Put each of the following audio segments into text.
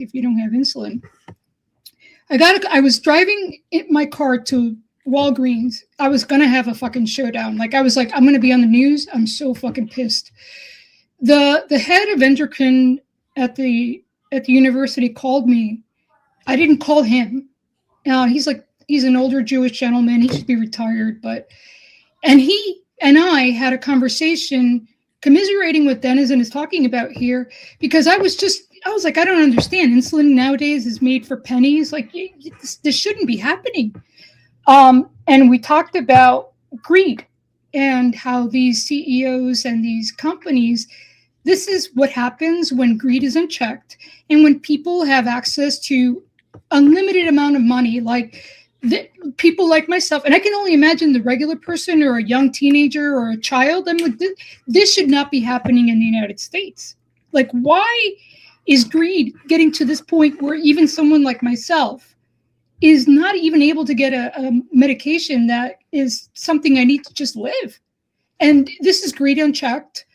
if you don't have insulin. I was driving in my car to Walgreens. I was gonna have a fucking showdown. Like I was like, I'm gonna be on the news. I'm so fucking pissed. The head of endocrine at the university called me. I didn't call him. He's an older Jewish gentleman. He should be retired, and he and I had a conversation commiserating what Denizen is talking about here, because I was like, I don't understand. Insulin nowadays is made for pennies. Like this shouldn't be happening. And we talked about greed and how these CEOs and these companies, this is what happens when greed is unchecked and when people have access to unlimited amount of money, like people like myself. And I can only imagine the regular person or a young teenager or a child. I'm like, this should not be happening in the United States. Like, why is greed getting to this point where even someone like myself is not even able to get a medication that is something I need to just live? And this is greed unchecked.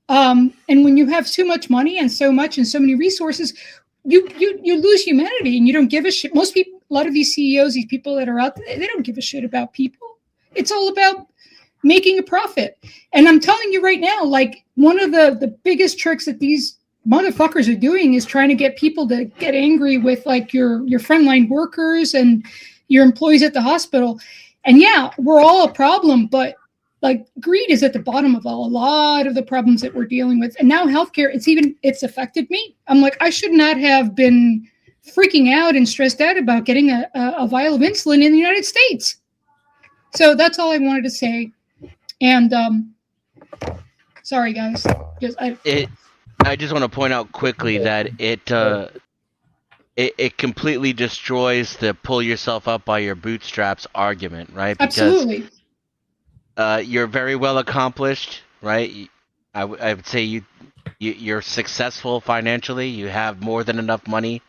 And when you have so much money and so many resources, you lose humanity and you don't give a shit. Most people, a lot of these CEOs, these people that are out there, they don't give a shit about people. It's all about making a profit. And I'm telling you right now, like, one of the biggest tricks that these motherfuckers are doing is trying to get people to get angry with like your frontline workers and your employees at the hospital. And yeah, we're all a problem, but like greed is at the bottom of a lot of the problems that we're dealing with. And now healthcare, it's affected me. I'm like, I should not have been freaking out and stressed out about getting a vial of insulin in the United States. So that's all I wanted to say. And sorry guys. I just want to point out quickly that it completely destroys the pull yourself up by your bootstraps argument, right? Because, absolutely. You're very well accomplished, right? I would say you're successful financially. You have more than enough money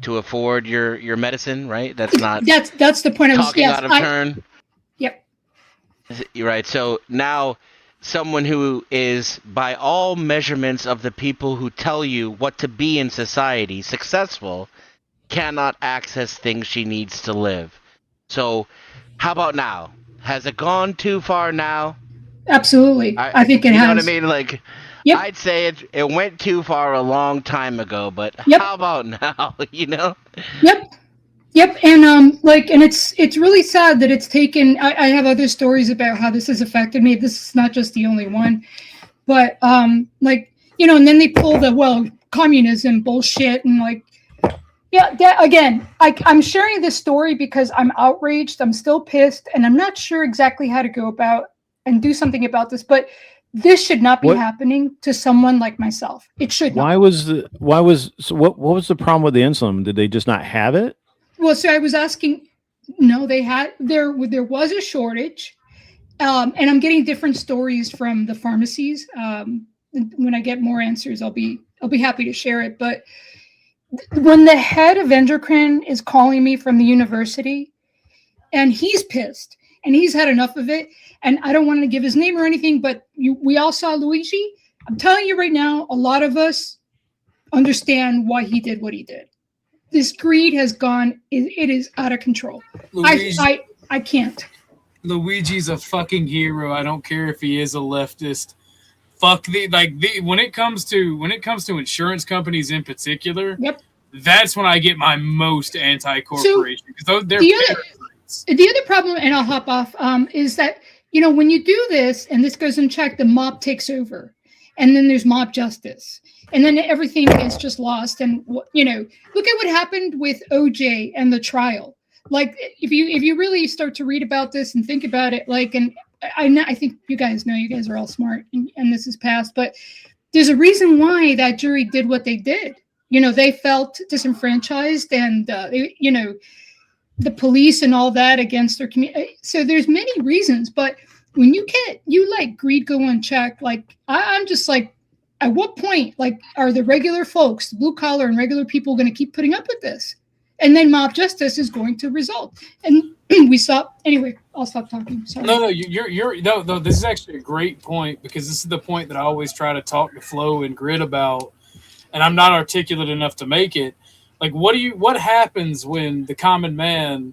to afford your medicine, right? That's the point. Talking out of turn. Yep. You're right. So now, someone who is, by all measurements of the people who tell you what to be in society, successful, cannot access things she needs to live. So, how about now? Has it gone too far now? Absolutely. I think it has. You know what I mean? Like, yep. I'd say it went too far a long time ago, but how about now? You know? Yep. And and it's really sad that it's taken. I have other stories about how this has affected me. This is not just the only one, but and then they pull the communism bullshit and like. Yeah, again, I'm sharing this story because I'm outraged. I'm still pissed, and I'm not sure exactly how to go about and do something about this. But this should not be happening to someone like myself. It should not. What was the problem with the insulin? Did they just not have it? Well, so I was asking. No, there was a shortage, and I'm getting different stories from the pharmacies. When I get more answers, I'll be happy to share it. But when the head of endocrine is calling me from the university and he's pissed and he's had enough of it, and I don't want to give his name or anything, but we all saw Luigi. I'm telling you right now, a lot of us understand why he did what he did. This greed has gone, it is out of control. I can't. Luigi's a fucking hero. I don't care if he is a leftist. When it comes to insurance companies in particular, that's when I get my most anti-corporation, because they're the other problem, and I'll hop off, is that when you do this and this goes unchecked, the mob takes over, and then there's mob justice, and then everything is just lost. And look at what happened with OJ and the trial. Like if you really start to read about this and think about it, I think you guys know, you guys are all smart and this is past, but there's a reason why that jury did what they did. They felt disenfranchised and, the police and all that against their community. So there's many reasons, but when you let greed go unchecked, I'm just like, at what point, are the regular folks, the blue collar and regular people going to keep putting up with this? And then mob justice is going to result. And we saw, anyway, I'll stop talking. Sorry. No, this is actually a great point, because this is the point that I always try to talk to Flo and Grit about, and I'm not articulate enough to make it. Like, what happens when the common man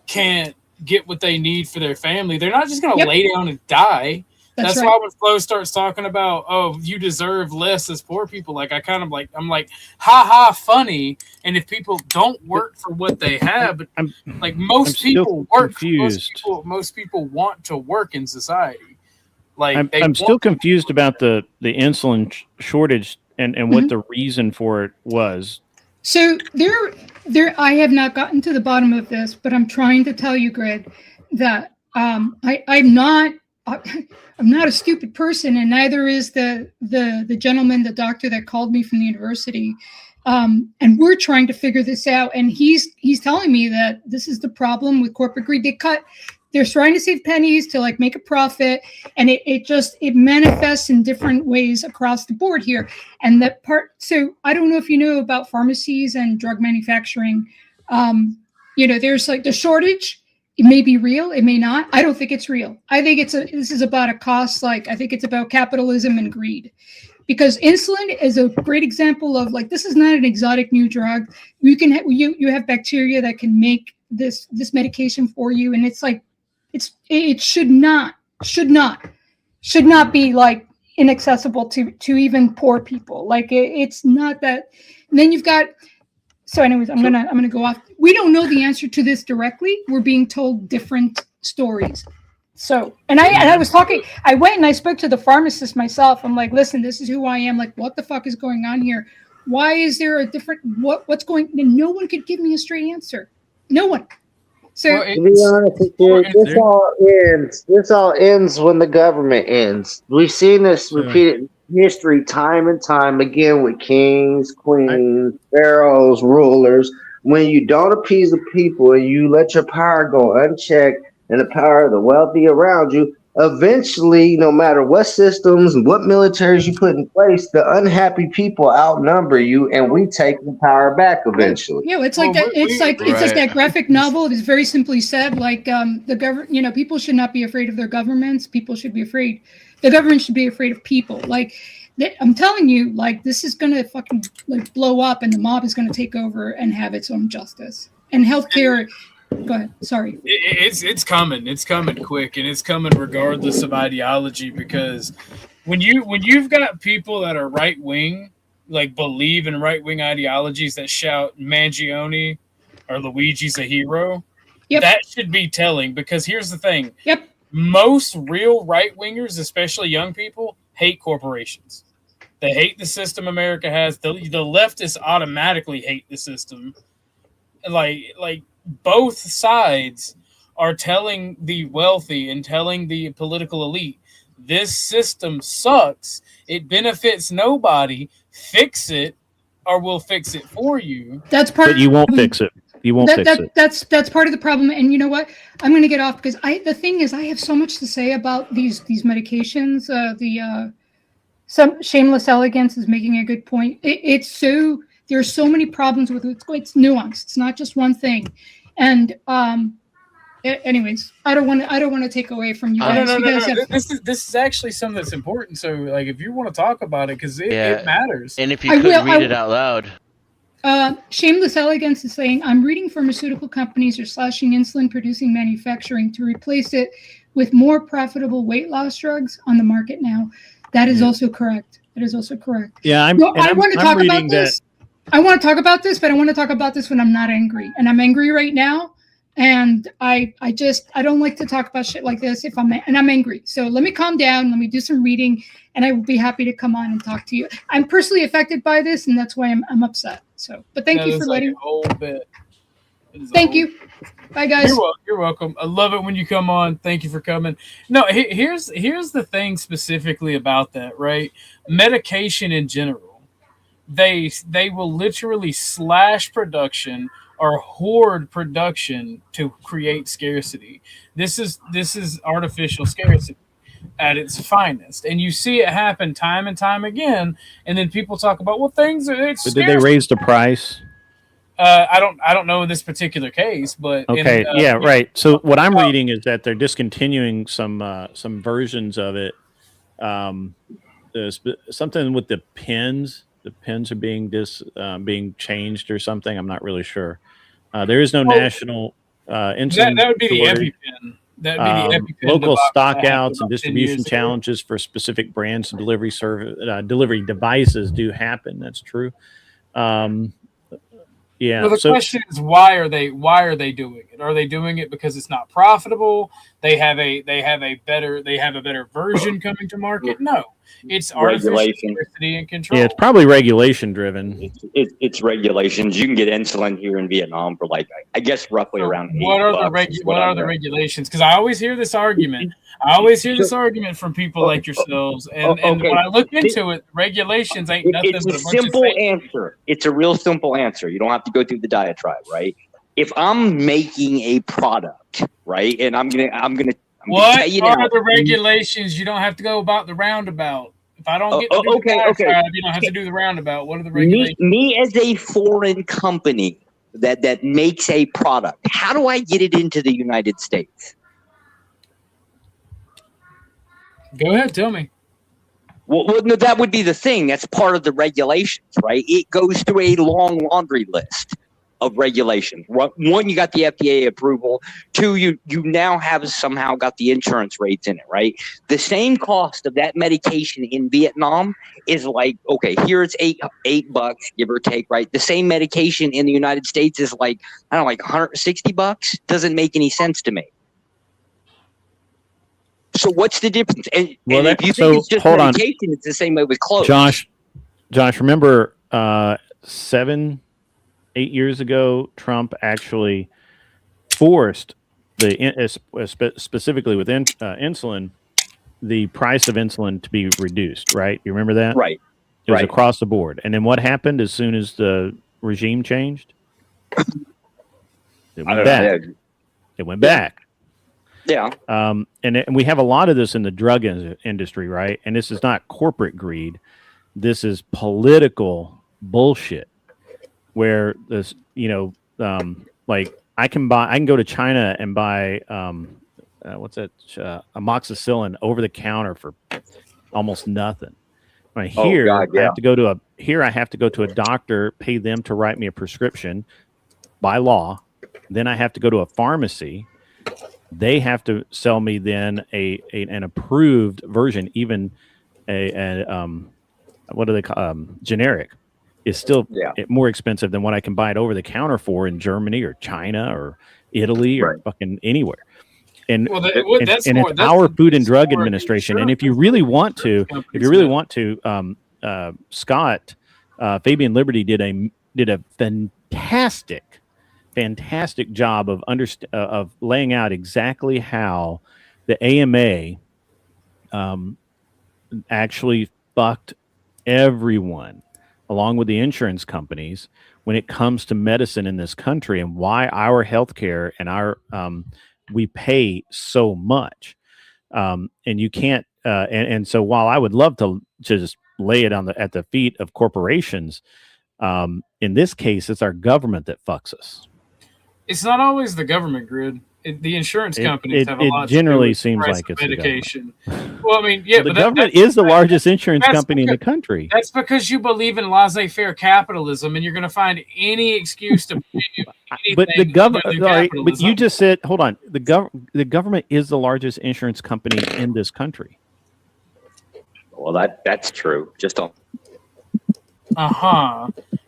can't get what they need for their family? They're not just going to lay down and die. That's right. Why when Flo starts talking about, oh, you deserve less as poor people, like I'm like, ha ha, funny. And if people don't work for what they have, like most people work, most people want to work in society. Like I'm still confused about the insulin shortage and what the reason for it was. So I have not gotten to the bottom of this, but I'm trying to tell you, Greg, that I'm not a stupid person, and neither is the gentleman, the doctor that called me from the university. And we're trying to figure this out. And he's telling me that this is the problem with corporate greed. They're trying to save pennies to like make a profit, and it manifests in different ways across the board here. And that part, so I don't know if you know about pharmacies and drug manufacturing. There's like the shortage. It may be real, it may not. I don't think it's real. I think this is about a cost. Like I think it's about capitalism and greed. Because insulin is a great example of like, this is not an exotic new drug. You have bacteria that can make this medication for you, and it's like it should not be like inaccessible to even poor people. Like it's not that. And then you've got. So, anyways, I'm gonna go off. We don't know the answer to this directly. We're being told different stories. So, and I was talking. I went and I spoke to the pharmacist myself. I'm like, listen, this is who I am. Like, what the fuck is going on here? Why is there a different what's going? And no one could give me a straight answer. No one. So, to be honest with you, this all ends when the government ends. We've seen this repeated in history time and time again with kings, queens, pharaohs, rulers. When you don't appease the people and you let your power go unchecked and the power of the wealthy around you, eventually, no matter what systems and what militaries you put in place, the unhappy people outnumber you, and we take the power back eventually. Yeah, it's like that. It's like that graphic novel. It is very simply said, like the government. People should not be afraid of their governments. People should be afraid. The government should be afraid of people. Like I'm telling you, like this is gonna fucking like blow up, and the mob is gonna take over and have its own justice and healthcare. Go ahead. Sorry. It's coming. It's coming quick, and it's coming regardless of ideology. Because when you've got people that are right wing, like believe in right wing ideologies that shout Mangione or Luigi's a hero, that should be telling. Because here's the thing. Yep. Most real right wingers, especially young people, hate corporations. They hate the system America has. The leftists automatically hate the system. Like. Both sides are telling the wealthy and telling the political elite, this system sucks. It benefits nobody. Fix it, or we'll fix it for you. That's part. But you won't fix it. You won't fix it. That's part of the problem. And you know what? I'm going to get off because the thing is, I have so much to say about these medications. Some Shameless Elegance is making a good point. There are so many problems with it. It's nuanced. It's not just one thing. And anyways, I don't want to take away from you guys. No. This is actually something that's important. So, like, if you want to talk about it, because it matters. And if you could read it out loud. Shameless Elegance is saying, I'm reading pharmaceutical companies are slashing insulin-producing manufacturing to replace it with more profitable weight loss drugs on the market now. That is also correct. Yeah, I want to talk about this. I want to talk about this, but I want to talk about this when I'm not angry. And I'm angry right now. And I don't like to talk about shit like this I'm angry. So let me calm down. Let me do some reading, and I will be happy to come on and talk to you. I'm personally affected by this, and that's why I'm upset. So, but thank you for letting. Thank you. Bye, guys. You're welcome. I love it when you come on. Thank you for coming. No, here's the thing specifically about that, right? Medication in general. They will literally slash production or hoard production to create scarcity. This is artificial scarcity at its finest, and you see it happen time and time again. And then people talk about, well, things are. But did they raise the price? I don't know in this particular case, but okay, right. So what I'm reading is that they're discontinuing some versions of it. There's something with the pens. pins are being changed or something. I'm not really sure. There is no national insulin. That would be the shortage. EpiPen. That would be the EpiPen. Local debacle that happened stockouts and about 10 distribution years ago. challenges for specific brands and delivery devices do happen. That's true. Yeah. So the question is, why are they doing it? Are they doing it because it's not profitable? They have a better version coming to market? No, it's artificial scarcity and control. Yeah, it's probably regulation driven. It's regulations. You can get insulin here in Vietnam for like, I guess, roughly around $8. What are the regulations? Because I always hear this argument. From people like yourselves, and when I look into it, regulations ain't nothing. It's but a a bunch of simple fake. answer. It's a real simple answer. You don't have to go through the diatribe, right? If I'm making a product, right, and I'm gonna What tell you are now, the regulations? You don't have to go about the roundabout. If I don't get to do the diatribe, you don't have to do the roundabout. What are the regulations? me as a foreign company that makes a product, how do I get it into the United States? Go ahead, tell me. Well, no, that would be the thing. That's part of the regulations, right? It goes through a long laundry list of regulations. One, you got the FDA approval. Two, you now have somehow got the insurance rates in it, right? The same cost of that medication in Vietnam is like, okay, here it's $8, give or take, right? The same medication in the United States is like, I don't know, like $160. Doesn't make any sense to me. So what's the difference? And if you think it's just medication, it's the same way with clothes. Josh, remember 7-8 years ago, Trump actually forced specifically with insulin, the price of insulin to be reduced, right? You remember that? Right. It was across the board. And then what happened as soon as the regime changed? It went back. It went back. Yeah. And we have a lot of this in the drug industry, right? And this is not corporate greed. This is political bullshit where this, like I can go to China and buy, amoxicillin over the counter for almost nothing. Right here, I have to go to a doctor, pay them to write me a prescription by law. Then I have to go to a pharmacy. They have to sell me then an approved version, even what do they call generic is still more expensive than what I can buy it over the counter for in Germany or China or Italy or fucking anywhere. And it's our Food and Drug Administration. And if you really want to, Scott, Fabian Liberty did a fantastic job of laying out exactly how the AMA actually fucked everyone along with the insurance companies when it comes to medicine in this country and why our healthcare and our we pay so much. And you can't and so while I would love to just lay it at the feet of corporations, in this case it's our government that fucks us. It's not always the government, Grid. The insurance companies have a lot to do. It generally with seems price like of it's medication. Well, I mean, yeah, the government is the largest insurance company in the country. That's because you believe in laissez-faire capitalism, and you're going to find any excuse to pay anything. But the government, but you just said, hold on, the government is the largest insurance company in this country. Well, that's true. Just don't.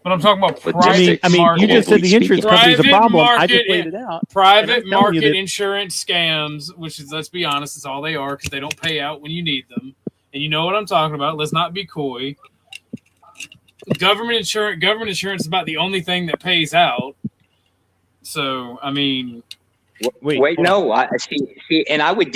But I'm talking about private market. You just said the insurance company is a problem. I just laid it out. Private market insurance scams, which is, let's be honest, is all they are because they don't pay out when you need them. And you know what I'm talking about. Let's not be coy. Government insurance is about the only thing that pays out. So, I mean... Wait, no. I see, and I would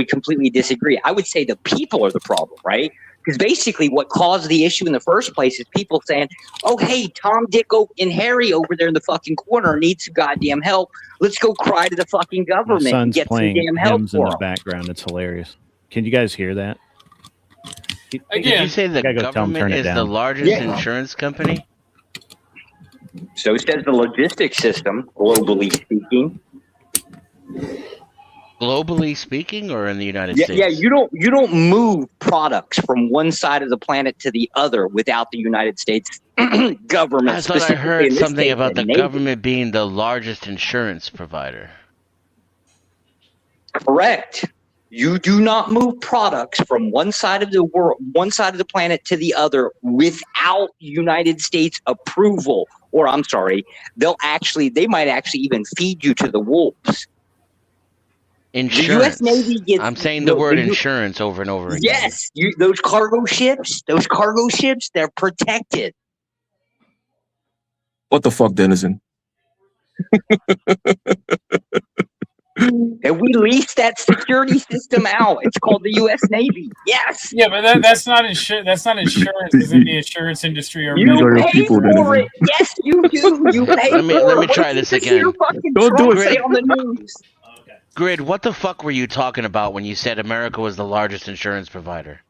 completely disagree. I would say the people are the problem, right? Because basically what caused the issue in the first place is people saying, oh, hey, Tom, Dick, and Harry over there in the fucking corner needs some goddamn help. Let's go cry to the fucking government and get some damn help hymns for in the background. It's hilarious. Can you guys hear that? Again, did you say the government is the largest insurance company? So says the logistics system, globally speaking. Globally speaking, or in the United Yeah, States? yeah. You don't move products from one side of the planet to the other without the United States government. I thought I specifically heard in this something case, about the Navy. government being the largest insurance provider. Correct. You do not move products from one side of the world, one side of the planet to the other without United States approval. Or I'm sorry, they might actually even feed you to the wolves. Insurance. The U.S. Navy gets. I'm saying the word insurance over and over again. Yes, those cargo ships, they're protected. What the fuck, Denizen? And we lease that security system out. It's called the U.S. Navy. Yes. Yeah, but that's not insurance. That's not insurance. Because in the insurance industry, are You pay for it. Yes, you do. You pay for it. Let me try this again. Don't do it. Say on the news. Grid, what the fuck were you talking about when you said America was the largest insurance provider?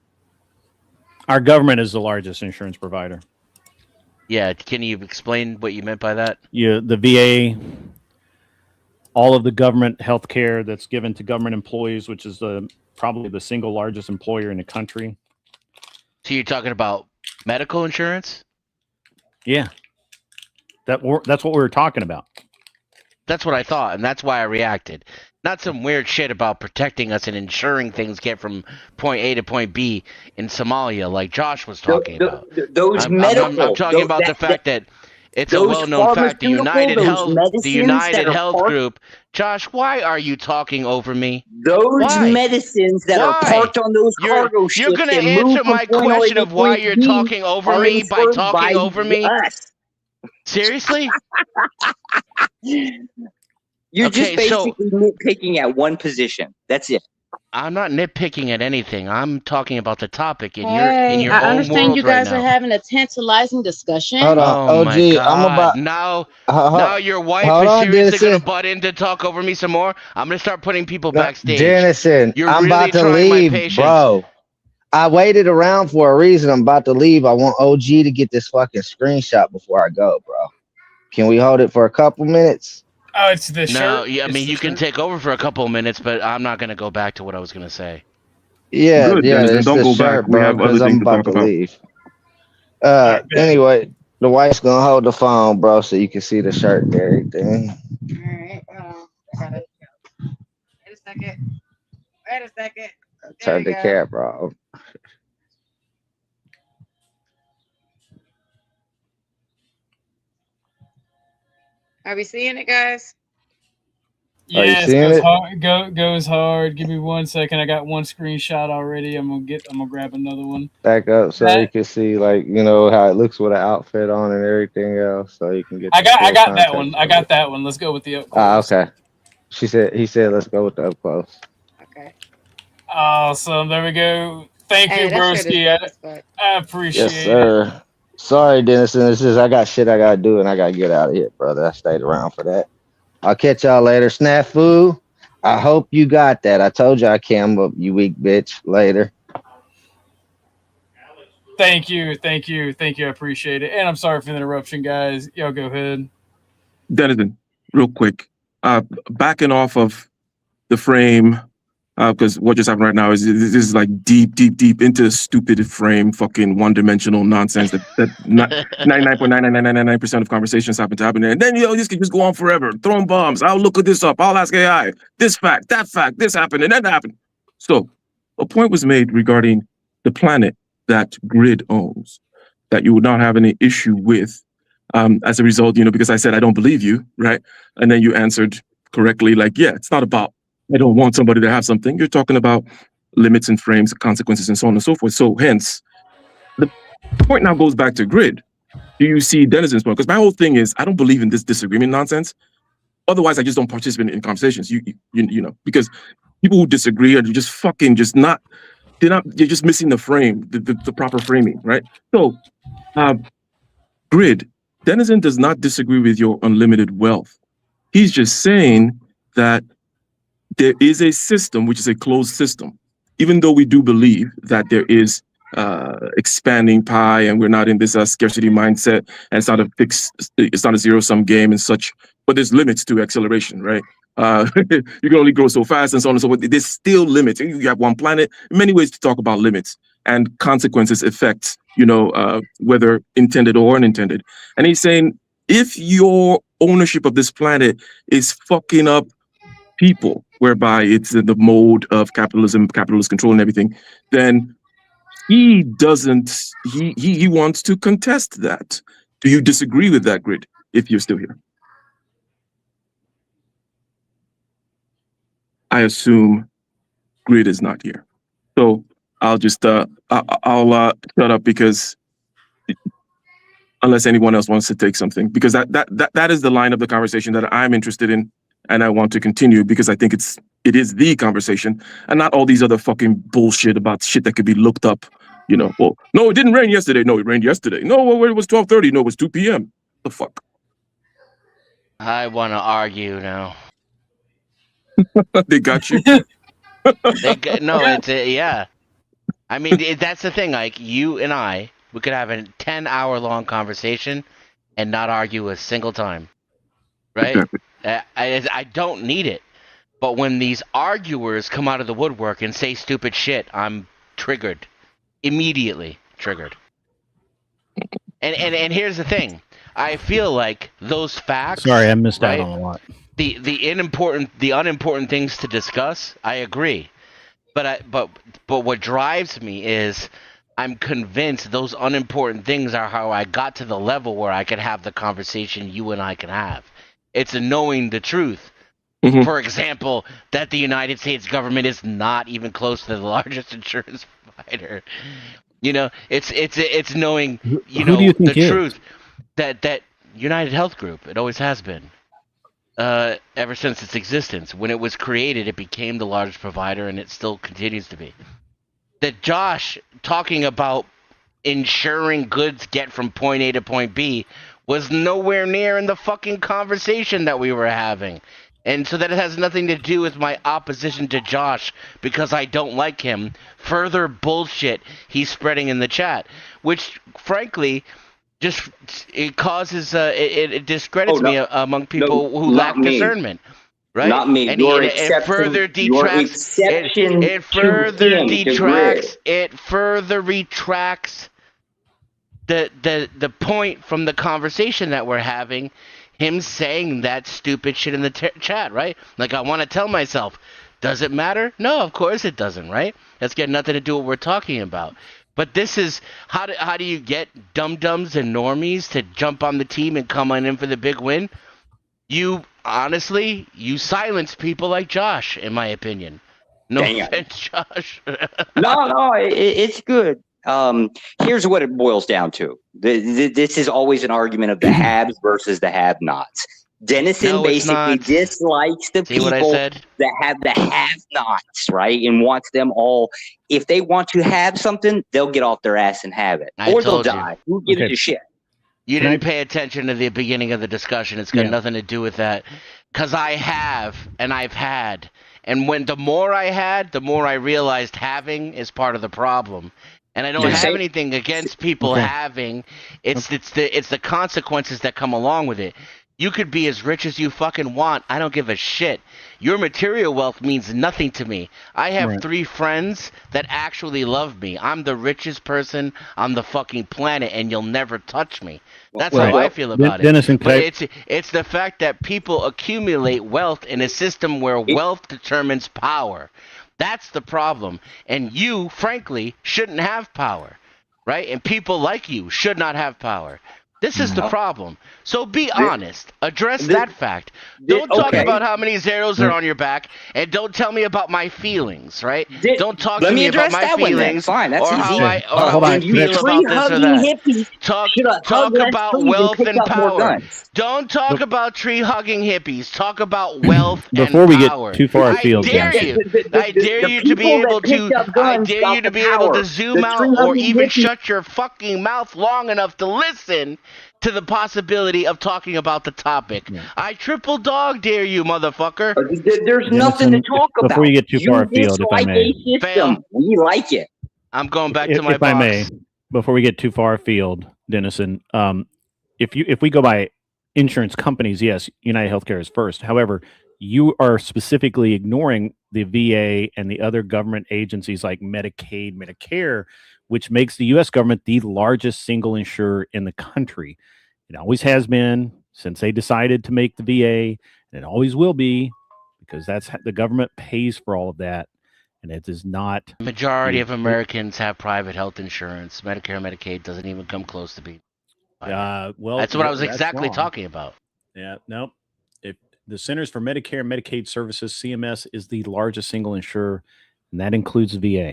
Our government is the largest insurance provider. Yeah, can you explain what you meant by that? Yeah, the VA, all of the government health care that's given to government employees, which is probably the single largest employer in the country. So you're talking about medical insurance? Yeah. That's what we were talking about. That's what I thought, and that's why I reacted. Not some weird shit about protecting us and ensuring things get from point A to point B in Somalia, like Josh was talking about. I'm talking about the fact that it's a well-known fact. The United Health Group. Josh, why are you talking over me? Those medicines that are parked on those cargo ships. You're going to answer my question of why you're talking over me by talking over me? Seriously? You're just basically nitpicking at one position. That's it. I'm not nitpicking at anything. I'm talking about the topic in your own world. I understand you guys are having a tantalizing discussion. Hold on, Oh OG. my God. I'm about now your wife is seriously gonna butt in to talk over me some more. I'm gonna start putting people backstage. Dennison, I'm really about to trying my leave, patience. bro. I waited around for a reason. I'm about to leave. I want OG to get this fucking screenshot before I go, bro. Can we hold it for a couple minutes? Oh, it's the shirt. No, yeah, I mean you can take over for a couple of minutes, but I'm not gonna go back to what I was gonna say. Yeah, Good, yeah, Dennison, it's don't the go shirt, back. We bro, have because other I'm things to about to talk about. leave. Anyway, the wife's gonna hold the phone, bro, so you can see the shirt and everything. Alright, I got it. Wait a second. Wait a second. Turn the camera off. Are we seeing it, guys? Are you Yes, seeing goes it? hard. Goes hard. Give me 1 second. I got one screenshot already. I'm gonna grab another one. Back up so you can see, like, you know, how it looks with an outfit on and everything else, so you can get. I the got full that context one. of I got it. that one. Let's go with the up Ah, close. okay. He said, let's go with the up close. Okay. Awesome. There we go. Thank Hey, you, that shirt is broski. dope as fuck. I appreciate Yes, sir. Sorry, Dennison. It's just I got shit I gotta do and I gotta get out of here, brother. I stayed around for that. I'll catch y'all later. Snafu. I hope you got that. I told you I came up, you weak bitch. Later. Thank you. I appreciate it. And I'm sorry for the interruption, guys. Y'all go ahead. Denizen, real quick. Backing off of the frame, because what just happened right now is this is like deep into stupid frame, fucking one-dimensional nonsense that 99.99999% of conversations happen to happen there. And then this can just go on forever, throwing bombs. I'll look at this up. I'll ask AI. This fact, that fact, this happened, and that happened. So a point was made regarding the planet that Grid owns, that you would not have any issue with. As a result, because I said I don't believe you, right? And then you answered correctly, like, yeah, it's not about I don't want somebody to have something. You're talking about limits and frames, consequences, and so on and so forth. So hence, the point now goes back to Grid. Do you see Denizen's point? Because my whole thing is I don't believe in this disagreement nonsense. Otherwise, I just don't participate in conversations. You know, because people who disagree are just fucking you're just missing the frame, the proper framing, right? So, Grid, Denizen does not disagree with your unlimited wealth. He's just saying that there is a system which is a closed system. Even though we do believe that there is expanding pie, and we're not in this scarcity mindset, and it's not a zero-sum game and such. But there's limits to acceleration, right? You can only grow so fast and so on and so forth. There's still limits. You have one planet. Many ways to talk about limits and consequences, effects, whether intended or unintended. And he's saying, if your ownership of this planet is fucking up people, whereby it's in the mode of capitalism, capitalist control and everything, then he wants to contest that. Do you disagree with that, Grid, if you're still here? I assume Grid is not here. So I'll just I'll shut up, because unless anyone else wants to take something, because that is the line of the conversation that I'm interested in, and I want to continue, because I think it is the conversation, and not all these other fucking bullshit about shit that could be looked up. Well, no, it didn't rain yesterday. No, it rained yesterday. No, well, it was 12:30. No, it was 2 p.m. The fuck? I want to argue now. They got you. Yeah. I mean, that's the thing. Like, you and I, we could have a 10-hour-long conversation and not argue a single time, right? Exactly. I don't need it. But when these arguers come out of the woodwork and say stupid shit, I'm triggered. Immediately triggered. And here's the thing. I feel like those facts... Sorry, I missed out on a lot. The unimportant things to discuss, I agree. But what drives me is I'm convinced those unimportant things are how I got to the level where I could have the conversation you and I can have. It's knowing the truth. Mm-hmm. For example, that the United States government is not even close to the largest insurance provider. It's knowing the truth that United Health Group, it always has been. Ever since its existence. When it was created, it became the largest provider, and it still continues to be. That Josh talking about ensuring goods get from point A to point B was nowhere near in the fucking conversation that we were having. And so that it has nothing to do with my opposition to Josh because I don't like him. Further bullshit he's spreading in the chat, which, frankly... it causes it discredits me among people who lack discernment, right? Not me. And it further detracts. It further retracts the point from the conversation that we're having. Him saying that stupid shit in the chat, right? Like, I want to tell myself, does it matter? No, of course it doesn't, right? That's got nothing to do with what we're talking about. But this is how do you get dum-dums and normies to jump on the team and come on in for the big win? You silence people like Josh, in my opinion. No offense, Josh. No, it's good. Here's what it boils down to. This is always an argument of the haves versus the have-nots. Dennison basically dislikes the people that have the have-nots, right? And wants them all, if they want to have something, they'll get off their ass and have it. Or they'll die. Who gives a shit? You didn't pay attention to the beginning of the discussion. It's got nothing to do with that. Because I have, and I've had. And the more I had, the more I realized having is part of the problem. And I don't have anything against people having. It's the consequences that come along with it. You could be as rich as you fucking want. I don't give a shit. Your material wealth means nothing to me. I have 3 friends that actually love me. I'm the richest person on the fucking planet, and you'll never touch me. That's how I feel about it. But it's the fact that people accumulate wealth in a system where wealth determines power. That's the problem. And you, frankly, shouldn't have power, right? And people like you should not have power. This is the problem. So be honest. Address that fact. Don't talk about how many zeros are on your back, and don't tell me about my feelings, right? Don't talk to me about my feelings. Fine, that's or easy. how I feel about this or that. Talk about wealth and power. Don't talk about tree-hugging hippies. Talk about wealth and power. Before we get too far afield, I dare you to be able to zoom out or even shut your fucking mouth long enough to listen to the possibility of talking about the topic. I triple dog dare you, motherfucker. There's nothing to talk about. Before you get too far afield, if I may. We like it. I'm going back to my if box. I may, before we get too far afield, Dennison, if we go by insurance companies, yes, United Healthcare is first. However, you are specifically ignoring the VA and the other government agencies like Medicaid, Medicare, which makes the U.S. government the largest single insurer in the country. It always has been since they decided to make the VA, and it always will be, because that's the government pays for all of that, and it is not. Majority of Americans have private health insurance. Medicare, Medicaid doesn't even come close to being. Well, that's what I was that's exactly wrong. talking about. Yeah, no. If the Centers for Medicare and Medicaid Services, CMS, is the largest single insurer, and that includes VA.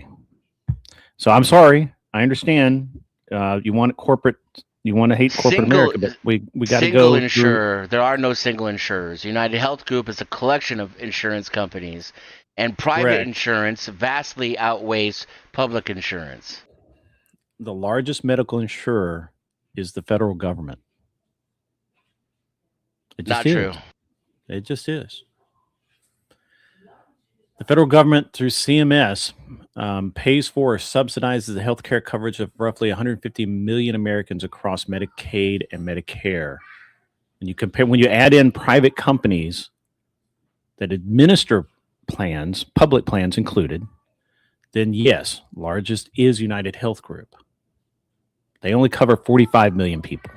So I'm sorry, I understand. You want corporate. You want to hate corporate America, but we got to go. Single insurer. There are no single insurers. United Health Group is a collection of insurance companies, and private insurance vastly outweighs public insurance. The largest medical insurer is the federal government. It just Not true. It just is. The federal government, through CMS, pays for or subsidizes the health care coverage of roughly 150 million Americans across Medicaid and Medicare. And you compare, when you add in private companies that administer plans, public plans included, then yes, largest is United Health Group. They only cover 45 million people.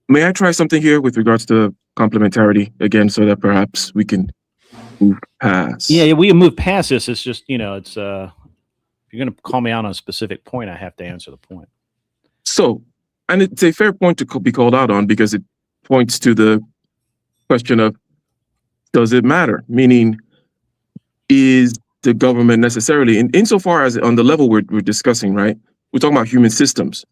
May I try something here with regards to complementarity again, so that perhaps we can move past? Yeah, we can move past this. It's just, it's if you're going to call me out on a specific point, I have to answer the point. So, and it's a fair point to be called out on, because it points to the question of, does it matter? Meaning, is the government necessarily, insofar as on the level we're discussing, right? We're talking about human systems.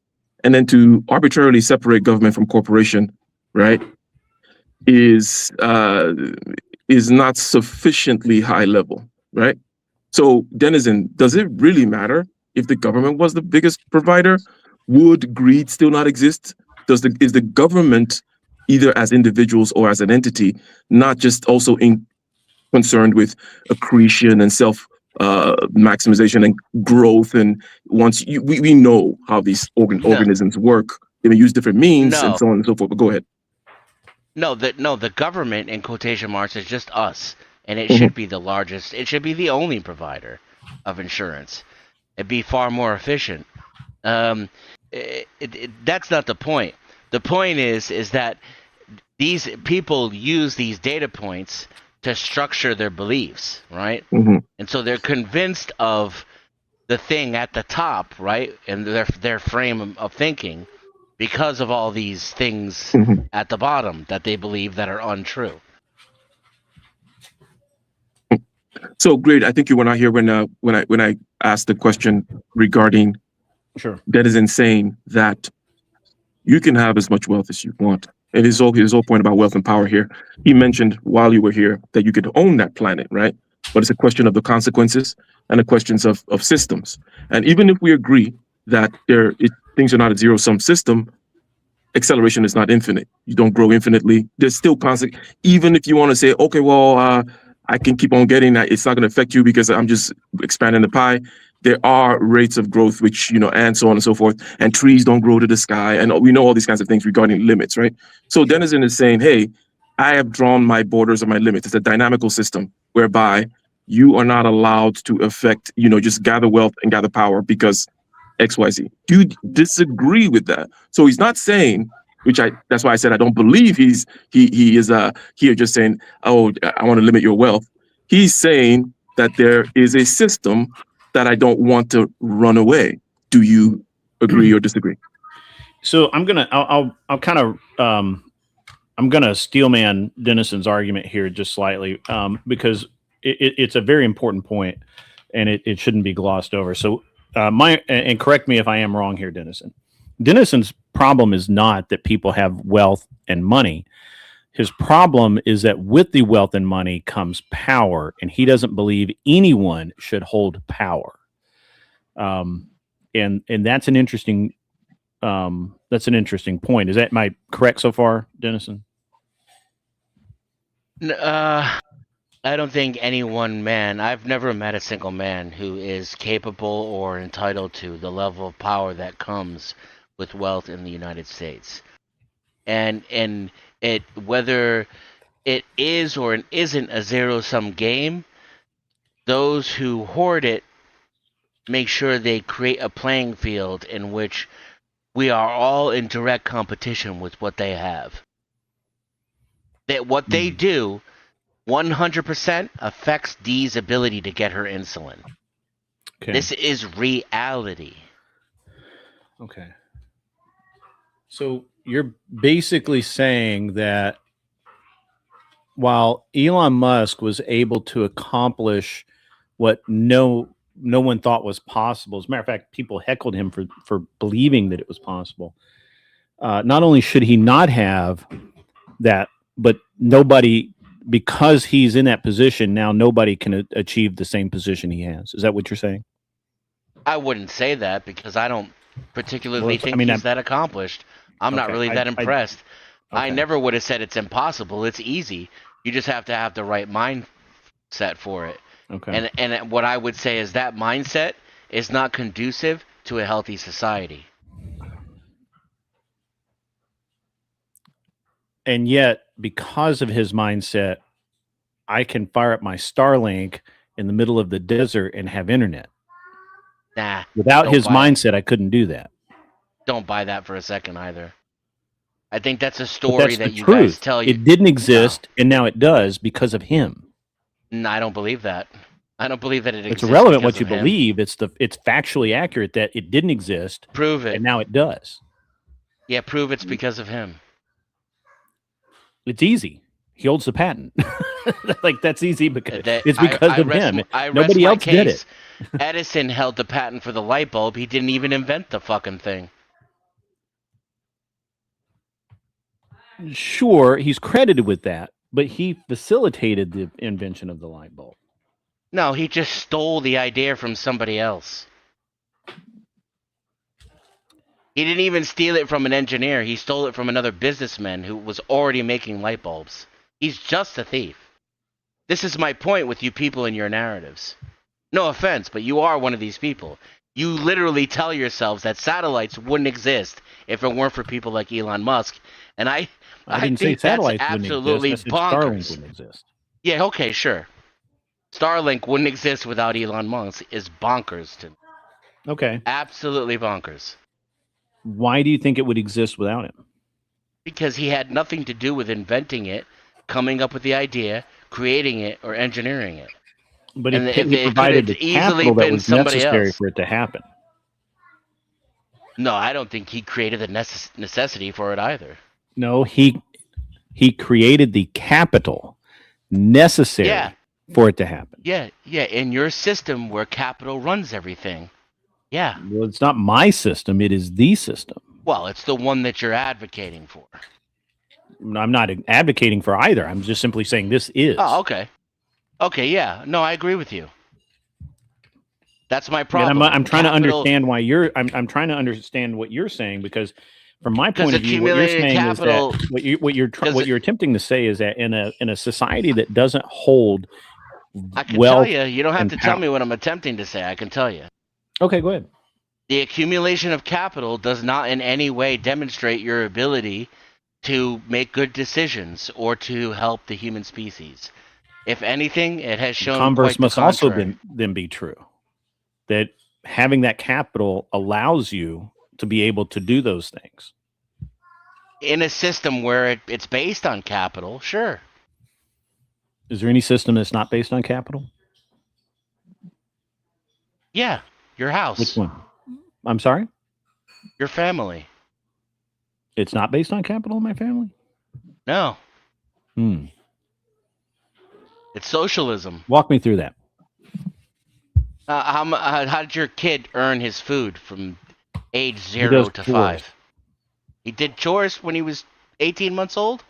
And then to arbitrarily separate government from corporation, right, is not sufficiently high level, right? So, Dennison, does it really matter if the government was the biggest provider? Would greed still not exist? Is the government, either as individuals or as an entity, not just also concerned with accretion and self maximization and growth? And we know how these organisms work. They may use different means and so on and so forth. But go ahead. No, the government, in quotation marks, is just us, and it should be the largest. It should be the only provider of insurance. It'd be far more efficient. That's not the point. The point is that these people use these data points to structure their beliefs, right? Mm-hmm. And so they're convinced of the thing at the top, right? And their frame of thinking, because of all these things at the bottom that they believe that are untrue. So great. I think you were not here when I asked the question regarding Dennison saying that you can have as much wealth as you want. And his whole point about wealth and power here, he mentioned while you were here that you could own that planet, right? But it's a question of the consequences and the questions of systems. And even if we agree that things are not a zero-sum system, acceleration is not infinite. You don't grow infinitely. There's still even if you want to say, okay, well, I can keep on getting that, it's not going to affect you because I'm just expanding the pie. There are rates of growth, which, and so on and so forth, and trees don't grow to the sky. And we know all these kinds of things regarding limits, right? So Dennison is saying, hey, I have drawn my borders or my limits. It's a dynamical system whereby you are not allowed to affect, just gather wealth and gather power because X, Y, Z. Do you disagree with that? So he's not saying, that's why I said I don't believe he is here just saying, oh, I want to limit your wealth. He's saying that there is a system that I don't want to run away. Do you agree or disagree? So I'm gonna steelman Dennison's argument here just slightly, because it's a very important point, and it shouldn't be glossed over. So and correct me if I am wrong here, Dennison. Dennison's problem is not that people have wealth and money. His problem is that with the wealth and money comes power, and he doesn't believe anyone should hold power. And that's an interesting point. Is that my correct so far, Dennison? I don't think any one man, I've never met a single man who is capable or entitled to the level of power that comes with wealth in the United States. And it whether it is or it isn't a zero-sum game, those who hoard it make sure they create a playing field in which we are all in direct competition with what they have. That what they do 100% affects Dee's ability to get her insulin. Okay. This is reality. Okay. So you're basically saying that while Elon Musk was able to accomplish what no one thought was possible, as a matter of fact, people heckled him for believing that it was possible. Not only should he not have that, but nobody, because he's in that position now, nobody can achieve the same position he has. Is that what you're saying? I wouldn't say that because I don't particularly think he's that accomplished. I'm not really that impressed. I never would have said it's impossible. It's easy. You just have to have the right mindset for it. Okay. And what I would say is that mindset is not conducive to a healthy society. And yet, because of his mindset, I can fire up my Starlink in the middle of the desert and have internet. Nah. Without his mindset, I couldn't do that. Don't buy that for a second either. I think that's a story that you truth. Guys tell you. It didn't exist, and now it does because of him. No, I don't believe that. I don't believe that it exists. It's irrelevant what you believe. It's factually accurate that it didn't exist. Prove it. And now it does. Yeah, prove it's because of him. It's easy. He holds the patent. Like, that's easy because it's because of him. Nobody else did it. Edison held the patent for the light bulb. He didn't even invent the fucking thing. Sure, he's credited with that, but he facilitated the invention of the light bulb. No, he just stole the idea from somebody else. He didn't even steal it from an engineer. He stole it from another businessman who was already making light bulbs. He's just a thief. This is my point with you people in your narratives. No offense, but you are one of these people. You literally tell yourselves that satellites wouldn't exist if it weren't for people like Elon Musk. And I didn't think say satellites that's absolutely wouldn't exist. bonkers. Starlink wouldn't exist. Yeah, okay, sure. Starlink wouldn't exist without Elon Musk is bonkers to me. Okay. Absolutely bonkers. Why do you think it would exist without him? Because he had nothing to do with inventing it, coming up with the idea, creating it, or engineering it. But he provided the capital that was necessary for it to happen. No, I don't think he created the necessity for it either. No, he created the capital necessary for it to happen. Yeah, in your system where capital runs everything. Yeah. Well, it's not my system, it is the system. Well, it's the one that you're advocating for. I'm not advocating for either. I'm just simply saying this is. Oh, okay. Okay, yeah. No, I agree with you. That's my problem. I'm trying to understand why you're. I'm trying to understand what you're saying, because from my point of view, what you're saying is that what you're attempting to say is that in a society that doesn't hold I can tell you. You don't have to tell me what I'm attempting to say. I can tell you. Okay, go ahead. The accumulation of capital does not in any way demonstrate your ability to make good decisions or to help the human species. If anything, it has shown. Converse must also then be true. That having that capital allows you to be able to do those things. In a system where it's based on capital, sure. Is there any system that's not based on capital? Yeah, your house. Which one? I'm sorry? Your family. It's not based on capital in my family? No. It's socialism. Walk me through that. How did your kid earn his food from age 0 to 5? He did chores when he was 18 months old?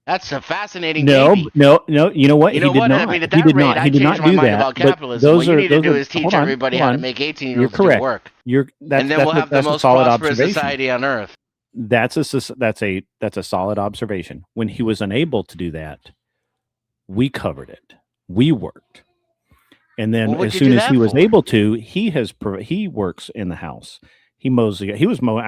That's a fascinating baby. No. You know what? You know he did what? Not. I mean, at he that did rate, not. I He did not changed my do mind that. about capitalism. What you need to do is teach everybody how to make 18-year-olds do work. And then we'll have the most prosperous society on earth. That's a solid observation. When he was unable to do that, We covered it. We worked. And then Well, what'd as you soon do as he that was for? able to, he works in the house. He mows the, he was mowing.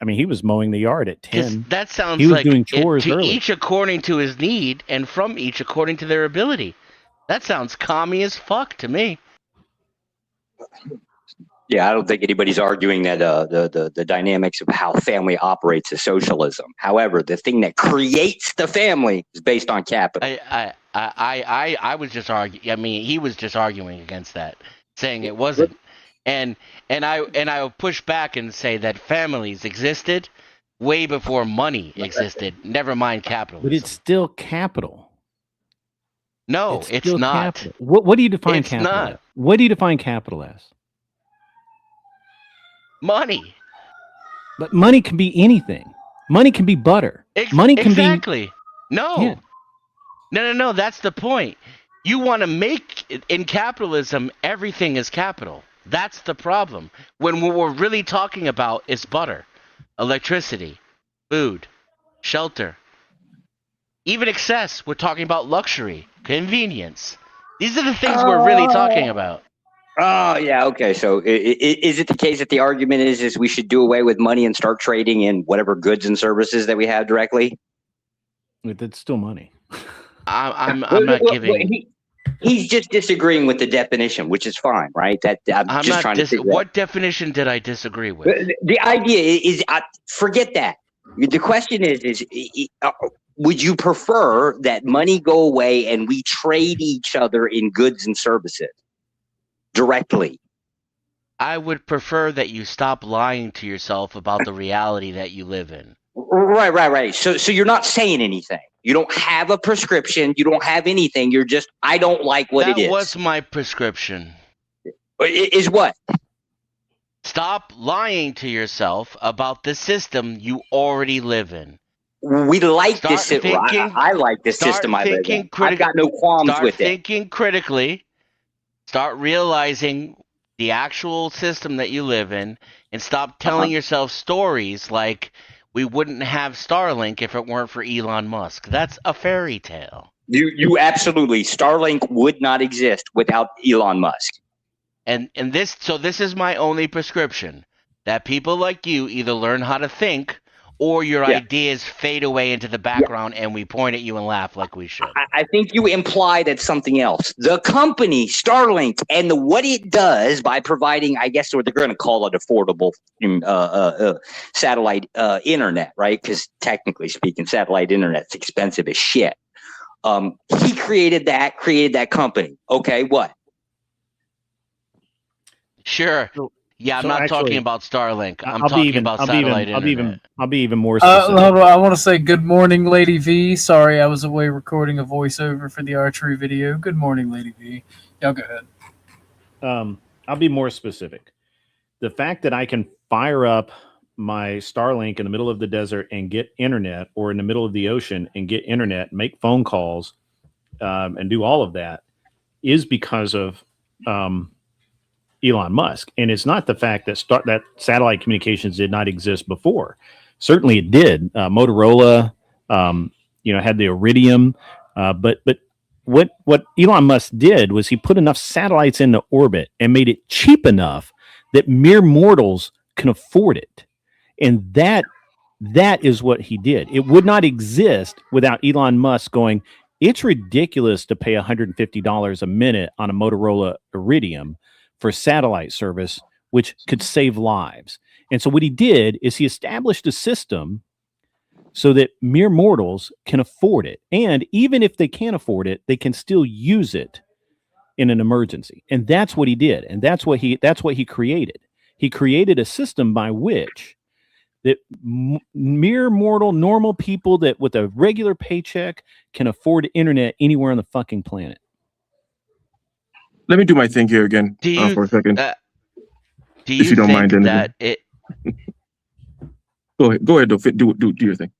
He was mowing the yard at 'Cause 10. that sounds He was like doing chores to early. each according to his need, and from each according to their ability. That sounds commie as fuck to me. Yeah, I don't think anybody's arguing that the dynamics of how family operates is socialism. However, the thing that creates the family is based on capital. I was just arguing. I mean, he was just arguing against that, saying it wasn't. And I will push back and say that families existed way before money existed. Never mind capitalism. But it's still capital. No, it's still not. capital. What do you define It's capital not. as? What do you define capital as? Money. But money can be anything. Money can be butter. Money can exactly. No. Yeah. No. That's the point. You want to make in capitalism everything is capital. That's the problem. When what we're really talking about is butter, electricity, food, shelter, even excess. We're talking about luxury, convenience. These are the things we're really talking about. Oh, yeah, okay. So is it the case that the argument is we should do away with money and start trading in whatever goods and services that we have directly? It's still money. I'm not giving. He's just disagreeing with the definition, which is fine, right? I'm just trying to figure out. What definition did I disagree with? The idea is forget that. The question is would you prefer that money go away and we trade each other in goods and services directly? I would prefer that you stop lying to yourself about the reality that you live in. Right. So you're not saying anything. You don't have a prescription. You don't have anything. You're just, I don't like what it is. That was my prescription. Is what? Stop lying to yourself about the system you already live in. We like this system. I like this system I live in. I've got no qualms with it. Start thinking critically. Start realizing the actual system that you live in, and stop telling yourself stories like we wouldn't have Starlink if it weren't for Elon Musk. That's a fairy tale. You absolutely. Starlink would not exist without Elon Musk. And this is my only prescription, that people like you either learn how to think or your ideas fade away into the background and we point at you and laugh like we should. I think you implied at something else. The company, Starlink, and what it does by providing, I guess what they're going to call it, affordable satellite internet, right? Because technically speaking, satellite internet's expensive as shit. He created that company. Okay, what? Sure. Yeah, I'm not talking about Starlink. I'm talking about satellite internet. I'll be even more specific. I want to say good morning, Lady V. Sorry, I was away recording a voiceover for the archery video. Good morning, Lady V. Y'all go ahead. I'll be more specific. The fact that I can fire up my Starlink in the middle of the desert and get internet, or in the middle of the ocean and get internet, make phone calls, and do all of that, is because of Elon Musk. And it's not the fact that that satellite communications did not exist before. Certainly it did. Motorola, had the Iridium, but what Elon Musk did was he put enough satellites into orbit and made it cheap enough that mere mortals can afford it. And that is what he did. It would not exist without Elon Musk going, it's ridiculous to pay $150 a minute on a Motorola Iridium for satellite service, which could save lives. And so what he did is he established a system so that mere mortals can afford it. And even if they can't afford it, they can still use it in an emergency. And that's what he did. And that's what he created. He created a system by which that mere mortal, normal people that with a regular paycheck can afford internet anywhere on the fucking planet. Let me do my thing here again for a second. If you don't mind, that it? Go ahead. Do your thing.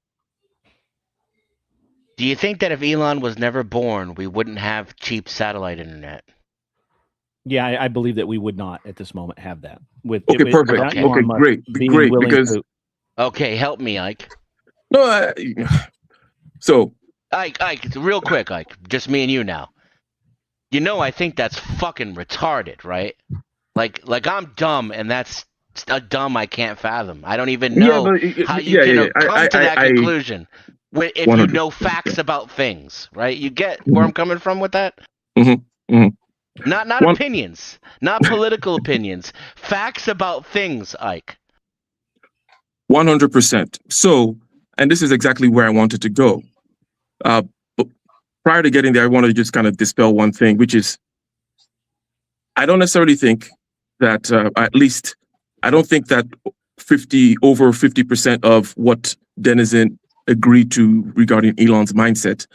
Do you think that if Elon was never born, we wouldn't have cheap satellite internet? Yeah, I believe that we would not at this moment have that. Perfect. Okay, great. Because okay, help me, Ike. No, so Ike, real quick, Ike, just me and you now. You know, I think that's fucking retarded, right? Like I'm dumb, and that's a dumb I can't fathom. I don't even know how you can come to that conclusion if 100. you know facts about things, right? You get where I'm coming from with that? Not opinions, not political opinions, facts about things, Ike. 100%. So, and this is exactly where I wanted to go. But prior to getting there, I wanted to just kind of dispel one thing, which is I don't necessarily think that, at least, I don't think that over 50% of what Denizen agreed to regarding Elon's mindset,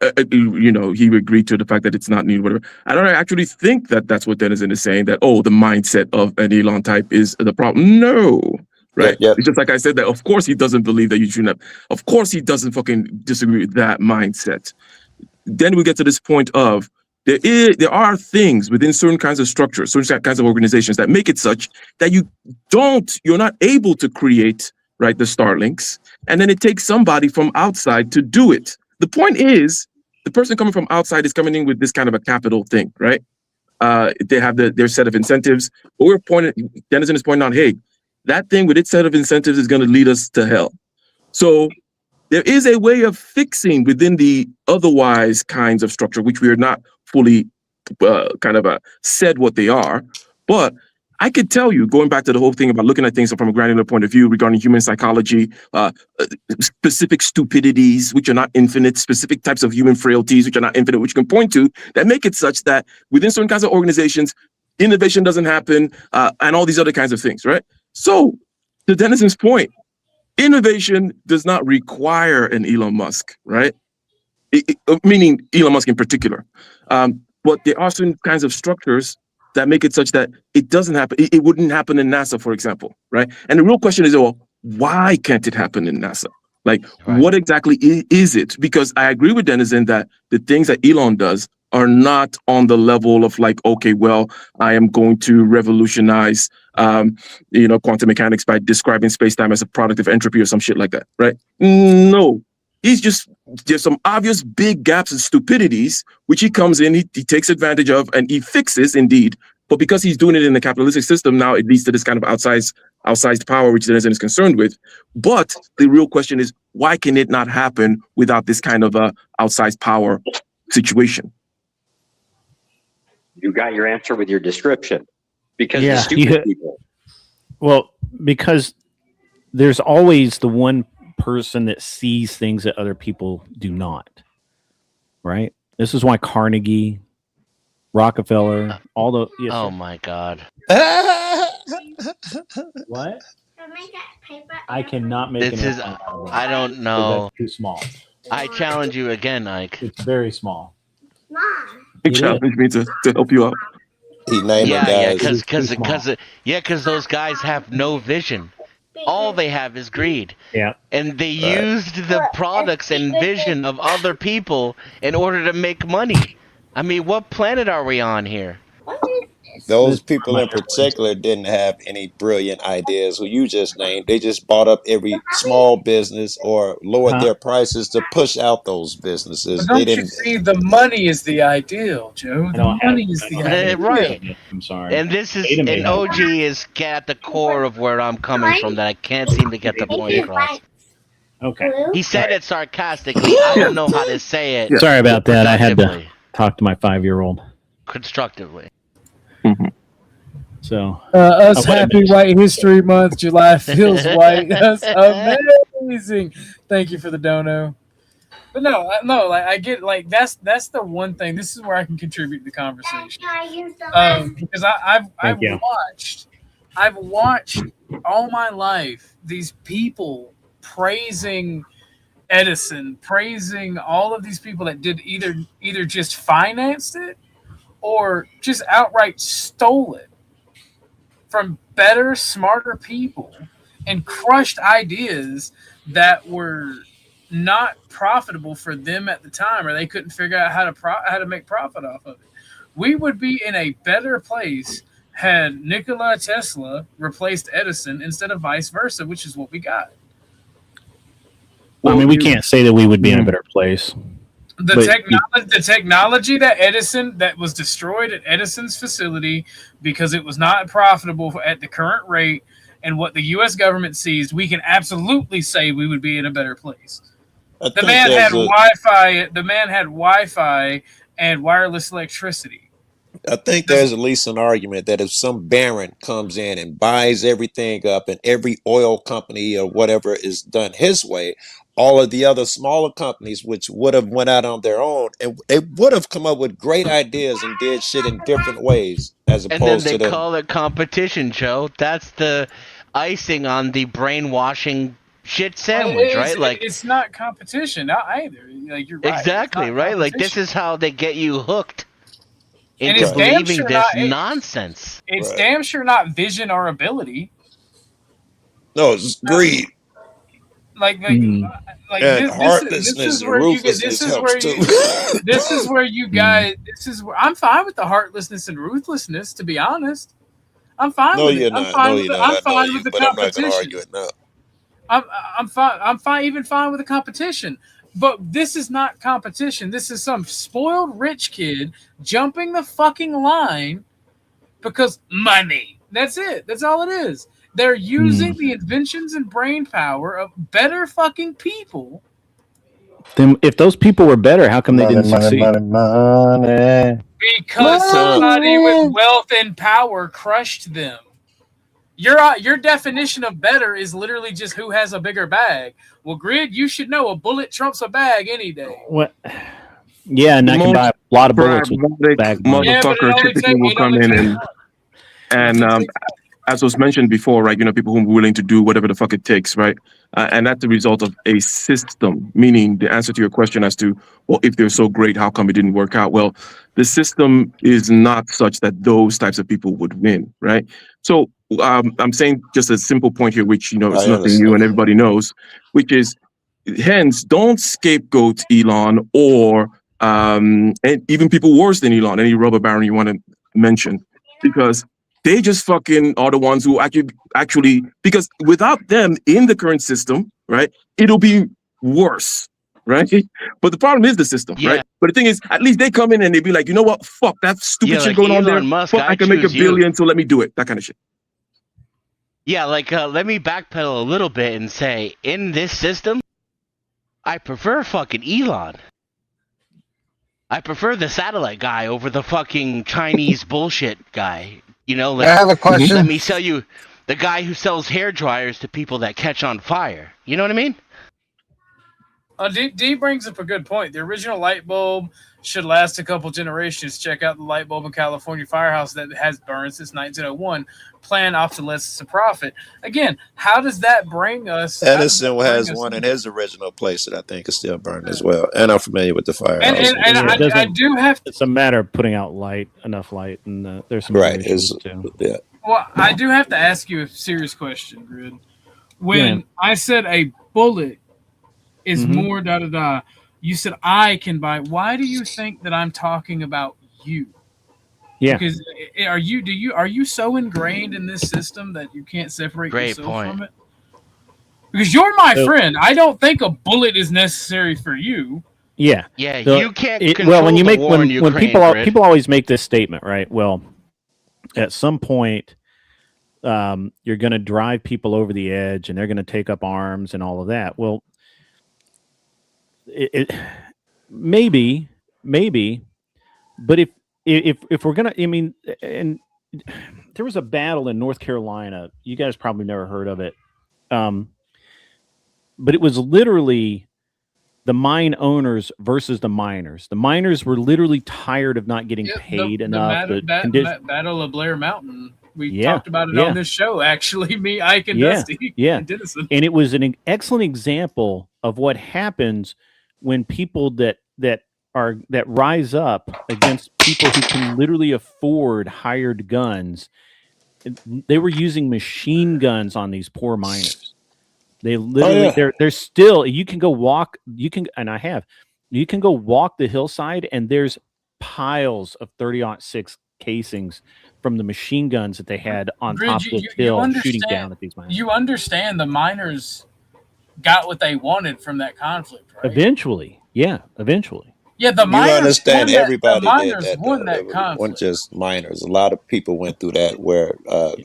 he agreed to the fact that it's not needed, whatever. I don't actually think that that's what Denizen is saying, that, the mindset of an Elon type is the problem. No. Right. Yeah. It's just like I said that, of course, he doesn't believe that you shouldn't have. Of course, he doesn't fucking disagree with that mindset. Then we get to this point of there are things within certain kinds of structures, certain kinds of organizations that make it such that you're not able to create, right, the Starlinks. And then it takes somebody from outside to do it. The point is, the person coming from outside is coming in with this kind of a capital thing, right? They have their set of incentives. But Denizen is pointing out, hey, that thing with its set of incentives is going to lead us to hell. So there is a way of fixing within the otherwise kinds of structure, which we are not fully said what they are. But I could tell you, going back to the whole thing about looking at things from a granular point of view regarding human psychology, specific stupidities, which are not infinite, specific types of human frailties, which are not infinite, which you can point to, that make it such that within certain kinds of organizations, innovation doesn't happen, and all these other kinds of things, right? So, to Denizen's point, innovation does not require an Elon Musk, right? Meaning Elon Musk in particular. But there are certain kinds of structures that make it such that it doesn't happen. It wouldn't happen in NASA, for example, right? And the real question is, well, why can't it happen in NASA? Like, what exactly is it? Because I agree with Denizen that the things that Elon does are not on the level of like, okay, well, I am going to revolutionize, quantum mechanics by describing space-time as a product of entropy or some shit like that, right? No, there's some obvious big gaps and stupidities, which he comes in, he takes advantage of, and he fixes indeed. But because he's doing it in the capitalistic system, now it leads to this kind of outsized power, which Denizen is concerned with. But the real question is, why can it not happen without this kind of outsized power situation? You got your answer with your description. Because the stupid people. Well, because there's always the one person that sees things that other people do not. Right? This is why Carnegie, Rockefeller, all the oh my God. What? I cannot make this is I don't know. Too small. I challenge you again, Ike. It's very small. Big challenge me to help you out. Because those guys have no vision. All they have is greed. Yeah. And they used the products and vision of other people in order to make money. I mean, what planet are we on here? Those people in particular didn't have any brilliant ideas who you just named. They just bought up every small business or lowered their prices to push out those businesses. But don't you see, the money is the ideal, Joe. The money is the ideal. Right. I'm sorry. And this is an OG is at the core of where I'm coming from that I can't seem to get the point across. Okay. He said it sarcastically. I don't know how to say it. Sorry about that. I had to talk to my 5-year-old. Constructively. So us happy White History Month. July feels white. That's amazing. Thank you for the dono. But no, like I get like that's the one thing. This is where I can contribute to the conversation. Because I've watched all my life these people praising Edison, praising all of these people that did either just financed it or just outright stole it from better, smarter people and crushed ideas that were not profitable for them at the time, or they couldn't figure out how to make profit off of it. We would be in a better place had Nikola Tesla replaced Edison instead of vice versa, which is what we got. I mean, we can't say that we would be in a better place. The technology that was destroyed at Edison's facility because it was not profitable at the current rate, and what the U.S. government seized, we can absolutely say we would be in a better place. The man had Wi-Fi. The man had Wi-Fi and wireless electricity. I think there's at least an argument that if some baron comes in and buys everything up and every oil company or whatever is done his way, all of the other smaller companies which would have went out on their own and they would have come up with great ideas and did shit in different ways as opposed and then they to call it competition, Joe. That's the icing on the brainwashing shit sandwich, right? Like it's not competition either. Like you're right. Exactly, right? Like this is how they get you hooked into it's believing this nonsense. It's damn sure not vision or ability. No, it's greed. Like and heartlessness and ruthlessness helps too. This is where you guys. I'm fine with the heartlessness and ruthlessness. To be honest, I'm fine. with it. I'm fine with the competition. I'm not going to argue it now. I'm fine. I'm fine. Even fine with the competition. But this is not competition. This is some spoiled rich kid jumping the fucking line because money. That's it. That's all it is. They're using the inventions and brain power of better fucking people. Then if those people were better, how come they didn't succeed? Because somebody with wealth and power crushed them. Your definition of better is literally just who has a bigger bag. Well, Grid, you should know a bullet trumps a bag any day. What? Yeah, and I can buy a lot of bullets with bag money. Motherfucker typically will come in and as was mentioned before, right? You know, people who are willing to do whatever the fuck it takes, right? And that's the result of a system. Meaning, the answer to your question as to, well, if they're so great, how come it didn't work out? Well, the system is not such that those types of people would win, right? So I'm saying just a simple point here, which you know it's nothing new and everybody knows, which is, hence, don't scapegoat Elon or and even people worse than Elon, any rubber baron you want to mention, because they just fucking are the ones who actually, because without them in the current system, right, it'll be worse, right? But the problem is the system, right? But the thing is, at least they come in and they be like, you know what, fuck that stupid shit going on there. Musk, fuck, I can make $1 billion, so let me do it. That kind of shit. Yeah, like let me backpedal a little bit and say, in this system, I prefer fucking Elon. I prefer the satellite guy over the fucking Chinese bullshit guy. You know, like, I have a question. Let me sell you the guy who sells hair dryers to people that catch on fire. You know what I mean? D brings up a good point. The original light bulb should last a couple generations. Check out the light bulb in California firehouse that has burned since 1901. Plan obsolescence to profit. Again, how does that bring us? Edison has one in his original place that I think is still burning as well. And I'm familiar with the firehouse. And I do have. It's a matter of putting out enough light, and there's some issues too. Yeah. Well, I do have to ask you a serious question, Grid. When I said a bullet is more you said I can buy. Why do you think that I'm talking about you? Yeah. Because are you so ingrained in this system that you can't separate yourself from it? Because you're my friend. I don't think a bullet is necessary for you. Yeah. Yeah, you can't control well, when you make the war in when Ukraine, people always make this statement, right? Well, at some point you're going to drive people over the edge and they're going to take up arms and all of that. Well, maybe, but if we're gonna, I mean, and there was a battle in North Carolina. You guys probably never heard of it, but it was literally the mine owners versus the miners. The miners were literally tired of not getting paid enough. The Battle of Blair Mountain. We talked about it on this show. Actually, me, Ike, and Dusty. And Dennison. And it was an excellent example of what happens when people that rise up against people who can literally afford hired guns. They were using machine guns on these poor miners. They literally they're still, you can go walk the hillside and there's piles of 30-06 casings from the machine guns that they had on top of this hill shooting down at these miners. You understand the miners got what they wanted from that conflict, right? Eventually. Yeah, eventually. Yeah, the You miners understand won that, everybody the did miners that won though. that It wasn't conflict. just miners. A lot of people went through that where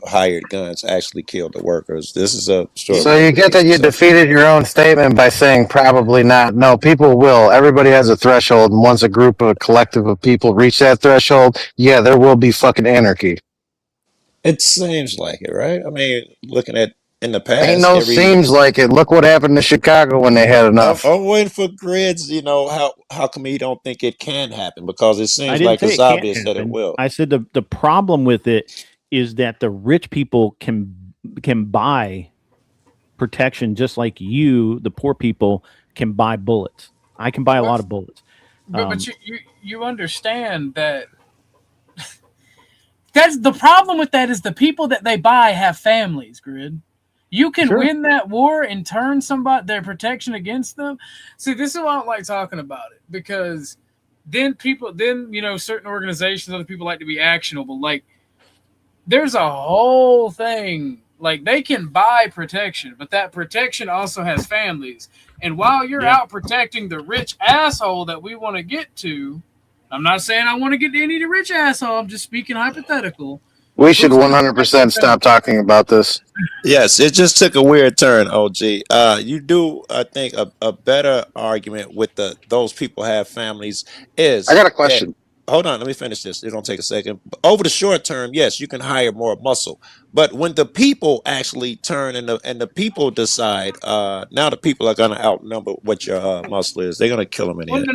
hired guns actually killed the workers. This is a story. So you get that you defeated your own statement by saying probably not. No, people will. Everybody has a threshold, and once a group or a collective of people reach that threshold, yeah, there will be fucking anarchy. It seems like it, right? I mean, looking at in the past, Ain't no seems like it. Look what happened to Chicago when they had enough. I'm waiting for grids. You know how come you don't think it can happen? Because it I seems didn't like say it's it can't obvious that it happen. will. I said the problem with it is that the rich people can buy protection just like you, the poor people, can buy bullets. I can buy a lot of bullets. But you understand that that's the problem with that is the people that they buy have families, Grid. You can win that war and turn their protection against them. See, this is why I don't like talking about it, because then certain organizations, other people like to be actionable. Like, there's a whole thing. Like, they can buy protection, but that protection also has families. And while you're out protecting the rich asshole that we want to get to, I'm not saying I want to get to any of the rich asshole. I'm just speaking hypothetical. We should 100% stop talking about this. Yes, it just took a weird turn, OG. You do, I think, a better argument with those people have families is. I got a question. Hold on, let me finish this. It don't take a second. Over the short term, yes, you can hire more muscle, but when the people actually turn and the people decide, now the people are gonna outnumber what your muscle is. They're gonna kill them in the end.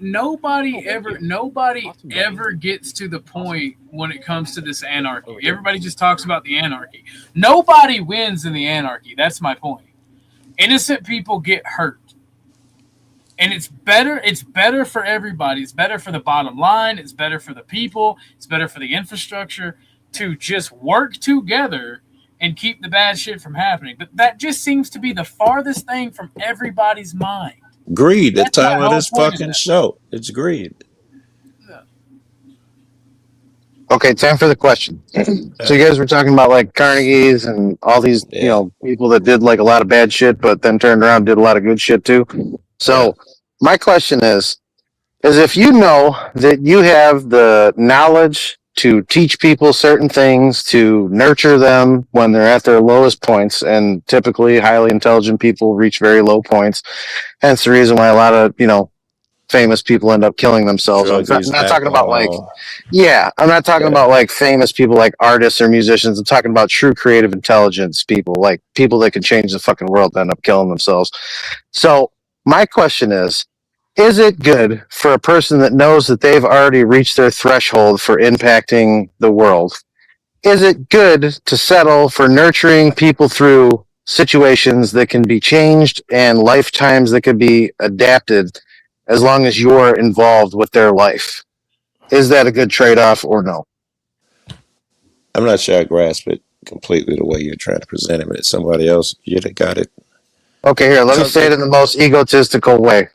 Nobody ever gets to the point when it comes to this anarchy. Everybody just talks about the anarchy. Nobody wins in the anarchy. That's my point. Innocent people get hurt. And it's better for everybody. It's better for the bottom line. It's better for the people. It's better for the infrastructure to just work together and keep the bad shit from happening. But that just seems to be the farthest thing from everybody's mind. Greed. The That's my time of whole this point of fucking that. show. It's greed. Okay, time for the question. So you guys were talking about like Carnegie's and all these, people that did like a lot of bad shit, but then turned around and did a lot of good shit too. So my question is if you know that you have the knowledge to teach people certain things, to nurture them when they're at their lowest points, and typically highly intelligent people reach very low points, hence the reason why a lot of, famous people end up killing themselves. I'm not talking about I'm not talking about like famous people like artists or musicians. I'm talking about true creative intelligence people, like people that can change the fucking world that end up killing themselves. So my question is it good for a person that knows that they've already reached their threshold for impacting the world? Is it good to settle for nurturing people through situations that can be changed and lifetimes that can be adapted as long as you're involved with their life? Is that a good trade-off or no? I'm not sure I grasp it completely the way you're trying to present it, but somebody else, you'd have got it. Okay, here, let me say it in the most egotistical way.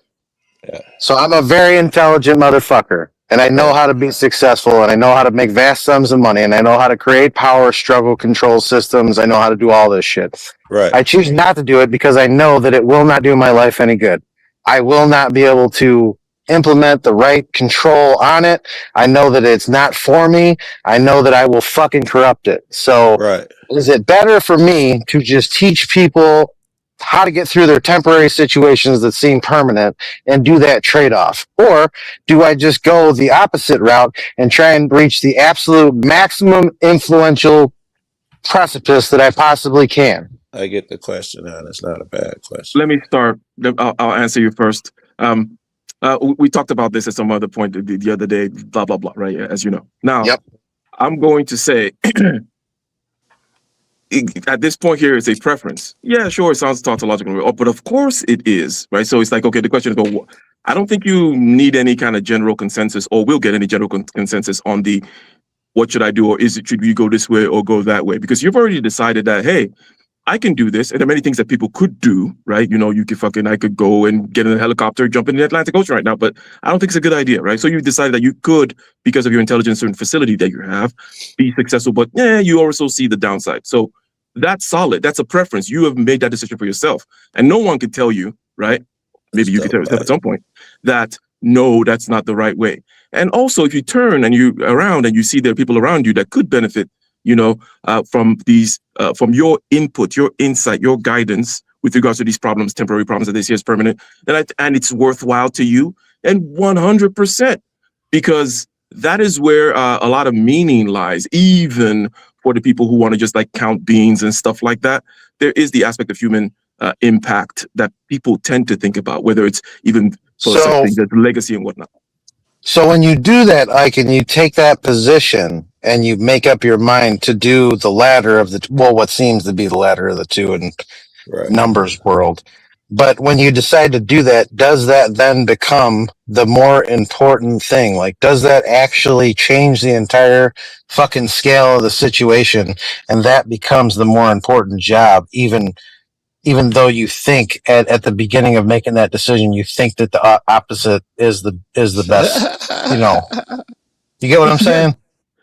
Yeah. So I'm a very intelligent motherfucker, and I know how to be successful, and I know how to make vast sums of money, and I know how to create power struggle control systems. I know how to do all this shit. Right. I choose not to do it because I know that it will not do my life any good. I will not be able to implement the right control on it. I know that it's not for me. I know that I will fucking corrupt it. So is it better for me to just teach people how to get through their temporary situations that seem permanent and do that trade-off? Or do I just go the opposite route and try and reach the absolute maximum influential precipice that I possibly can? I get the question, and it's not a bad question. Let me start. I'll answer you first. We talked about this at some other point the other day, blah, blah, blah, right? As you know. Now, I'm going to say, at this point here, it's a preference. Yeah, sure, it sounds tautological, but of course it is, right? So it's like, okay, the question is, well, I don't think you need any kind of general consensus, or will get any general consensus on the what should I do, or should we go this way or go that way? Because you've already decided that, hey, I can do this, and there are many things that people could do, right? I could go and get in a helicopter, jump in the Atlantic Ocean right now, but I don't think it's a good idea, right? So you decided that you could, because of your intelligence and facility that you have, be successful, but you also see the downside. So that's solid. That's a preference. You have made that decision for yourself. And no one can tell you, right? Maybe you can tell yourself at some point that no, that's not the right way. And also, if you turn and you around and you see there are people around you that could benefit, from your input, your insight, your guidance with regards to these problems, temporary problems that they see as permanent, and it's worthwhile to you, and 100%, because that is where a lot of meaning lies, even for the people who want to just like count beans and stuff like that. There is the aspect of human impact that people tend to think about, whether it's even for something that's legacy and whatnot. So when you do that, Ike, and you take that position and you make up your mind to do the latter of what seems to be the latter of the two in numbers world. But when you decide to do that, does that then become the more important thing? Like, does that actually change the entire fucking scale of the situation? And that becomes the more important job, even though you think at the beginning of making that decision, you think that the opposite is the best. You get what I'm saying?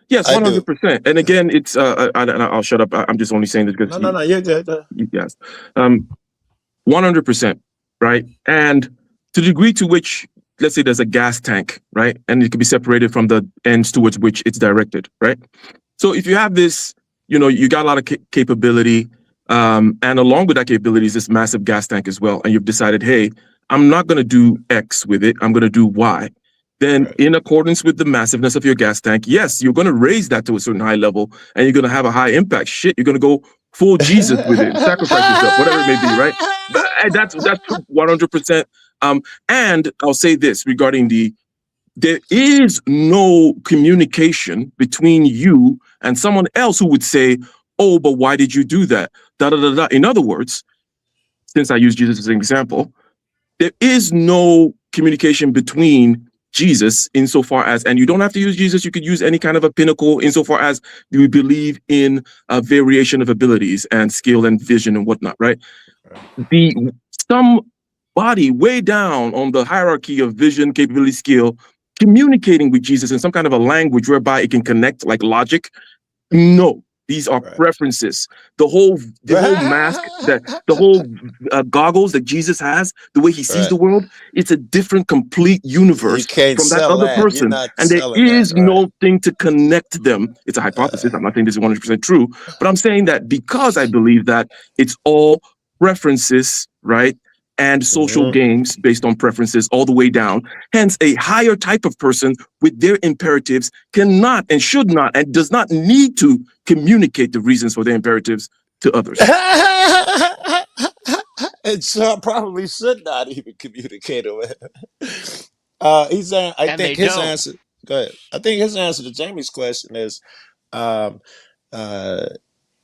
Yes, 100%. And again, it's I'll shut up. I'm just only saying this because no, you're good. Yes, 100%, right? And to the degree to which, let's say, there's a gas tank, right, and it can be separated from the ends towards which it's directed, right? So if you have this, you got a lot of capability. And along with that capability is this massive gas tank as well. And you've decided, hey, I'm not going to do X with it. I'm going to do Y. Then in accordance with the massiveness of your gas tank, yes, you're going to raise that to a certain high level and you're going to have a high impact. Shit, you're going to go full Jesus with it, sacrifice yourself, whatever it may be, right? That's 100%. And I'll say this regarding there is no communication between you and someone else who would say, oh, but why did you do that? Da, da, da, da. In other words, since I use Jesus as an example, there is no communication between Jesus insofar as, and you don't have to use Jesus, you could use any kind of a pinnacle insofar as you believe in a variation of abilities and skill and vision and whatnot, right? Somebody way down on the hierarchy of vision, capability, skill, communicating with Jesus in some kind of a language whereby it can connect like logic. No. These are preferences. The whole mask, the whole goggles that Jesus has, the way he sees the world, it's a different, complete universe from that other person. And there is no thing to connect them. It's a hypothesis. I'm not saying this is 100% true, but I'm saying that because I believe that it's all preferences, right? And social games based on preferences all the way down. Hence, a higher type of person with their imperatives cannot and should not and does not need to communicate the reasons for their imperatives to others. And so I probably should not even communicate with he's saying, I think his answer, go ahead. I think his answer to Jamie's question is,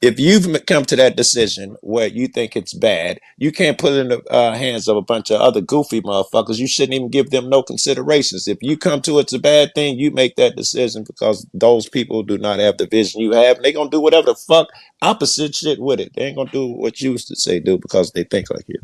if you've come to that decision where you think it's bad, you can't put it in the hands of a bunch of other goofy motherfuckers. You shouldn't even give them no considerations. If you come to it's a bad thing, you make that decision because those people do not have the vision you have. And they're going to do whatever the fuck opposite shit with it. They ain't going to do what you used to say do because they think like you.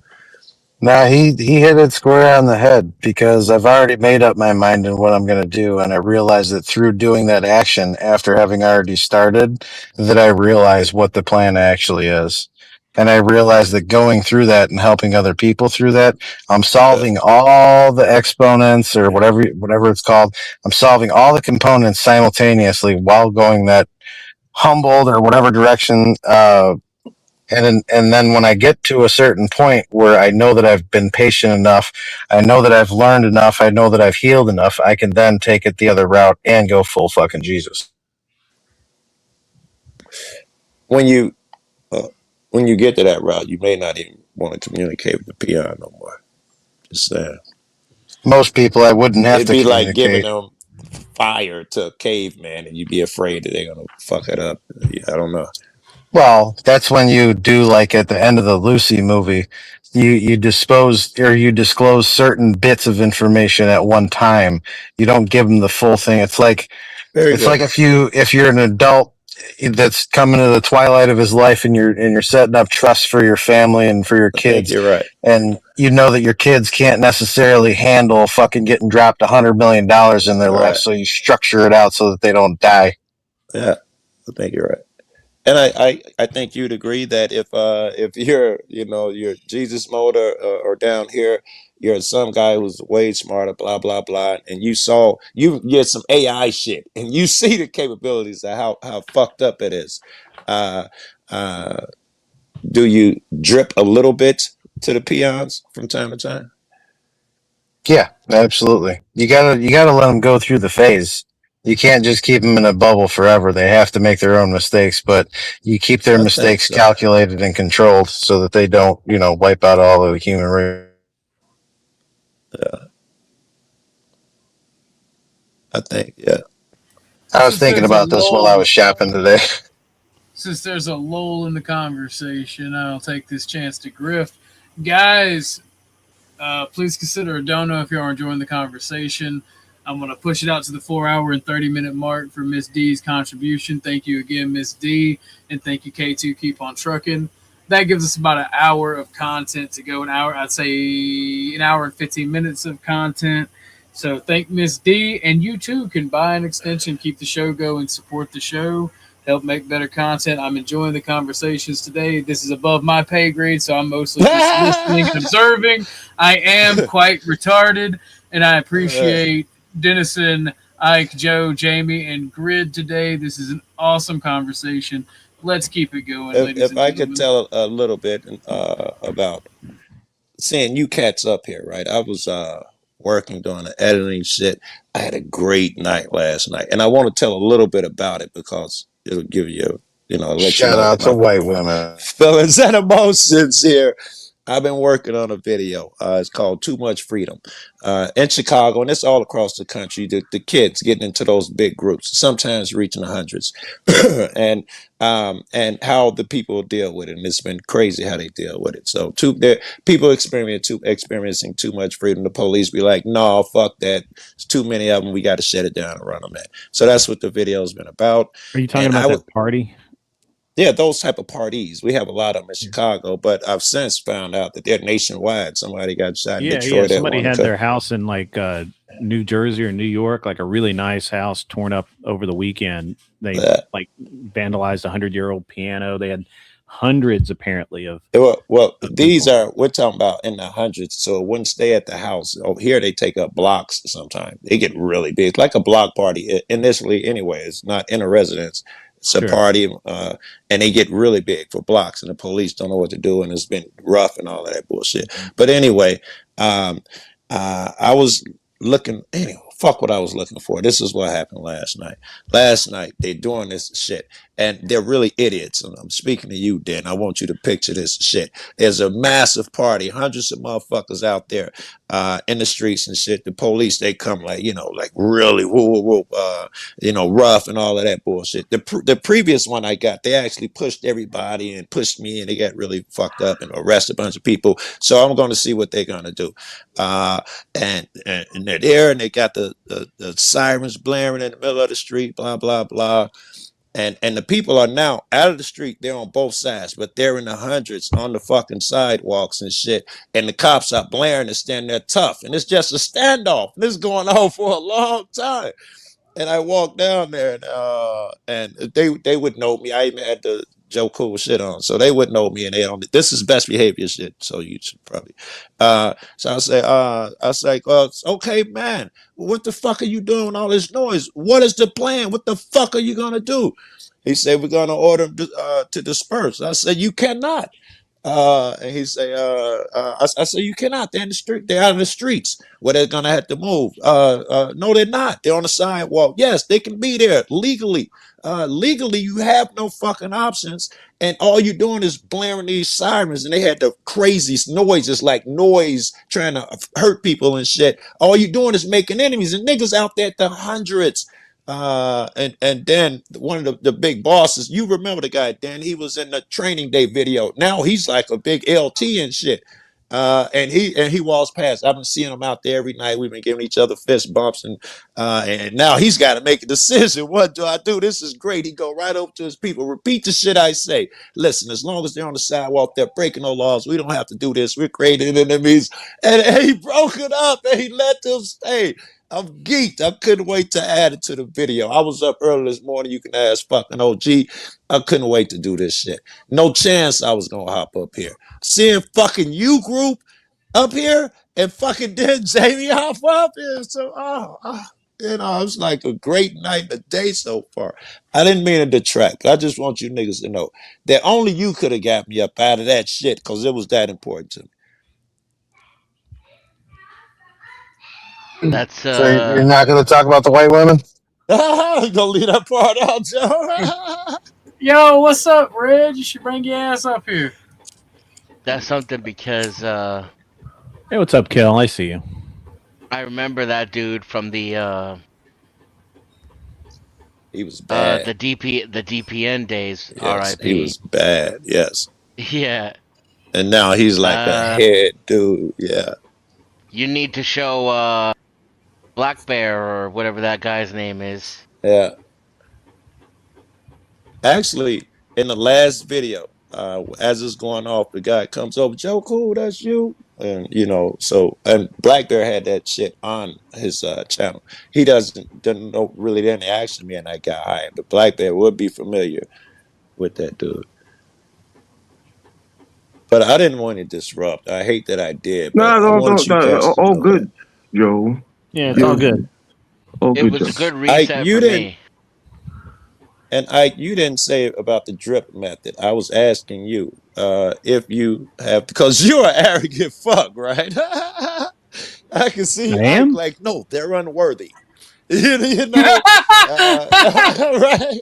Nah, he hit it square on the head because I've already made up my mind on what I'm going to do. And I realized that through doing that action, after having already started, that I realized what the plan actually is. And I realized that going through that and helping other people through that, I'm solving all the exponents or whatever it's called. I'm solving all the components simultaneously while going that humbled or whatever direction, and then when I get to a certain point where I know that I've been patient enough, I know that I've learned enough, I know that I've healed enough, I can then take it the other route and go full fucking Jesus. When you get to that route, you may not even want to communicate with the peon no more. Just saying. Most people I wouldn't have to communicate. It'd be like giving them fire to a caveman and you'd be afraid that they're going to fuck it up. I don't know. Well, that's when you do like at the end of the Lucy movie, you disclose certain bits of information at one time. You don't give them the full thing. It's like like if you're an adult that's coming to the twilight of his life and you're setting up trusts for your family and for your kids. You're right. And you know that your kids can't necessarily handle fucking getting dropped $100 million in their life, so you structure it out so that they don't die. Yeah, I think you're right. And I think you'd agree that if you're you're Jesus mode or down here, you're some guy who's way smarter, blah blah blah, and you get some AI shit and you see the capabilities of how fucked up it is. Uh, uh, do you drip a little bit to the peons from time to time? Yeah, absolutely. You gotta let them go through the phase. You can't just keep them in a bubble forever. They have to make their own mistakes, but you keep their mistakes calculated and controlled so that they don't, wipe out all of the human race. Yeah. I think, yeah. I was thinking about this while I was shopping today. Since there's a lull in the conversation, I'll take this chance to grift. Guys, please consider a dono if you are enjoying the conversation. I'm going to push it out to the 4-hour and 30-minute mark for Miss D's contribution. Thank you again, Miss D, and thank you, K2. Keep on trucking. That gives us about an hour of content to go. I'd say an hour and 15 minutes of content. So thank Miss D, and you too can buy an extension, keep the show going, support the show, help make better content. I'm enjoying the conversations today. This is above my pay grade, so I'm mostly just listening, observing. I am quite retarded, and I appreciate Dennison, Ike, Joe, Jamie, and Grid today. This is an awesome conversation. Let's keep it going, ladies and I gentlemen. could tell a little bit about seeing you cats up here, right? I was working doing the editing shit. I had a great night last night, and I want to tell a little bit about it because it'll give you, let Shout out to white women. Feelings and emotions here. I've been working on a video. It's called Too Much Freedom in Chicago, and it's all across the country. The kids getting into those big groups, sometimes reaching the hundreds, and how the people deal with it. And it's been crazy how they deal with it. So people experiencing too much freedom. The police be like, no, fuck that. It's too many of them. We got to shut it down and run them in. So that's what the video's been about. Are you talking about that party? Yeah, those type of parties. We have a lot of them in Chicago, but I've since found out that they're nationwide. Somebody got shot in Detroit. Yeah. Somebody had their house in like New Jersey or New York, like a really nice house torn up over the weekend. They like vandalized a 100-year-old piano. They had hundreds apparently of. Well, these are, we're talking about in the hundreds, so it wouldn't stay at the house. Over here, they take up blocks sometimes. They get really big. It's like a block party initially anyway. It's not in a residence. It's a party, and they get really big for blocks, and the police don't know what to do, and it's been rough and all of that bullshit. But anyway, I was looking, fuck what I was looking for. This is what happened last night. Last night, they're doing this shit, and they're really idiots. And I'm speaking to you, Dan. I want you to picture this shit. There's a massive party, hundreds of motherfuckers out there in the streets and shit. The police, they come like really rough and all of that bullshit. The previous one I got, they actually pushed everybody and pushed me, and they got really fucked up and arrested a bunch of people. So I'm going to see what they're going to do. And they're there, and they got the sirens blaring in the middle of the street, blah, blah, blah. And the people are now out of the street. They're on both sides, but they're in the hundreds on the fucking sidewalks and shit. And the cops are blaring and standing there tough. And it's just a standoff. This is going on for a long time. And I walked down there, and they would know me. I even had the Joe Cool shit on, so they would know me. And this is best behavior shit. So you should probably. So I say, okay, man. What the fuck are you doing with all this noise? What is the plan? What the fuck are you gonna do? He said, we're gonna order them to disperse. I said, you cannot. And he say, I say, you cannot. They're in the street. They're out of the streets where they're gonna have to move. No, they're not. They're on the sidewalk. Yes, they can be there legally. Legally, you have no fucking options, and all you're doing is blaring these sirens. And they had the craziest noises, like noise trying to hurt people and shit. All you're doing is making enemies, and niggas out there at the hundreds. And then one of the big bosses, you remember the guy, Dan, he was in the Training Day video. Now he's like a big LT and shit. And he walks past. I've been seeing him out there every night. We've been giving each other fist bumps, and now he's got to make a decision. What do I do? This is great. He go right over to his people, repeat the shit I say. Listen, as long as they're on the sidewalk, they're breaking no laws. We don't have to do this. We're creating enemies. And he broke it up, and he let them stay. I'm geeked. I couldn't wait to add it to the video. I was up early this morning. You can ask fucking OG. I couldn't wait to do this shit. No chance I was gonna hop up here. Seeing fucking you group up here and fucking then Jamie hop up here. So you know, it's like a great night and a day so far. I didn't mean to detract. I just want you niggas to know that only you could have got me up out of that shit because it was that important to me. That's So you're not going to talk about the white women? Don't leave that part out, Joe. Yo, what's up, Red? You should bring your ass up here. That's something because Hey, what's up, Kel? I see you. I remember that dude from the he was bad. the DPN days. Yes, R.I.P. he was bad. Yes. Yeah. And now he's like a head dude. Yeah. You need to show Black Bear or whatever that guy's name is. Yeah. Actually, in the last video, as it's going off, the guy comes over, Joe Cool, that's you. And you know, so and Black Bear had that shit on his channel. He doesn't know really any action me and that guy high, but Black Bear would be familiar with that dude. But I didn't want to disrupt. I hate that I did. But all good, Joe. Yeah, it's all good. It was a good reset for me. And you didn't say about the drip method. I was asking you if you have, because you're an arrogant fuck, right? I can see you act like, no, they're unworthy. You know, right?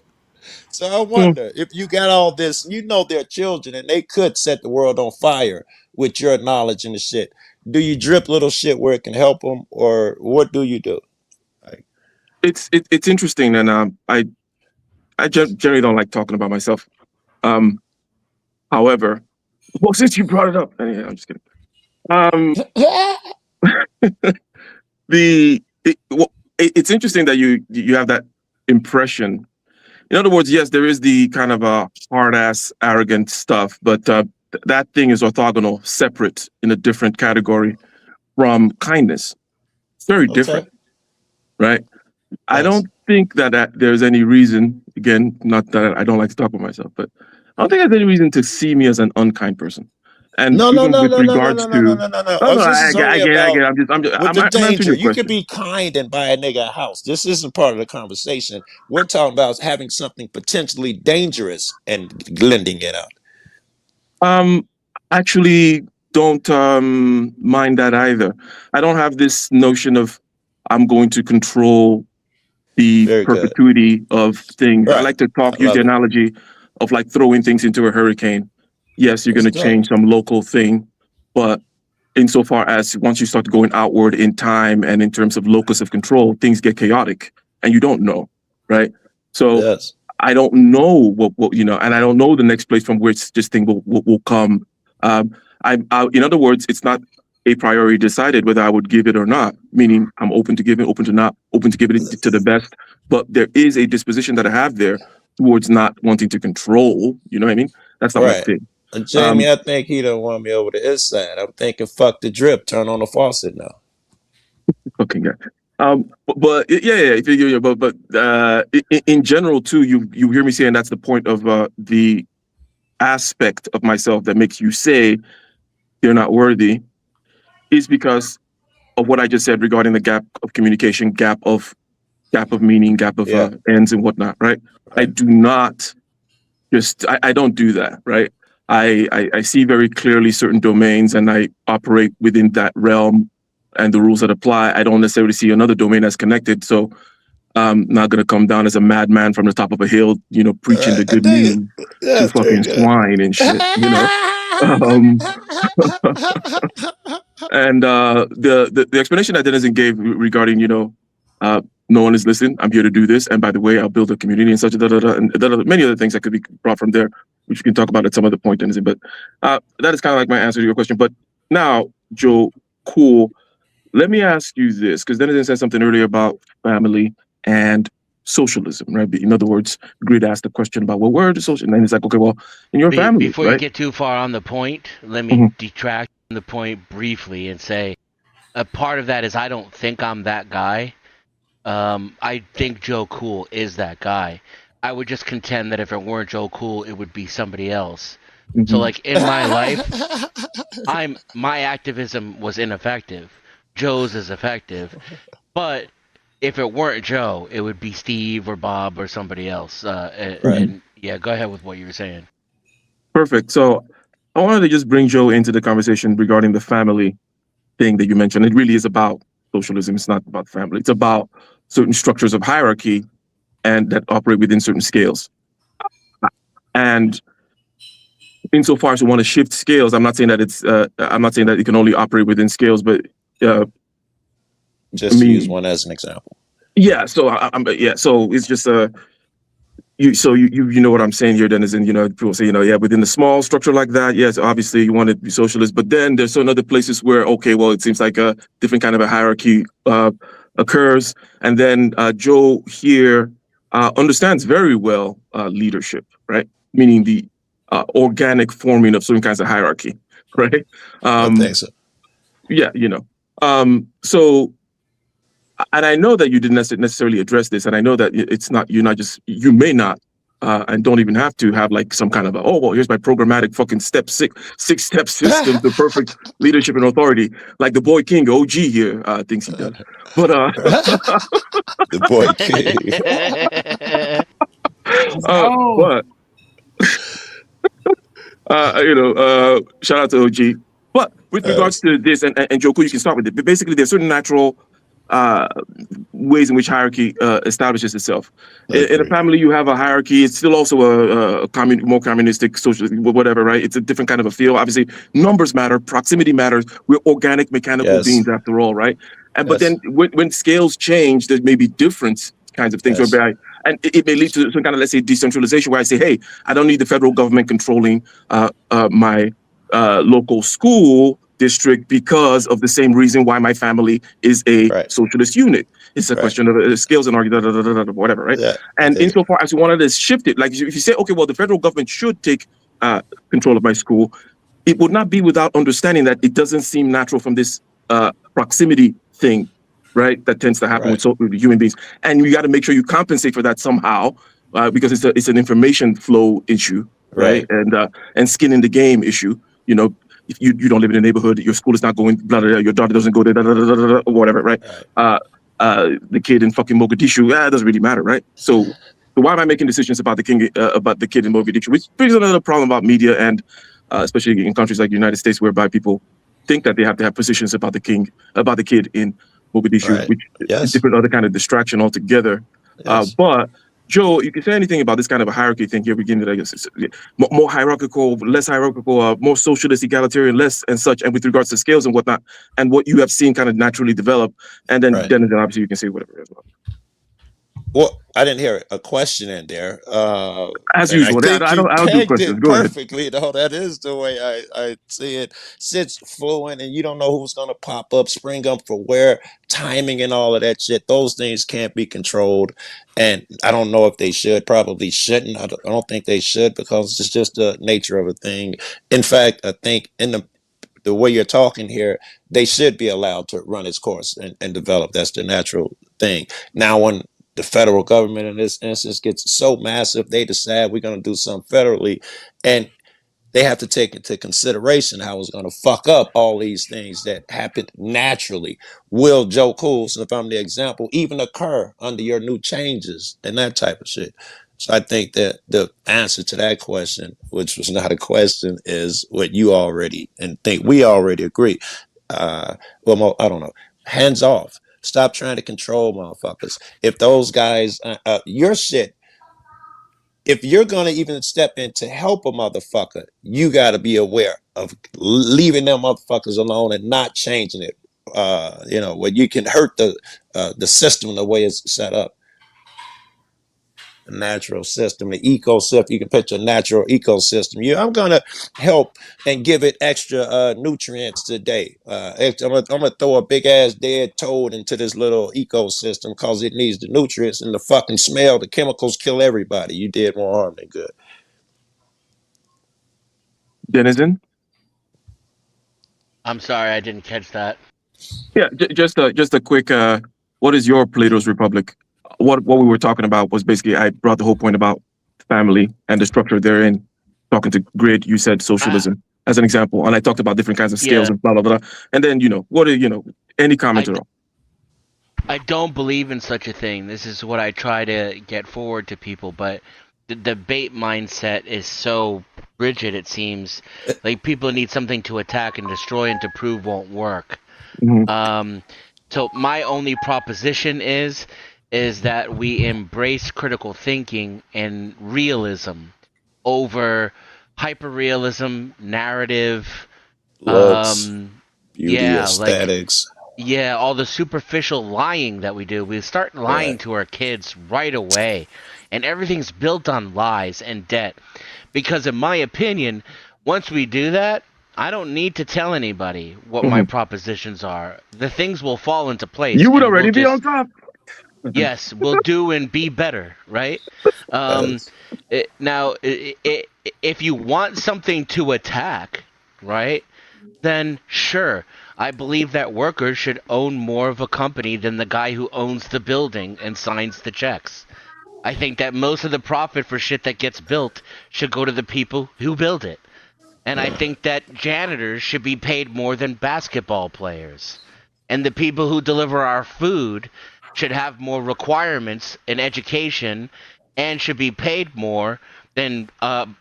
So I wonder if you got all this, you know, they're children and they could set the world on fire with your knowledge and the shit. Do you drip little shit where it can help them, or what do you do? It's interesting, and I generally don't like talking about myself. However, well, since you brought it up, anyway, I'm just kidding. It's interesting that you have that impression. In other words, yes, there is the kind of hard ass, arrogant stuff, but that thing is orthogonal, separate in a different category from kindness. It's very different, right? Yes. I don't think that there's any reason. Again, not that I don't like to talk about myself, but I don't think there's any reason to see me as an unkind person. And no. I get it. I'm answering your question. You could be kind and buy a nigga a house. This isn't part of the conversation. We're talking about having something potentially dangerous and lending it out. Actually, don't mind that either. I don't have this notion of I'm going to control the perpetuity of things. Right. I like to use the analogy of like throwing things into a hurricane. Yes, you're going to change some local thing, but insofar as once you start going outward in time and in terms of locus of control, things get chaotic and you don't know, right? So I don't know what you know, and I don't know the next place from which this thing will come. In other words, it's not a priori decided whether I would give it or not, meaning I'm open to giving, open to not, open to giving it to the best, but there is a disposition that I have there towards not wanting to control, you know what I mean? That's not my thing. Jamie, I think he don't want me over to his side. I'm thinking, fuck the drip, turn on the faucet now. Okay, yeah. But in general too, you hear me saying that's the point of the aspect of myself that makes you say you're not worthy, is because of what I just said regarding the gap of communication, gap of meaning, gap of ends and whatnot, right? I do not I don't do that, right? I see very clearly certain domains and I operate within that realm and the rules that apply. I don't necessarily see another domain that's connected. So I'm not going to come down as a madman from the top of a hill, you know, preaching the good news to fucking swine and shit, you know? And the explanation that Denizen gave regarding, you know, no one is listening, I'm here to do this. And by the way, I'll build a community and such, and many other things that could be brought from there, which we can talk about at some other point, Denizen. But that is kind of like my answer to your question. But now, Joe, cool. Let me ask you this, because Denizen said something earlier about family and socialism, right? In other words, Grid asked the question about, well, where are the social? And then it's like, okay, well, in your family, before you get too far on the point, let me detract from the point briefly and say a part of that is I don't think I'm that guy. I think Joe Cool is that guy. I would just contend that if it weren't Joe Cool, it would be somebody else. So, like in my life, my activism was ineffective. Joe's is effective, but if it weren't Joe, it would be Steve or Bob or somebody else. And yeah, go ahead with what you were saying. Perfect. So I wanted to just bring Joe into the conversation regarding the family thing that you mentioned. It really is about socialism. It's not about family. It's about certain structures of hierarchy and that operate within certain scales. And insofar as we want to shift scales, I'm not saying that it can only operate within scales, but just to use one as an example. Yeah. So so it's just you know what I'm saying here, Dennis, and people say, within the small structure like that, yes, obviously you want to be socialist, but then there's certain other places where, okay, well, it seems like a different kind of a hierarchy occurs. And then Joe here understands very well leadership, right? Meaning the organic forming of certain kinds of hierarchy, right? I think so. Yeah, so, and I know that you didn't necessarily address this, and I know that you may not, and don't even have to have like some kind of here's my programmatic fucking six-step system to perfect leadership and authority, like the boy King OG here thinks he does. But the boy King. Shout out to OG. But with regards to this, and Joku, you can start with it. But basically, there's certain natural ways in which hierarchy establishes itself. In a family, you have a hierarchy. It's still also a more communistic, socialist, whatever, right? It's a different kind of a feel. Obviously, numbers matter, proximity matters. We're organic, mechanical beings after all, right? But then when scales change, there may be different kinds of things. And it may lead to some kind of, let's say, decentralization, where I say, hey, I don't need the federal government controlling my local school district because of the same reason why my family is a socialist unit. It's a question of scales and whatever, right? Yeah, and insofar as we wanted to shift it, like if you say, okay, well, the federal government should take control of my school, it would not be without understanding that it doesn't seem natural from this proximity thing, right? That tends to happen with human beings. And you got to make sure you compensate for that somehow, because it's an information flow issue, right? And skin in the game issue. If you don't live in a neighborhood, your school is not going, blah, blah, blah, your daughter doesn't go there, blah, blah, blah, blah, blah, whatever, right? The kid in fucking Mogadishu, it doesn't really matter, right? So why am I making decisions about the kid in Mogadishu? Which brings another problem about media, and especially in countries like the United States, whereby people think that they have to have positions about the kid in Mogadishu, which is a different other kind of distraction altogether. But Joe, you can say anything about this kind of a hierarchy thing here, beginning, I guess, more hierarchical, less hierarchical, more socialist, egalitarian, less and such, and with regards to scales and whatnot, and what you have seen kind of naturally develop, and then obviously you can say whatever as well. Well, I didn't hear a question in there. As usual, I don't do questions. Go perfectly, though. That is the way I see it. Sits fluent, and you don't know who's going to pop up, spring up for where, timing and all of that shit. Those things can't be controlled, and I don't know if they should. Probably shouldn't. I don't think they should, because it's just the nature of a thing. In fact, I think in the way you're talking here, they should be allowed to run its course and develop. That's the natural thing. Now, when the federal government in this instance gets so massive, they decide we're going to do something federally, and they have to take into consideration how it's going to fuck up all these things that happen naturally. Will Joe Cool, so if I'm the example, even occur under your new changes and that type of shit? So I think that the answer to that question, which was not a question, is what you already and think we already agree. I don't know. Hands off. Stop trying to control motherfuckers. If those guys, your shit, if you're going to even step in to help a motherfucker, you got to be aware of leaving them motherfuckers alone and not changing it. Where you can hurt the system the way it's set up. The natural system, the ecosystem. You can picture a natural ecosystem. I'm gonna help and give it extra nutrients today. I'm gonna throw a big ass dead toad into this little ecosystem because it needs the nutrients, and the fucking smell, the chemicals kill everybody. You did more harm than good. Denizen? I'm sorry, I didn't catch that. Yeah, just a quick what is your Plato's Republic? What we were talking about was basically, I brought the whole point about family and the structure therein. Talking to Grid, you said socialism as an example, and I talked about different kinds of scales and blah blah blah. And then what are any comment at all? I don't believe in such a thing. This is what I try to get forward to people, but the debate mindset is so rigid. It seems like people need something to attack and destroy and to prove won't work. So my only proposition is that we embrace critical thinking and realism over hyperrealism, narrative, looks, beauty, aesthetics. All the superficial lying that we do. We start lying to our kids right away, and everything's built on lies and debt. Because in my opinion, once we do that, I don't need to tell anybody what my propositions are. The things will fall into place. You would already be on top. Yes, we'll do and be better, right? Now, if you want something to attack, right, then sure. I believe that workers should own more of a company than the guy who owns the building and signs the checks. I think that most of the profit for shit that gets built should go to the people who build it. And I think that janitors should be paid more than basketball players. And the people who deliver our food should have more requirements in education and should be paid more than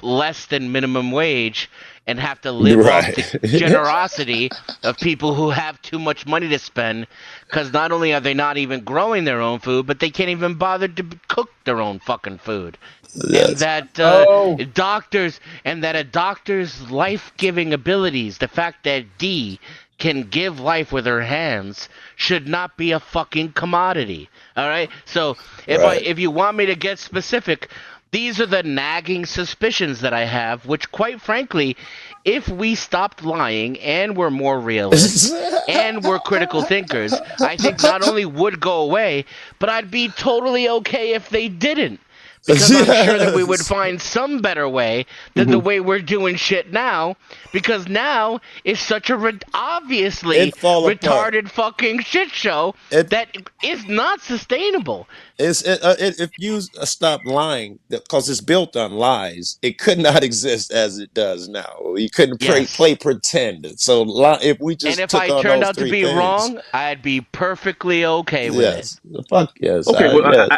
less than minimum wage and have to live off the generosity of people who have too much money to spend, because not only are they not even growing their own food, but they can't even bother to cook their own fucking food. And that a doctor's life-giving abilities, the fact that D can give life with her hands, should not be a fucking commodity. All right? So if you want me to get specific, these are the nagging suspicions that I have, which, quite frankly, if we stopped lying and were more realists and were critical thinkers, I think not only would go away, but I'd be totally okay if they didn't. Because I'm sure that we would find some better way than the way we're doing shit now. Because now is such a obviously retarded fucking shit show that is not sustainable. If you stop lying, because it's built on lies, it could not exist as it does now. You couldn't play pretend. So if we just if I turned out to be wrong, I'd be perfectly okay with it. Fuck yes. Okay,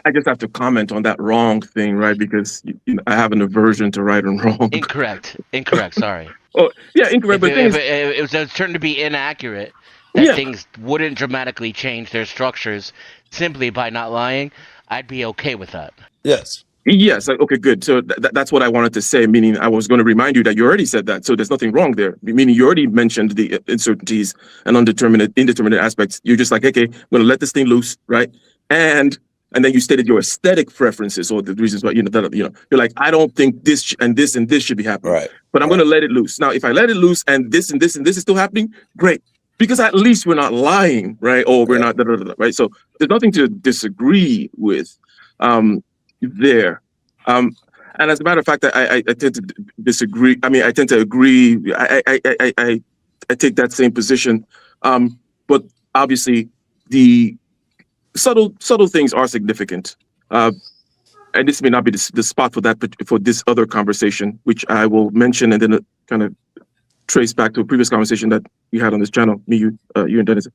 I just have to comment on that wrong thing, right? Because I have an aversion to right and wrong. Incorrect. Sorry. Oh yeah, incorrect. But if it was turned to be inaccurate, that things wouldn't dramatically change their structures simply by not lying, I'd be okay with that. Yes. Okay, good. So that's what I wanted to say, meaning I was going to remind you that you already said that. So there's nothing wrong there, meaning you already mentioned the uncertainties and indeterminate aspects. You're just like, okay, I'm going to let this thing loose, right? And then you stated your aesthetic preferences or the reasons why, you're like, I don't think this and this and this should be happening. Right. But I'm going to let it loose. Now, if I let it loose and this and this and this is still happening, great. Because at least we're not lying, right? Or we're not, right? So there's nothing to disagree with there. And as a matter of fact, I tend to disagree. I mean, I tend to agree. I take that same position. But obviously, the subtle things are significant. And this may not be the spot for this other conversation, which I will mention and then kind of trace back to a previous conversation that we had on this channel, me and Dennis.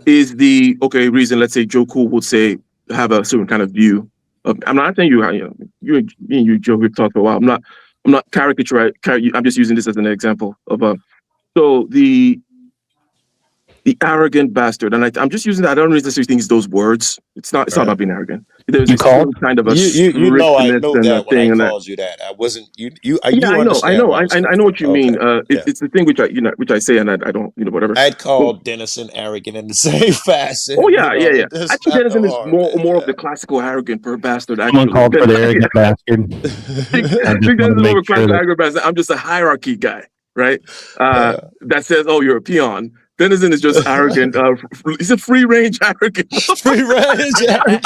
Is the reason, let's say Joe Cool would say, have a certain kind of view of, I'm not saying me and you, Joe, we've talked for a while. I'm not caricaturing. I'm just using this as an example of so the arrogant bastard, and I'm just using that. I don't necessarily think it's those words. It's not about being arrogant. There's kind of a I know that when I called you that. I wasn't you. I know what you mean. It's the thing which I say, and I don't whatever. I'd call Dennison arrogant in the same fashion. Oh yeah. I think Dennison is more of the classical arrogant bastard. Someone called for the arrogant bastard. I'm just a hierarchy guy, right? That says, oh, you're a peon. Dennison is just arrogant. He's a free range arrogant. Free range arrogant.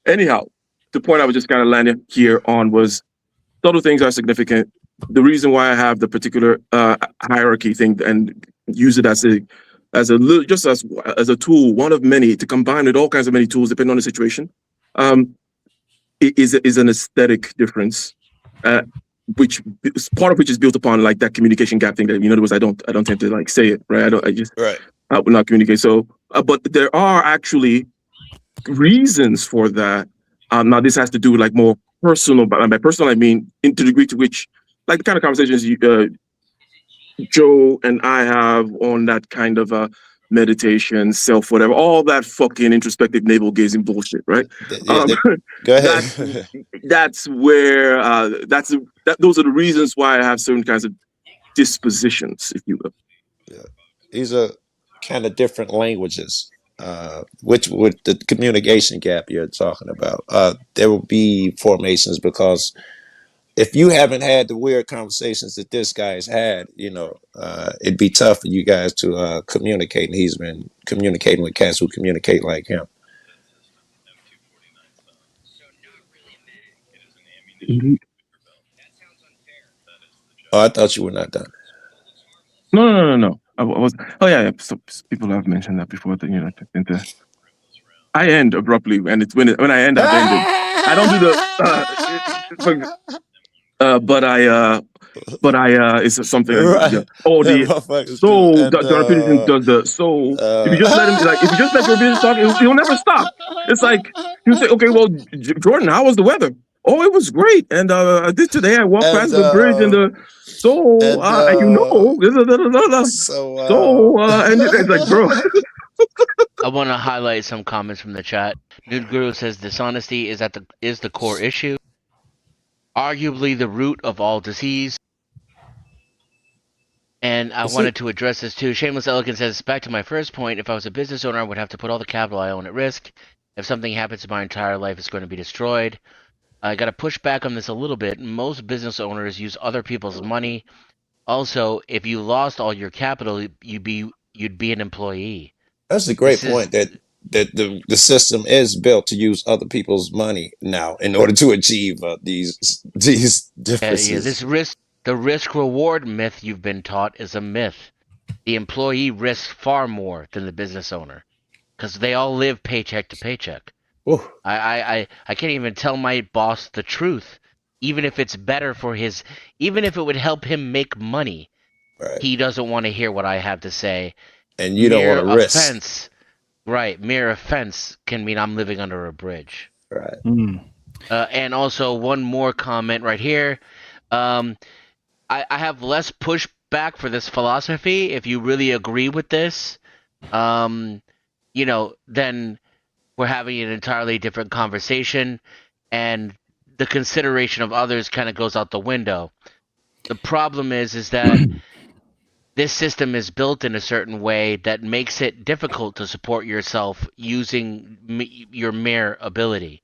Anyhow, the point I was just kind of landing here on was subtle things are significant. The reason why I have the particular hierarchy thing and use it as a little, just as a tool, one of many, to combine with all kinds of many tools depending on the situation. It is an aesthetic difference, which part of which is built upon like that communication gap thing that, in other words, I don't tend to like say it, right? I would not communicate. So, but there are actually reasons for that. Now this has to do with like more personal, but by personal I mean to the degree to which, like the kind of conversations Joe and I have on that kind of meditation, self, whatever, all that fucking introspective navel gazing bullshit, right? Go ahead. That's where those are the reasons why I have certain kinds of dispositions, if you will. Yeah. These are kind of different languages, which with the communication gap you're talking about, there will be formations, because if you haven't had the weird conversations that this guy's had, it'd be tough for you guys to communicate. And he's been communicating with cats who communicate like him. Oh, I thought you were not done. No. I was. Oh yeah. So people have mentioned that before. That I end abruptly, and it's when I end, I've ended. I don't do the. But I it's something. Right. Oh, the soul. Jordan Peterson does the soul. If you just let him, if you just let Jordan Peterson talk, he'll never stop. It's like you say, okay, well, Jordan, how was the weather? Oh, it was great. And I did today. I walked past the bridge and the soul. And it's like, bro. I want to highlight some comments from the chat. Nude Guru says dishonesty is the core issue, arguably the root of all disease. And I wanted to address this too. Shameless Elegant says, back to my first point, if I was a business owner, I would have to put all the capital I own at risk. If something happens, my entire life is going to be destroyed. I got to push back on this a little bit. Most business owners use other people's money. Also, if you lost all your capital, you'd be an employee. That's a great point. That the system is built to use other people's money now in order to achieve these differences. Yeah, the risk reward myth you've been taught is a myth. The employee risks far more than the business owner, because they all live paycheck to paycheck. I can't even tell my boss the truth, even if it's better for even if it would help him make money. Right. He doesn't want to hear what I have to say. And you don't want to risk. Right, mere offense can mean I'm living under a bridge. Right. And also one more comment right here. I have less pushback for this philosophy. If you really agree with this, then we're having an entirely different conversation, and the consideration of others kind of goes out the window. The problem is that this system is built in a certain way that makes it difficult to support yourself using your mere ability.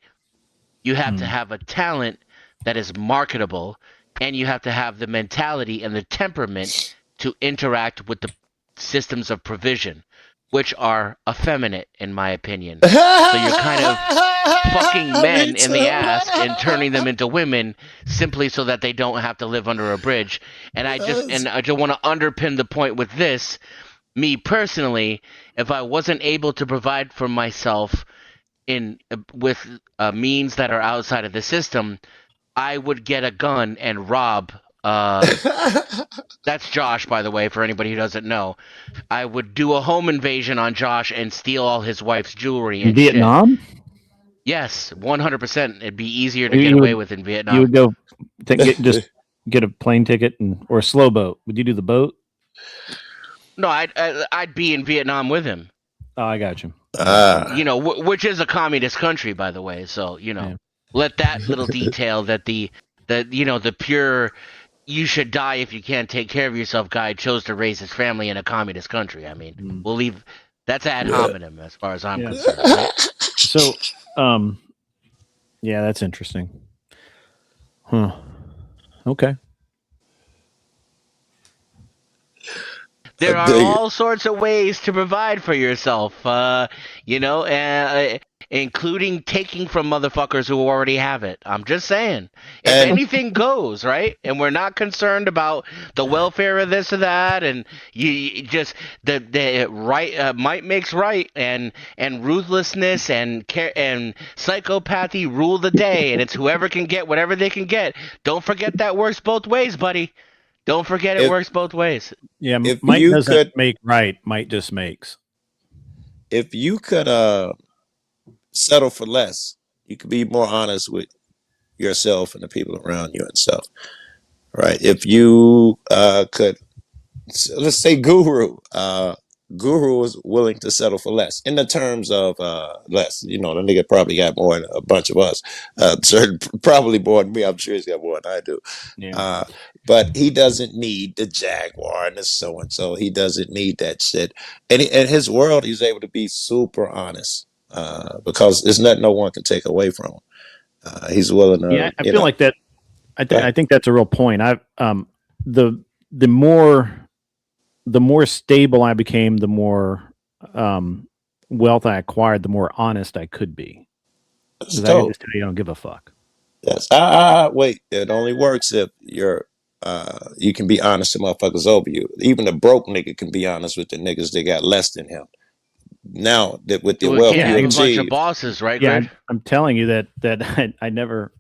You have to have a talent that is marketable, and you have to have the mentality and the temperament to interact with the systems of provision, which are effeminate, in my opinion. So you're kind of fucking men in the ass and turning them into women simply so that they don't have to live under a bridge. And I just want to underpin the point with this. Me personally, if I wasn't able to provide for myself with means that are outside of the system, I would get a gun and rob. That's Josh, by the way, for anybody who doesn't know. I would do a home invasion on Josh and steal all his wife's jewelry and Vietnam? shit. Yes, 100%. It'd be easier to get away with in Vietnam. You would go just get a plane ticket or a slow boat. Would you do the boat? No, I'd be in Vietnam with him. Oh, I got you. Which is a communist country, by the way. So let that little detail that the pure you should die if you can't take care of yourself guy chose to raise his family in a communist country. I mean, we'll leave that's ad hominem as far as I'm concerned. Right? So, yeah, that's interesting. Huh. Okay. There are all sorts of ways to provide for yourself, and including taking from motherfuckers who already have it. I'm just saying, if And- anything goes, right? And we're not concerned about the welfare of this or that, and you just the right might makes right, and ruthlessness and psychopathy rule the day, and it's whoever can get whatever they can get. Don't forget that works both ways, buddy. Don't forget it works both ways. Yeah, If might you doesn't could- make right. Might just makes. If you could settle for less, you could be more honest with yourself and the people around you and stuff, right? If you could, let's say Guru was willing to settle for less in the terms of less. You know, the nigga probably got more than a bunch of us. Probably more than me. I'm sure he's got more than I do. Yeah. But he doesn't need the Jaguar and the so and so. He doesn't need that shit. And in his world, he's able to be super honest because there's nothing no one can take away from him. He's willing to. Yeah, I feel like that. I think that's a real point. The more stable I became, the more wealth I acquired, the more honest I could be. Because I can just tell you, I don't give a fuck. Yes. Wait. It only works if you can be honest to motherfuckers over you. Even a broke nigga can be honest with the niggas that got less than him. Now that with the wealth you a bunch achieve, of bosses, right? Yeah, Greg? I'm telling you that I never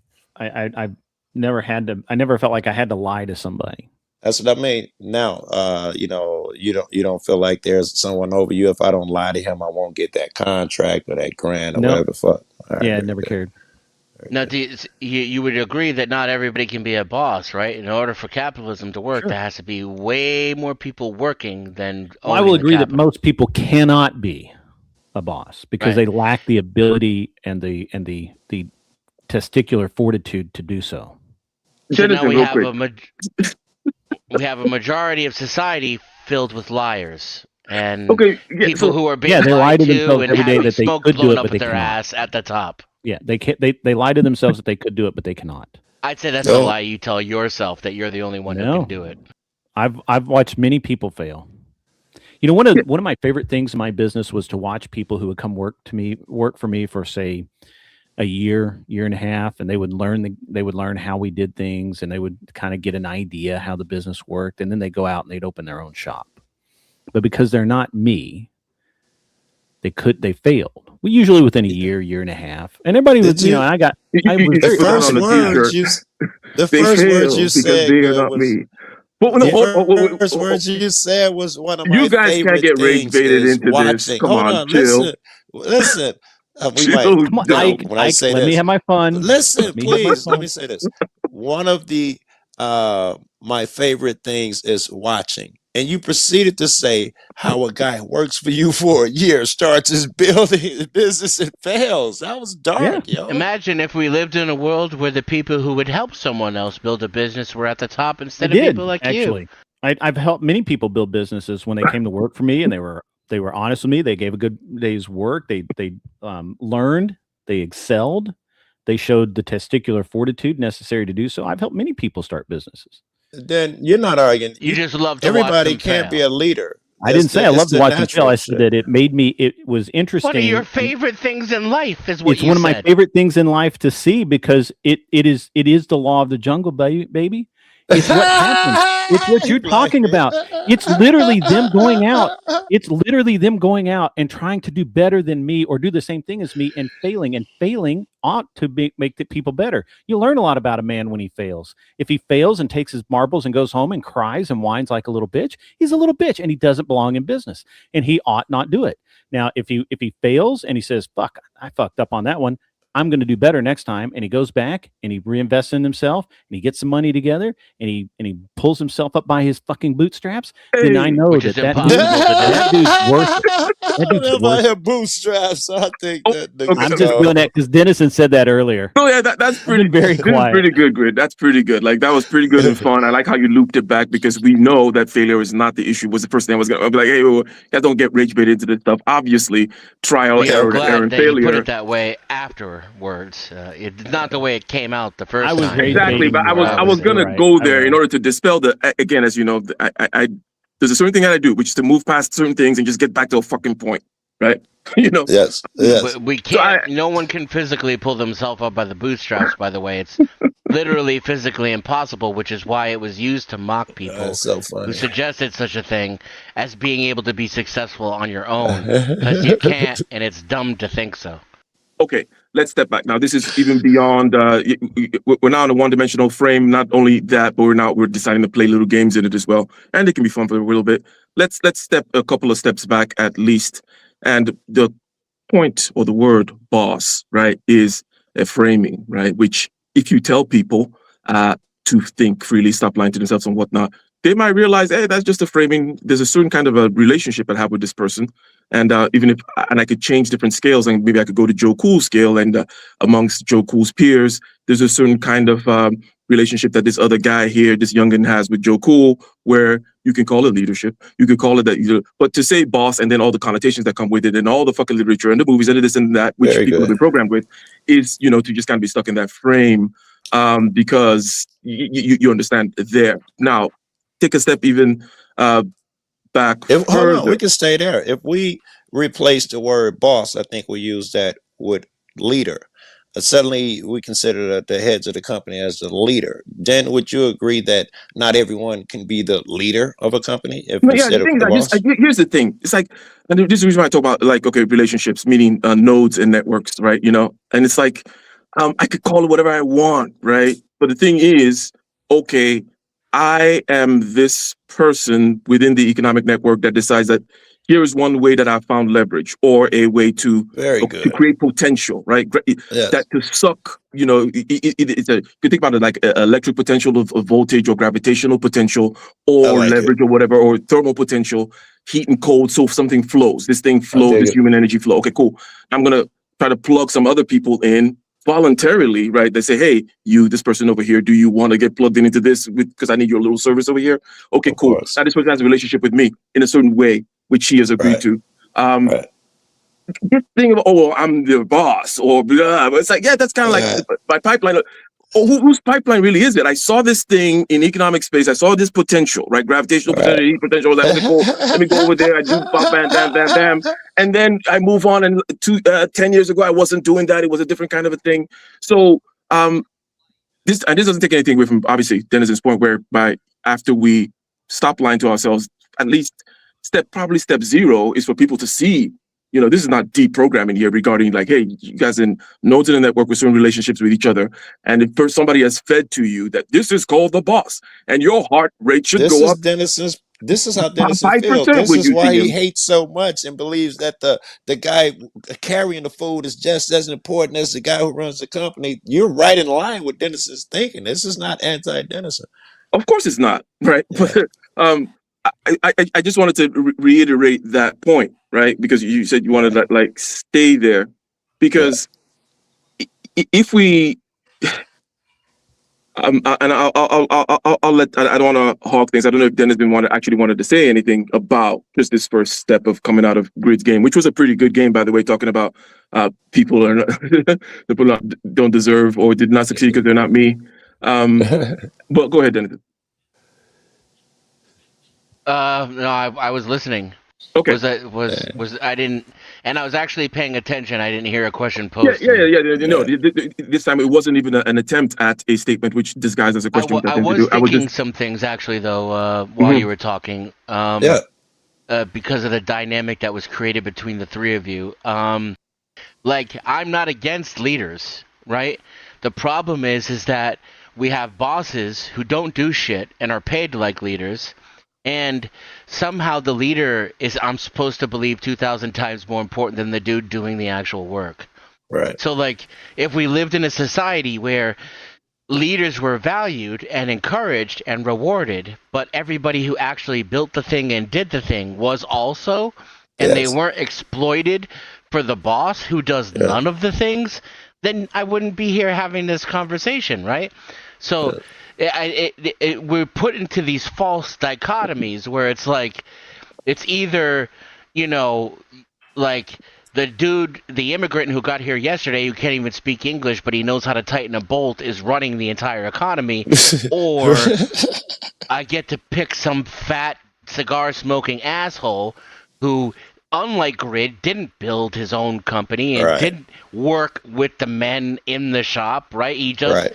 felt like I had to lie to somebody. that's what I mean. Now, you don't feel like there's someone over you. If I don't lie to him, I won't get that contract or that grant or Nope. whatever the fuck. All right, Yeah, I very never good. cared. Now, you would agree that not everybody can be a boss, right? In order for capitalism to work, Sure. there has to be way more people working than. Well, I owning will the agree that capital. most people cannot be a boss because Right. they lack the ability and the testicular fortitude to do so. So now Citizen, we real have quick. we have a majority of society filled with liars and Okay, yeah, people so who are being Yeah, they lie lied to to themselves and every day having that they smoke could do blown it, up but at they their cannot. ass at the top. Yeah, they can't. They lie to themselves that they could do it, but they cannot. I'd say that's No. a lie you tell yourself that you're the only one who No. can do it. I've watched many people fail. You know, one of my favorite things in my business was to watch people who would come work for me for say a year and a half, and they would learn how we did things, and they would kind of get an idea how the business worked, and then they go out and they'd open their own shop. But because they're not me, they failed. Well, usually within a year and a half, and everybody was, Did you- I was The very first on the words t-shirt. you, the They first fail words you because said they are Will, not was me. Well, no, the first words you said was one of my you guys favorite can't get rage things baited is into watching. this. Come Hold on, on, chill. listen. We Chill might. Come on, down. Ike, When I say let me this, have my fun. listen, Let me have my please. Let fun. me say this. One of the my favorite things is watching. And you proceeded to say how a guy works for you for a year, starts his business and fails. That was dark, yo. Imagine if we lived in a world where the people who would help someone else build a business were at the top I instead of did people like actually. you. I've helped many people build businesses when they came to work for me, and they were honest with me. They gave a good day's work. They learned. They excelled. They showed the testicular fortitude necessary to do so. I've helped many people start businesses. Then you're not arguing. You just love to watch Everybody them can't fail. be a leader. I didn't say I loved the watching fail. natural I said that it made me. It was interesting. One of your favorite things in life is what It's you one of my said. favorite things in life to see because it is the law of the jungle, baby. It's what happens. It's what you're talking about. It's literally them going out. It's literally them going out and trying to do better than me or do the same thing as me and failing. And failing ought to make the people better. You learn a lot about a man when he fails. If he fails and takes his marbles and goes home and cries and whines like a little bitch, he's a little bitch and he doesn't belong in business. And he ought not do it. Now, if he fails and he says, "Fuck, I fucked up on that one. I'm going to do better next time," and he goes back and he reinvests in himself and he gets some money together and he pulls himself up by his fucking bootstraps, then I know Which is that impossible that dude's worth it. That dude's If I worth it. have bootstraps, I think that the, I'm just doing that because Dennison said that earlier. Oh yeah, that's pretty very this is quiet. pretty good, Grid. That's pretty good. Like that was pretty good and fun. I like how you looped it back because we know that failure is not the issue. Was the first thing I was gonna be like, hey, well, guys don't get rage baited into this stuff. Obviously, trial, We are error, glad error, and that you put failure. it that way afterwards. It's not the way it came out the first I was time. rage Exactly, but I was Obviously, gonna right. go I there in was. order to dispel the again, as you know, I there's a certain thing that I do, which is to move past certain things and just get back to a fucking point. right? You know. Yes. Yes. We can't. No one can physically pull themselves up by the bootstraps. By the way, it's literally physically impossible, which is why it was used to mock people That's so funny. who suggested such a thing as being able to be successful on your own, because you can't, and it's dumb to think so. Okay, let's step back. Now, this is even beyond. We're now in a one-dimensional frame. Not only that, but we're deciding to play little games in it as well, and it can be fun for a little bit. Let's step a couple of steps back at least. And the point or the word "boss," right, is a framing, right? Which, if you tell people to think freely, stop lying to themselves and whatnot, they might realize, hey, that's just a framing. There's a certain kind of a relationship I have with this person. And even if I could change different scales, and maybe I could go to Joe Cool's scale, and amongst Joe Cool's peers, there's a certain kind of relationship that this other guy here, this youngin, has with Joe Cool, where you can call it leadership, you could call it that, but to say boss and then all the connotations that come with it, and all the fucking literature and the movies and this and that, which people have been programmed with, is to just kind of be stuck in that frame, because you understand there. Now, take a step even back Hold further. on, we can stay there. If we replace the word boss, I think we use that with leader. Suddenly we consider the heads of the company as the leader. Then would you agree that not everyone can be the leader of a company instead of the boss? Here's the thing. It's like, and this is the reason why I talk about, like, okay, relationships, meaning nodes and networks, right? And it's like, I could call it whatever I want, right? But the thing is, okay, I am this person within the economic network that decides that here is one way that I found leverage, or a way to create potential, right? Yes. That to suck, it's you can think about it like electric potential of voltage, or gravitational potential, or leverage, or whatever, or thermal potential, heat and cold. So if something flows, this thing flows, this human energy flow. Okay, cool. I'm going to try to plug some other people in voluntarily, right? They say, hey, this person over here, do you want to get plugged into this because I need your little service over here? Okay, cool. Now this person has a relationship with me in a certain way, which he has agreed to. This thing of, I'm the boss, or blah, but it's like, that's kind of like my pipeline. Whose pipeline really is it? I saw this thing in economic space. I saw this potential, right? Gravitational potential, heat potential. Like, okay, cool. Let me go over there. I do bam, bam, bam, bam. And then I move on. And 10 years ago, I wasn't doing that. It was a different kind of a thing. So this doesn't take anything away from, obviously, Dennis's point, whereby after we stop lying to ourselves, at least probably step zero is for people to see, this is not deprogramming here regarding like, hey, you guys in nodes in the network with certain relationships with each other. And if first somebody has fed to you that this is called the boss and your heart rate should go up. This is how Dennis feels. This is why he hates so much and believes that the guy carrying the food is just as important as the guy who runs the company. You're right in line with Dennis's thinking. This is not anti-Dennis. Of course it's not, right? Yeah. But I just wanted to reiterate that point, right? Because you said you wanted to like stay there, because if we, and I'll let, I don't want to hog things. I don't know if Dennis actually wanted to say anything about just this first step of coming out of Grid's game, which was a pretty good game, by the way, talking about people don't deserve or did not succeed because they're not me. But go ahead, Dennis. No, I was listening. Okay. I didn't, and I was actually paying attention. I didn't hear a question posed. Yeah. No, this time it wasn't even an attempt at a statement which disguised as a question. I was thinking some things actually, though, while you were talking. Because of the dynamic that was created between the three of you. Like, I'm not against leaders, right? The problem is that we have bosses who don't do shit and are paid like leaders. And somehow the leader is, I'm supposed to believe, 2,000 times more important than the dude doing the actual work. Right. So, like, if we lived in a society where leaders were valued and encouraged and rewarded, but everybody who actually built the thing and did the thing was also, and they weren't exploited for the boss who does none of the things, then I wouldn't be here having this conversation, right? So... we're put into these false dichotomies where it's like, it's either, like the dude, the immigrant who got here yesterday who can't even speak English, but he knows how to tighten a bolt is running the entire economy, or I get to pick some fat cigar smoking asshole who unlike Grid, didn't build his own company and Right. didn't work with the men in the shop, right? He just Right.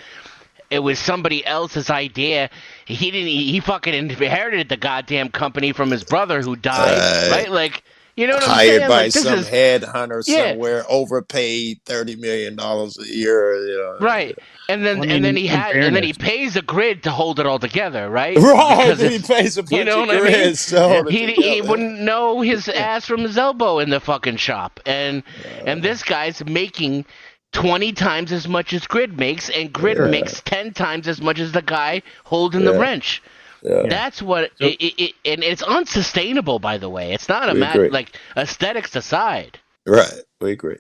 it was somebody else's idea. He fucking inherited the goddamn company from his brother who died, right? Like, you know what I'm Hired saying? by Like, this some is headhunter yeah. somewhere, overpaid $30 million a year. You know. Right. And then Well, I and then mean, he in had and then he fairness- pays a Grid to hold it all together, right? Right. Because He it's, pays a bunch you know of what I mean? grids to hold it He together. wouldn't know his ass from his elbow in the fucking shop. And this guy's making 20 times as much as Grid makes, and Grid Yeah. makes 10 times as much as the guy holding the Yeah. wrench. Yeah. That's what So- and it's unsustainable, by the way. It's not a We matter agree. like aesthetics aside. Right. We agree.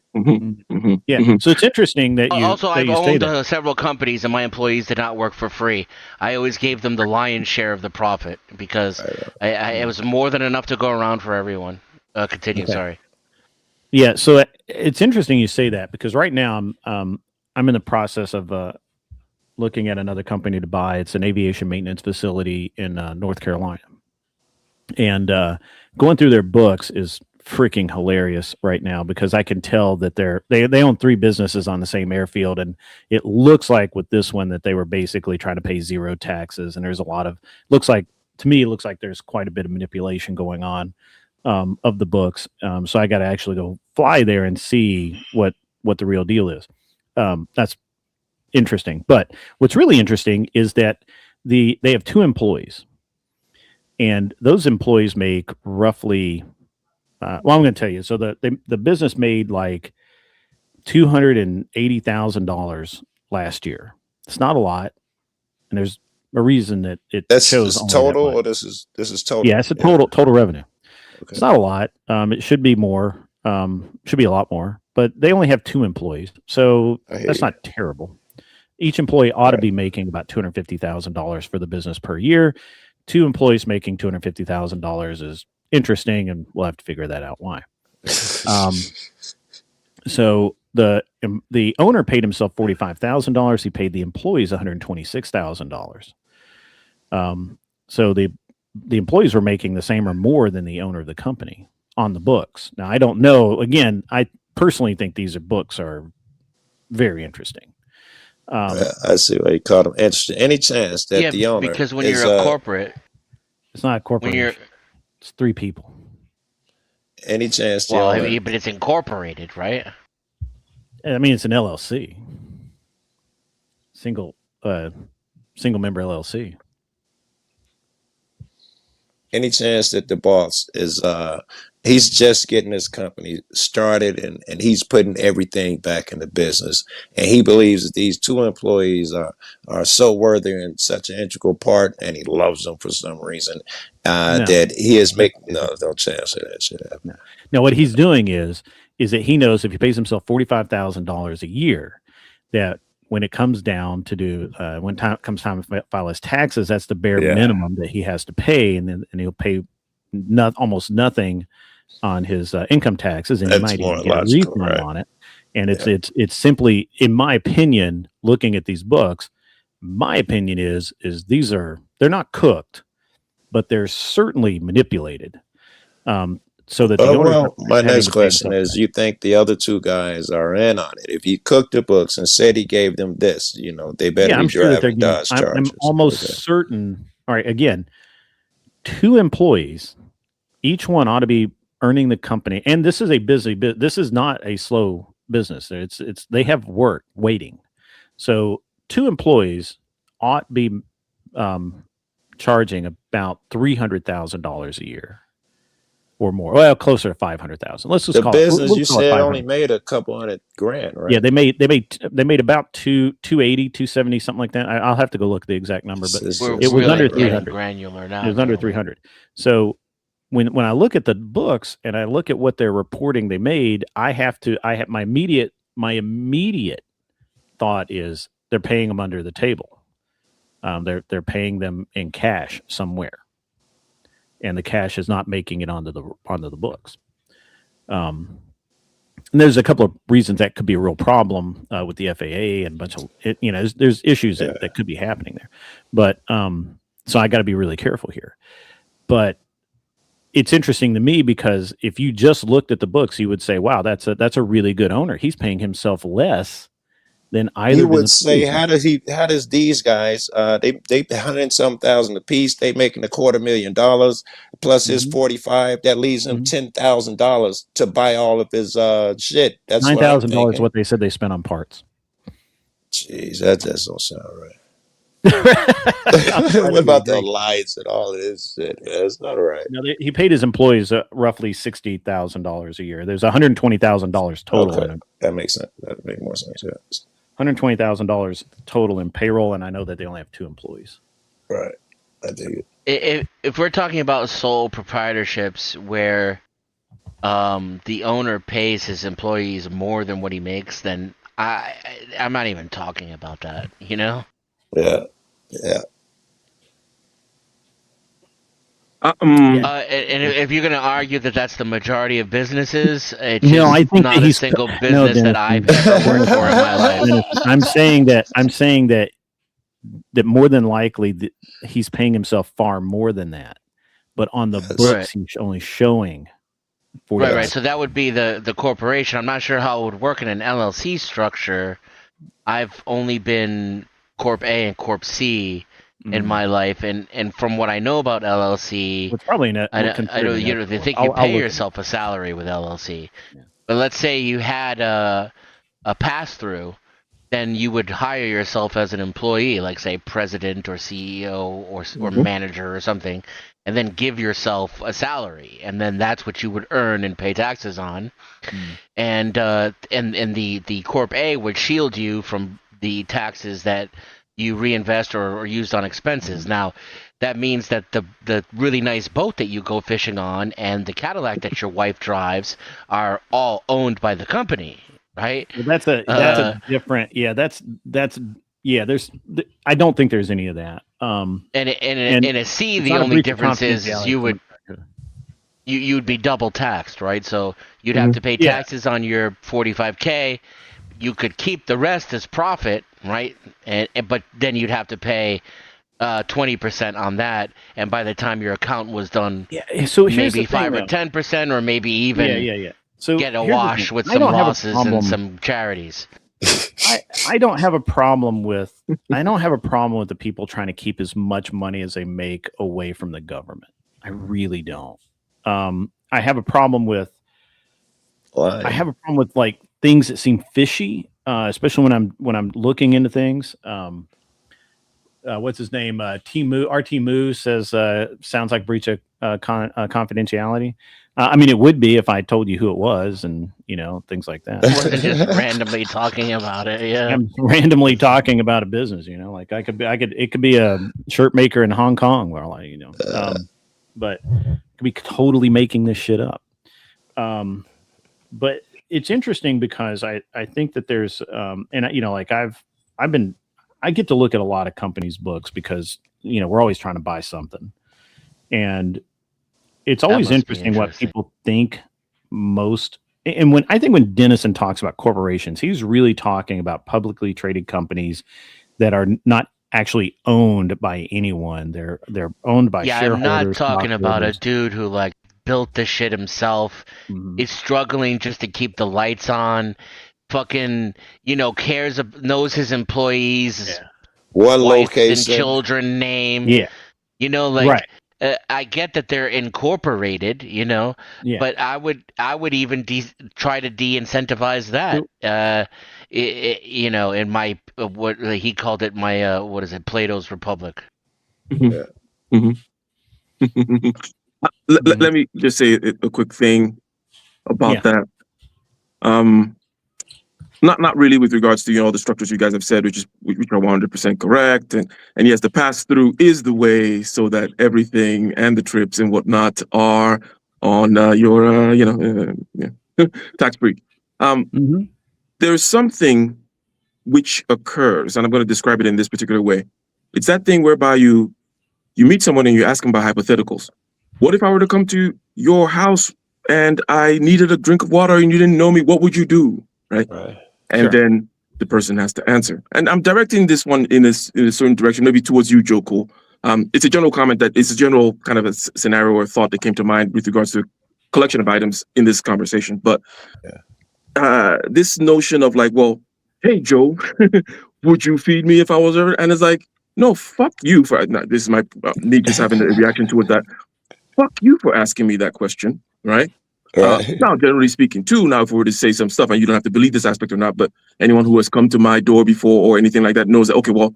Yeah. So it's interesting that you Also, that I've you say owned that. several companies, and my employees did not work for free. I always gave them the lion's share of the profit because it was more than enough to go around for everyone. Continue. Okay. Sorry. Yeah, so it's interesting you say that because right now I'm in the process of looking at another company to buy. It's an aviation maintenance facility in North Carolina, and going through their books is freaking hilarious right now because I can tell that they own 3 businesses on the same airfield, and it looks like with this one that they were basically trying to pay 0 taxes, and there's a lot of to me it looks like there's quite a bit of manipulation going on. Of the books. So I got to actually go fly there and see what the real deal is. That's interesting. But what's really interesting is that they have 2 employees, and those employees make roughly. I'm going to tell you. So the business made like $280,000 last year. It's not a lot, and there's a reason that it That's shows this only total, that much. or this is total. Yeah, it's a total revenue. Okay. It's not a lot. It should be more. Should be a lot more. But they only have 2 employees, so I hear that's you. not terrible. Each employee ought to be making about $250,000 for the business per year. 2 employees making $250,000 is interesting, and we'll have to figure that out why. So the owner paid himself $45,000. He paid the employees $126,000. So the employees were making the same or more than the owner of the company on the books. Now, I don't know. Again, I personally think these books are very interesting. I see why you call them interesting. Any chance that Yeah, the owner because when is, you're a corporate, It's not a corporation. It's 3 people. any chance the well, owner, I mean, but it's incorporated, right? I mean, it's an LLC, single member LLC. any chance that the boss is he's just getting his company started and he's putting everything back in the business, and he believes that these 2 employees are so worthy and such an integral part, and he loves them for some reason, No. that he is making no chance of that shit happening. Now, what he's doing is that he knows if he pays himself $45,000 a year, that when it comes down to do comes time to file his taxes, that's the bare Yeah. minimum that he has to pay, and he'll pay almost nothing on his income taxes, and he That's might more even get a logical, refund right? on it. And it's simply, in my opinion, looking at these books, my opinion is they're not cooked, but they're certainly manipulated. So that the owner Well, is my having next to pay question himself is: you think the other 2 guys are in on it? If he cooked the books and said he gave them this, they better Yeah, be I'm sure that they're driving getting. Dodge I'm Chargers. almost Okay. certain. All right, again, 2 employees, each one ought to be earning the company, and this is a busy bit. This is not a slow business. It's they have work waiting. So 2 employees ought to be charging about $300,000 a year or more. Well, closer to 500,000. Let's just The call business it. you Call it said 500. only made a couple $100,000, right? Yeah, they made about 280, 270, something like that. I'll have to go look at the exact number, but We're it was really under getting 300. granular now. It was under 300. So when I look at the books and I look at what they're reporting they made, I have my immediate thought is they're paying them under the table. They're paying them in cash somewhere, and the cash is not making it onto the books. And there's a couple of reasons that could be a real problem with the FAA and a bunch of there's issues that could be happening there. But so I got to be really careful here. But it's interesting to me because if you just looked at the books, you would say, "Wow, that's a really good owner. He's paying himself less than either." You would say, how does these guys, they 100 and some thousand a piece, they making $250,000 plus his 45, that leaves him $10,000 to buy all of his shit. That's what I'm $9,000 thinking. what they said they spent on parts. Jeez, that just don't sound right. What about the lights and all of this shit? Yeah, it's not right. No, he paid his employees roughly $60,000 a year. There's $120,000 total in it. That makes sense. That makes more sense. Yeah. $120,000 total in payroll, and I know that they only have 2 employees. Right. I dig it. If we're talking about sole proprietorships where the owner pays his employees more than what he makes, then I'm not even talking about that, you know? Yeah. Yeah. And if you're going to argue that that's the majority of businesses, it's I think not a single business that I've ever worked for in my life. I'm saying that more than likely he's paying himself far more than that, but on the books he's only showing. Right. So that would be the corporation. I'm not sure how it would work in an LLC structure. I've only been Corp A and Corp C in my life, and from what I know about LLC, it's probably not. I know they think you pay yourself a salary with LLC, but let's say you had a pass through, then you would hire yourself as an employee, like say president or CEO or manager or something, and then give yourself a salary, and then that's what you would earn and pay taxes on, and the Corp A would shield you from the taxes that you reinvest or used on expenses. Now, that means that the really nice boat that you go fishing on and the Cadillac that your wife drives are all owned by the company, right? Well, that's a different. Yeah, that's There's I don't think there's any of that. And in a C, the only difference is you'd be double taxed, right? So you'd have to pay taxes on your 45K. You could keep the rest as profit, right? But then you'd have to pay 20% on that, and by the time your account was done, so maybe 5 or 10%, or maybe even So get a wash with some losses and some charities. I don't have a problem with the people trying to keep as much money as they make away from the government. I really don't. I have a problem with like things that seem fishy, especially when I'm looking into things. What's his name? RT Moo says sounds like breach of confidentiality. I mean, it would be if I told you who it was, and things like that. Wasn't just randomly talking about it. Yeah, I'm randomly talking about a business. Like it could be a shirt maker in Hong Kong, but it could be totally making this shit up. But it's interesting because I think that there's I get to look at a lot of companies' books because we're always trying to buy something, and it's always interesting what people think most. And when Dennison talks about corporations, he's really talking about publicly traded companies that are not actually owned by anyone. They're owned by shareholders. I'm not talking about a dude who built the shit himself, is struggling just to keep the lights on, fucking knows his employees, one wife location, and children name. Right. I get that they're incorporated, but I would even try to de-incentivize that. In my what he called it, my what is it, Plato's Republic. Let me just say a quick thing about that. Not really with regards to the structures you guys have said, which are 100% correct, and yes, the pass through is the way so that everything and the trips and whatnot are on your tax free. There's something which occurs, and I'm going to describe it in this particular way. It's that thing whereby you meet someone and you ask them about hypotheticals. What if I were to come to your house and I needed a drink of water and you didn't know me? What would you do? Right. And then the person has to answer. And I'm directing this one in a certain direction, maybe towards you, Joe Cool. It's a general comment that it's a general kind of a scenario or thought that came to mind with regards to collection of items in this conversation. But this notion of like, well, hey, Joe, would you feed me if I was ever? And it's like, no, fuck you for, this is my me just having a reaction to it, that fuck you for asking me that question, right? Now, generally speaking, too, now if we were to say some stuff, and you don't have to believe this aspect or not, but anyone who has come to my door before or anything like that knows that, okay, well,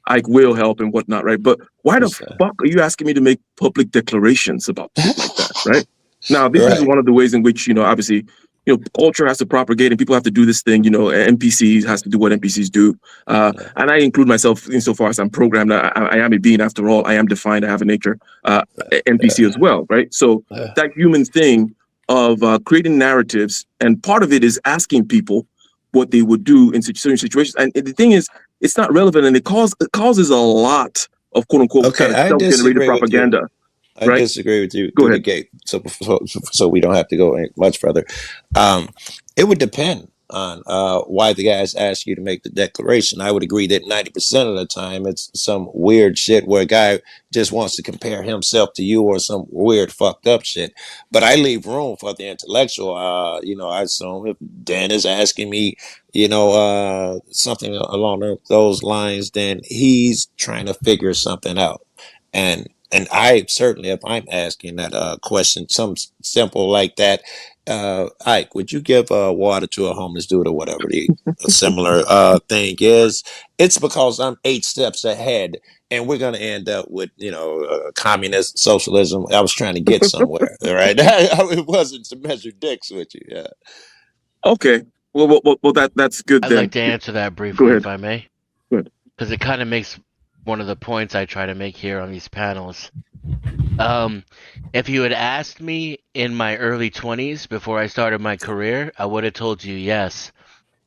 Ike will help and whatnot, right? But why the fuck are you asking me to make public declarations about shit like that, right? Now, this is one of the ways in which, obviously, culture has to propagate and people have to do this thing, NPCs has to do what NPCs do. And I include myself insofar as I'm programmed. I am a being after all. I am defined. I have a nature, NPC as well, right? So that human thing of creating narratives, and part of it is asking people what they would do in certain situations. And the thing is, it's not relevant, and it causes a lot of quote unquote kind of self-generated propaganda. I disagree with you. Go ahead. So we don't have to go much further. It would depend on why the guys ask you to make the declaration. I would agree that 90% of the time it's some weird shit where a guy just wants to compare himself to you or some weird fucked up shit. But I leave room for the intellectual. I assume if Dan is asking me, something along those lines, then he's trying to figure something out. And I certainly, if I'm asking that question, some simple like that, Ike, would you give water to a homeless dude or whatever the similar thing is? It's because I'm 8 steps ahead, and we're going to end up with, communist socialism. I was trying to get somewhere, right? It wasn't to measure dicks with you. Yeah. Okay. Well, that's good. I'd then. like to answer that briefly, if I may. Good. Because it kind of makes one of the points I try to make here on these panels. If you had asked me in my early 20s before I started my career, I would have told you yes.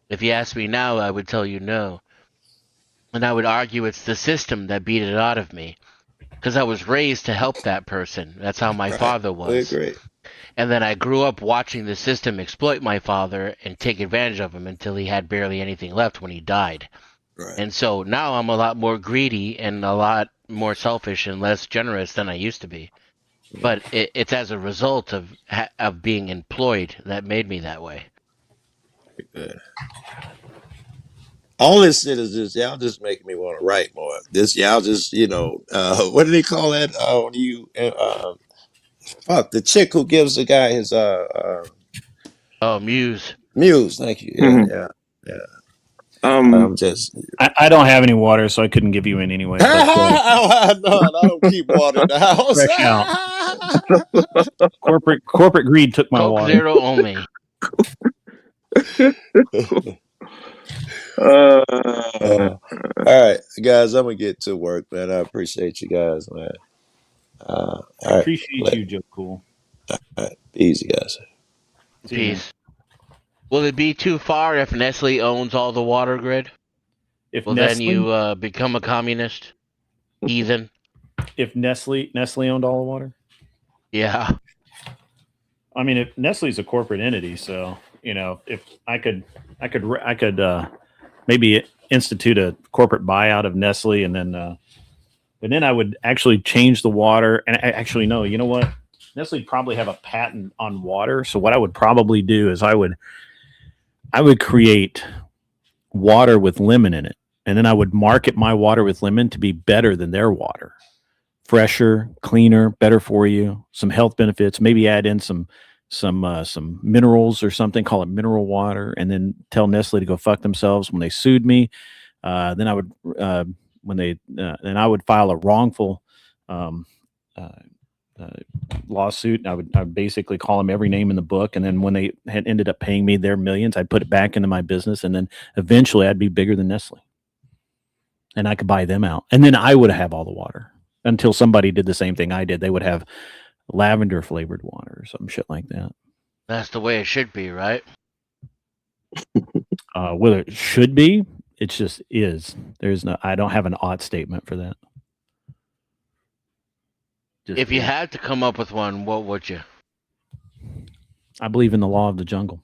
If you asked me now, I would tell you no. And I would argue it's the system that beat it out of me. Because I was raised to help that person. That's how my father was. I agree. And then I grew up watching the system exploit my father and take advantage of him until he had barely anything left when he died. Right. And so now I'm a lot more greedy and a lot more selfish and less generous than I used to be. But it's as a result of being employed that made me that way. Good. All this shit is just y'all just making me want to write more. Y'all just what do they call that? Fuck the chick who gives the guy his Muse. Muse. Thank you. Yeah. I'm just. I don't have any water, so I couldn't give you any anyway. But, I don't keep water in the house. Fresh out. Corporate greed took my Coke water. Zero only. All right, guys, I'm gonna get to work, man. I appreciate you guys, man. I appreciate you, Joe Cool. All right, easy, guys. Peace. Will it be too far if Nestle owns all the water grid? Well, then you become a communist, heathen. If Nestle owned all the water? Yeah. I mean, if Nestle's a corporate entity, so if I could maybe institute a corporate buyout of Nestle, and then, but then I would actually change the water. And I actually know, you know what? Nestle probably have a patent on water. So what I would probably do is I would create water with lemon in it, and then I would market my water with lemon to be better than their water, fresher, cleaner, better for you, some health benefits. Maybe add in some minerals or something, call it mineral water, and then tell Nestle to go fuck themselves when they sued me. Then I would then I would file a wrongful lawsuit. I would basically call them every name in the book, and then when they had ended up paying me their millions, I'd put it back into my business, and then eventually I'd be bigger than Nestle, and I could buy them out, and then I would have all the water until somebody did the same thing I did. They would have lavender flavored water or some shit like that. That's the way it should be, right? Whether it should be, it just is. I don't have an odd statement for that. If you had to come up with one, what would you? I believe in the law of the jungle.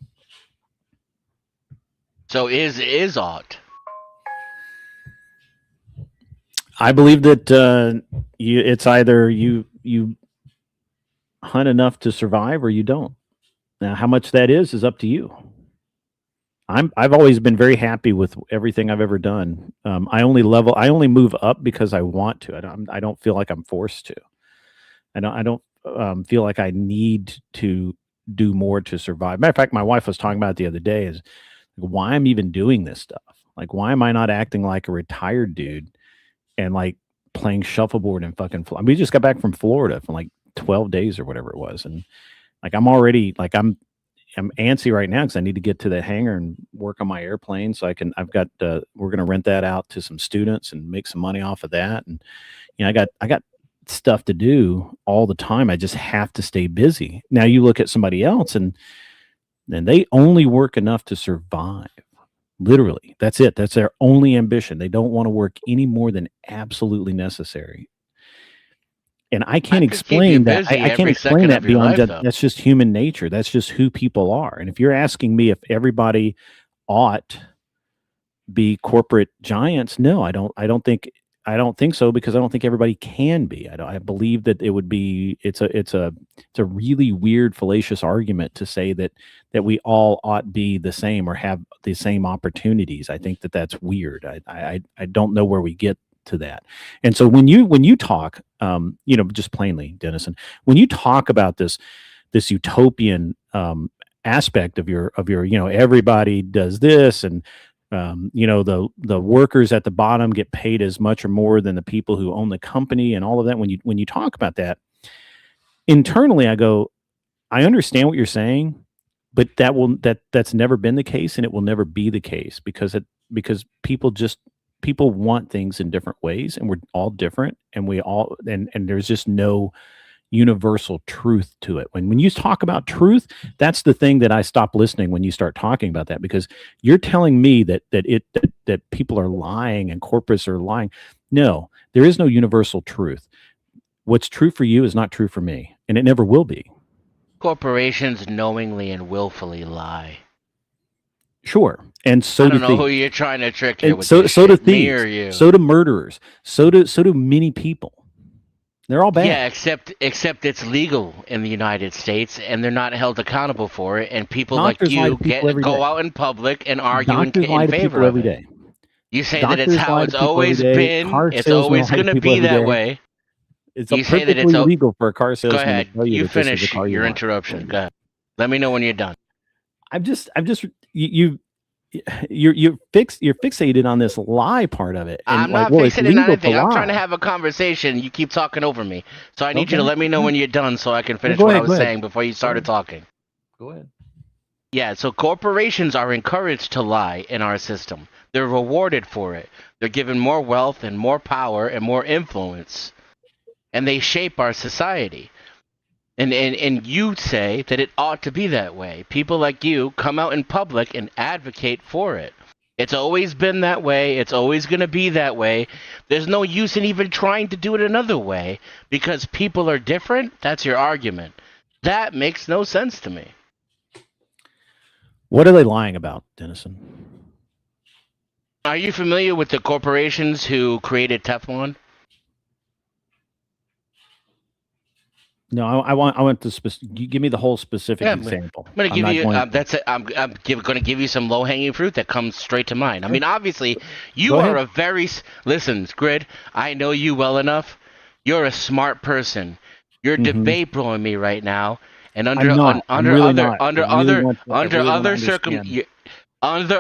So is ought. I believe that it's either you hunt enough to survive or you don't. Now, how much that is up to you. I've always been very happy with everything I've ever done. I only move up because I want to. I don't feel like I'm forced to. I don't feel like I need to do more to survive. Matter of fact, my wife was talking about it the other day is why I'm even doing this stuff. Like, why am I not acting like a retired dude and like playing shuffleboard and fucking we just got back from Florida for like 12 days or whatever it was. And like, I'm already like, I'm antsy right now because I need to get to the hangar and work on my airplane. So we're going to rent that out to some students and make some money off of that. And, you know, I got stuff to do all the time. I just have to stay busy. Now you look at somebody else and they only work enough to survive. Literally. That's it. That's their only ambition. They don't want to work any more than absolutely necessary. And I can't explain that. I can't explain that beyond that. That's just human nature. That's just who people are. And if you're asking me if everybody ought be corporate giants, no, I don't think so, because I don't think everybody can be. I believe that it would be. It's a really weird, fallacious argument to say that we all ought be the same or have the same opportunities. I think that that's weird. I don't know where we get to that. And so when you talk, just plainly, Dennison, when you talk about this utopian aspect of your everybody does this, and the workers at the bottom get paid as much or more than the people who own the company and all of that. When you talk about that internally, I go, I understand what you're saying, but that's never been the case, and it will never be the case because people want things in different ways, and we're all different, and and there's just no universal truth to it. When you talk about truth, that's the thing that I stop listening when you start talking about that, because you're telling me that people are lying and corporates are lying. No, there is no universal truth. What's true for you is not true for me, and it never will be. Corporations knowingly and willfully lie. Sure. And so I don't know who you're trying to trick here with so this do shit, me or thieves, you. so do murderers, so do many people. They're all bad. Yeah, except it's legal in the United States, and they're not held accountable for it. And people Doctors like lie you to people go out in public and argue in lie to favor people of every it. day. You say Doctors that it's how lie to it's people always every day. been. Car It's salesmen always lie to going to people be every that day. way. It's You say that perfectly it's legal for a car Go salesman ahead. to tell you You that this is finish the car you your want. interruption. Go ahead. Let me know when you're done. You're fixated on this lie part of it. And I'm not it's fixing it on legal anything. to I'm trying to lie. have a conversation. You keep talking over me. So I need you to Okay. let me know when you're done so I can finish go what I ahead, was go ahead. saying before you started talking. Go ahead. Yeah, so corporations are encouraged to lie in our system. They're rewarded for it. They're given more wealth and more power and more influence. And they shape our society. And you say that it ought to be that way. People like you come out in public and advocate for it. It's always been that way. It's always going to be that way. There's no use in even trying to do it another way because people are different. That's your argument. That makes no sense to me. What are they lying about, Dennison? Are you familiar with the corporations who created Teflon? No, I want the give me the whole specific example. I'm going to give you I'm going to give you some low-hanging fruit that comes straight to mind. I mean, obviously, you are a very listen, Grid. I know you well enough. You're a smart person. You're debate blowing me right now, and under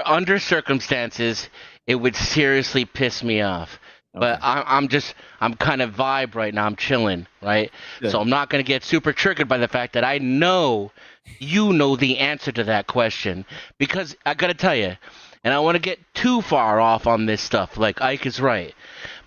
other circumstances, it would seriously piss me off. But I'm kind of vibe right now. I'm chilling, right? Good. So I'm not going to get super triggered by the fact that I know you know the answer to that question. Because I got to tell you, and I want to get too far off on this stuff, like Ike is right.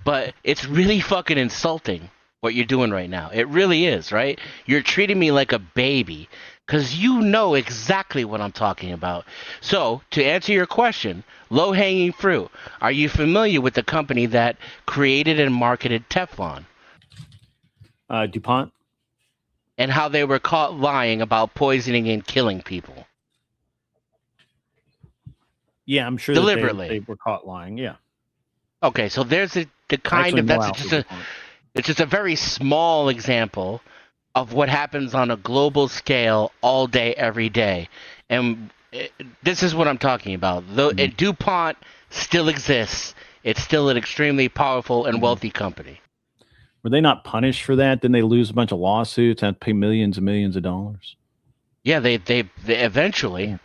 But it's really fucking insulting what you're doing right now. It really is, right? You're treating me like a baby because you know exactly what I'm talking about. So, to answer your question, low-hanging fruit, are you familiar with the company that created and marketed Teflon? DuPont? And how they were caught lying about poisoning and killing people. Yeah, I'm sure deliberately. They were caught lying, yeah. Okay, so there's the kind Actually, of more that's just alpha. it's just a very small example of what happens on a global scale all day, every day. And this is what I'm talking about. Though DuPont still exists, it's still an extremely powerful and wealthy company. Were they not punished for that? Didn't they lose a bunch of lawsuits and pay millions and millions of dollars? Yeah, they eventually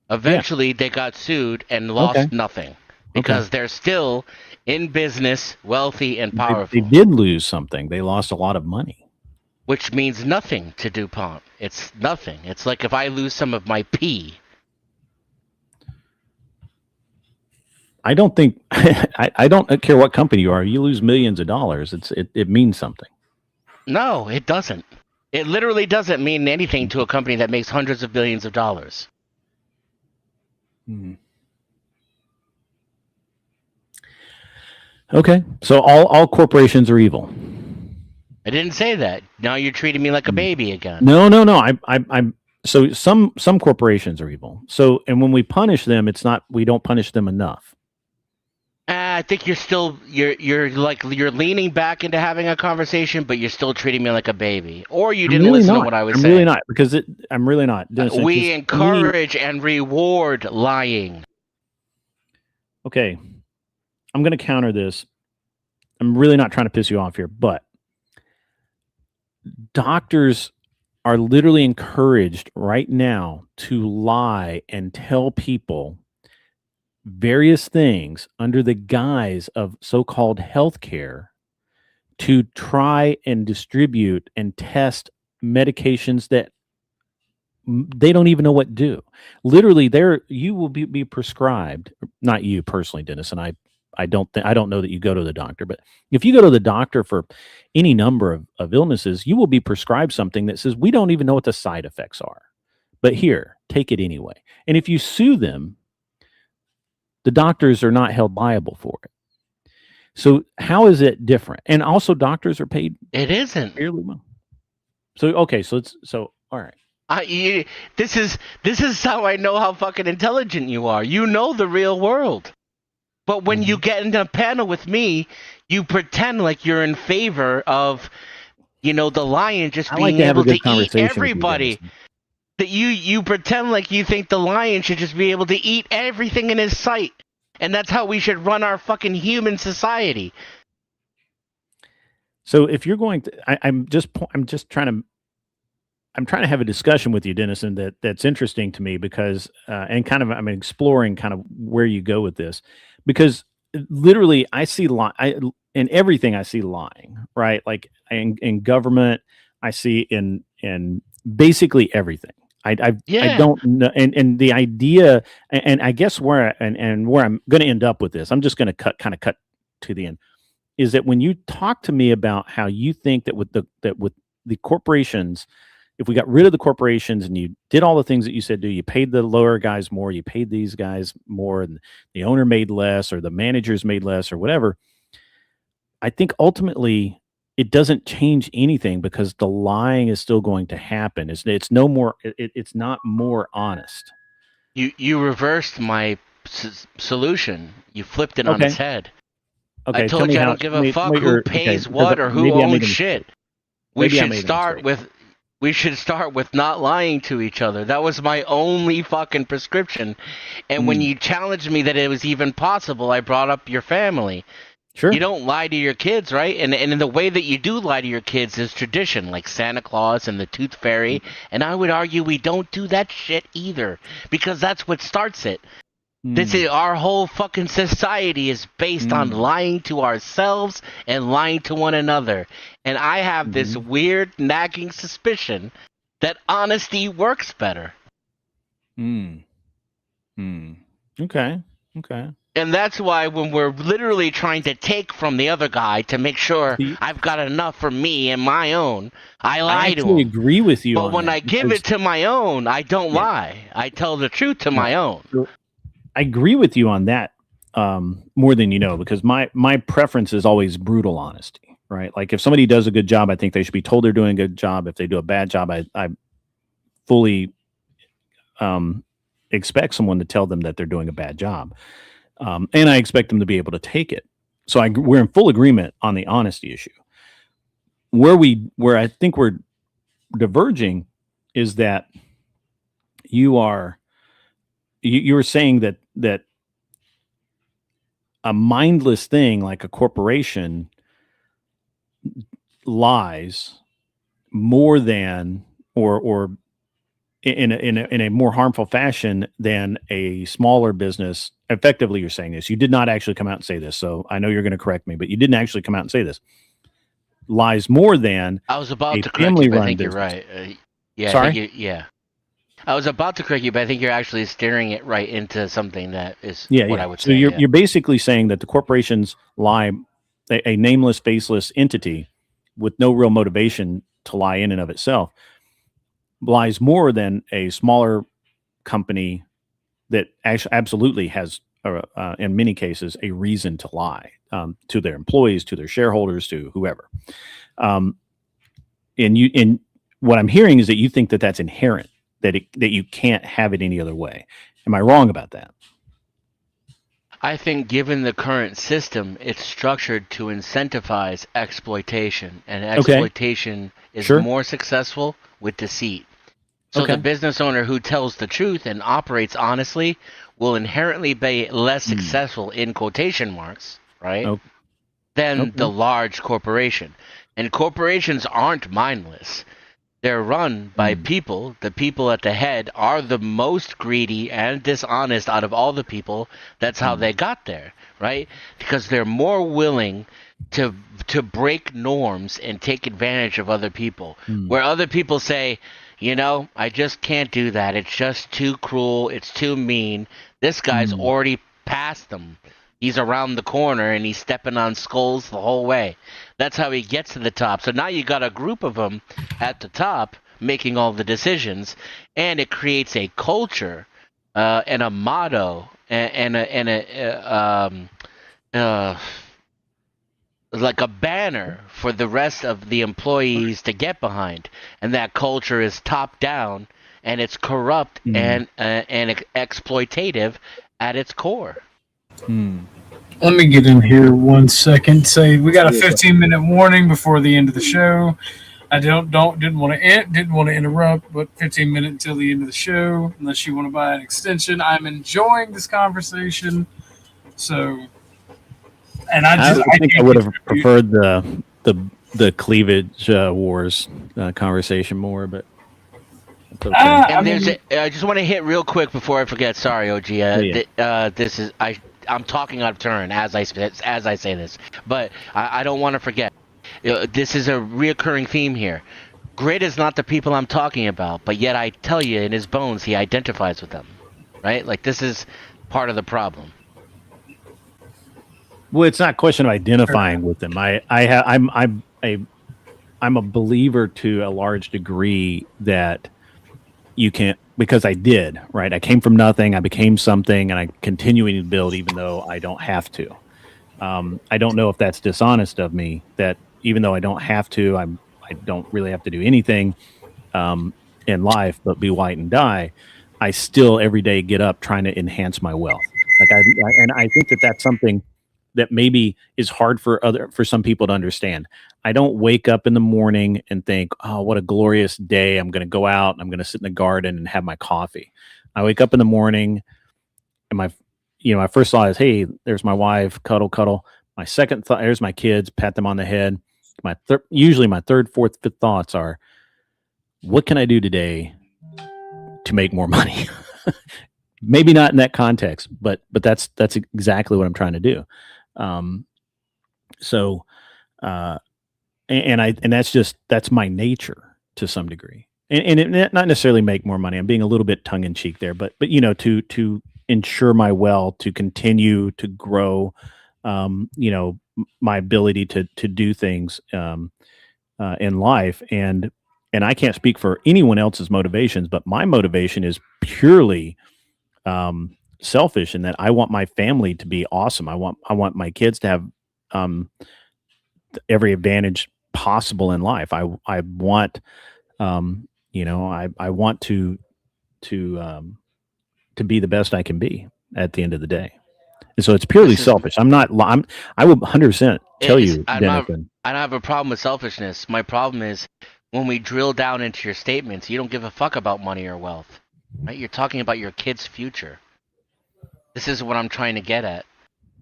they got sued and lost nothing because they're still in business, wealthy and powerful. They did lose something. They lost a lot of money. Which means nothing to DuPont. It's nothing. It's like if I lose some of my pee. I don't think I don't care what company you are. You lose millions of dollars. It means something. No, it doesn't. It literally doesn't mean anything to a company that makes hundreds of billions of dollars. Okay, so all corporations are evil. I didn't say that. Now you're treating me like a baby again. No. I'm so some corporations are evil. So, and when we punish them, we don't punish them enough. I think you're leaning back into having a conversation, but you're still treating me like a baby, or you didn't listen to what I was saying. I'm really not because I'm really not. We encourage and reward lying. Okay, I'm going to counter this. I'm really not trying to piss you off here, but doctors are literally encouraged right now to lie and tell people various things under the guise of so-called healthcare to try and distribute and test medications that they don't even know what do. Literally, you will be prescribed. Not you personally, Dennis, and I don't know that you go to the doctor, but if you go to the doctor for any number of illnesses, you will be prescribed something that says we don't even know what the side effects are, but here, take it anyway. And if you sue them, the doctors are not held liable for it. So how is it different? And also, doctors are paid. It isn't fairly well. So okay, so all right. This is how I know how fucking intelligent you are. You know the real world. But when you get into a panel with me, you pretend like you're in favor of, the lion just being able to eat everybody. That you pretend like you think the lion should just be able to eat everything in his sight. And that's how we should run our fucking human society. So if you're going to, I'm trying to have a discussion with you, Dennis, and that's interesting to me because, and kind of, I'm exploring kind of where you go with this, because literally I see in everything I see lying, right? Like in government, I see in basically everything. I don't know, and the idea, and I guess where I'm going to end up with this, I'm just going to cut to the end, is that when you talk to me about how you think that with the corporations, if we got rid of the corporations and you did all the things that you said do, you paid the lower guys more, you paid these guys more, and the owner made less, or the managers made less, or whatever. I think ultimately it doesn't change anything because the lying is still going to happen. It's no more. It's not more honest. You reversed my solution. You flipped it on its head. Okay, I told you I don't give a fuck who pays what or who owns shit. We should start with not lying to each other. That was my only fucking prescription. And when you challenged me that it was even possible, I brought up your family. Sure. You don't lie to your kids, right? And in the way that you do lie to your kids is tradition, like Santa Claus and the Tooth Fairy. And I would argue we don't do that shit either, because that's what starts it. This is our whole fucking society is based on lying to ourselves and lying to one another. And I have this weird nagging suspicion that honesty works better. Okay. And that's why when we're literally trying to take from the other guy to make sure I've got enough for me and my own, I lie to him. I agree with you. But when I give it to my own, I don't lie. I tell the truth to my own. I agree with you on that more than you know, because my preference is always brutal honesty, right? Like if somebody does a good job, I think they should be told they're doing a good job. If they do a bad job, I fully expect someone to tell them that they're doing a bad job. And I expect them to be able to take it. So we're in full agreement on the honesty issue. Where I think we're diverging is that you were saying that a mindless thing like a corporation lies more than or in a more harmful fashion than a smaller business. Effectively, you're saying this. You did not actually come out and say this, so I know you're going to correct me, but you didn't actually come out and say this. Lies more than I was about a to correct you, but I family-run think you're business. right. Yeah, Sorry? I think yeah. I was about to correct you, but I think you're actually steering it right into something that is what I would So say. you're basically saying that the corporations lie, a nameless, faceless entity with no real motivation to lie in and of itself, lies more than a smaller company that actually absolutely has, in many cases, a reason to lie to their employees, to their shareholders, to whoever. And what I'm hearing is that you think that that's inherent, that you can't have it any other way. Am I wrong about that? I think given the current system, it's structured to incentivize exploitation, and exploitation is more successful with deceit. So the business owner who tells the truth and operates honestly will inherently be less successful in quotation marks, right? Than the large corporation. And corporations aren't mindless. They're run by people. The people at the head are the most greedy and dishonest out of all the people. That's how they got there, right? Because they're more willing to break norms and take advantage of other people. Where other people say, you know, I just can't do that. It's just too cruel. It's too mean. This guy's already past them. He's around the corner and he's stepping on skulls the whole way. That's how he gets to the top. So now you got a group of them at the top making all the decisions, and it creates a culture and a motto and like a banner for the rest of the employees to get behind. And that culture is top down, and it's corrupt and exploitative at its core. Let me get in here 1 second. Say we got a 15-minute warning before the end of the show. I didn't want to interrupt, but 15 minutes until the end of the show. Unless you want to buy an extension, I'm enjoying this conversation. So, and I think I would have preferred the cleavage wars conversation more, but. Okay. I just want to hit real quick before I forget. Sorry, OG. This is I'm talking out of turn as I say this, but I don't want to forget. This is a reoccurring theme here. Grid is not the people I'm talking about, but yet I tell you, in his bones, he identifies with them, right? Like this is part of the problem. Well, it's not a question of identifying with them. I'm a believer to a large degree that you can't, because I did, right? I came from nothing, I became something, and I'm continuing to build even though I don't have to. I don't know if that's dishonest of me, that even though I don't have to, I don't really have to do anything in life but be white and die. I still every day get up trying to enhance my wealth. And I think that that's something that maybe is hard for some people to understand. I don't wake up in the morning and think, oh, what a glorious day. I'm going to go out and I'm going to sit in the garden and have my coffee. I wake up in the morning and my first thought is, hey, there's my wife, cuddle. My second thought, there's my kids, pat them on the head. Usually my third, fourth, fifth thoughts are, what can I do today to make more money? Maybe not in that context, but that's exactly what I'm trying to do. And that's my nature to some degree, and it not necessarily make more money. I'm being a little bit tongue in cheek there, but to ensure my wealth, to continue to grow, my ability to do things in life, and I can't speak for anyone else's motivations, but my motivation is purely selfish in that I want my family to be awesome. I want my kids to have every advantage possible in life. I want I want to be the best I can be at the end of the day. And so it's purely This is- selfish. I will 100% tell you, I Denison. don't have a problem with selfishness. My problem is when we drill down into your statements, you don't give a fuck about money or wealth, right? You're talking about your kid's future. This is what I'm trying to get at.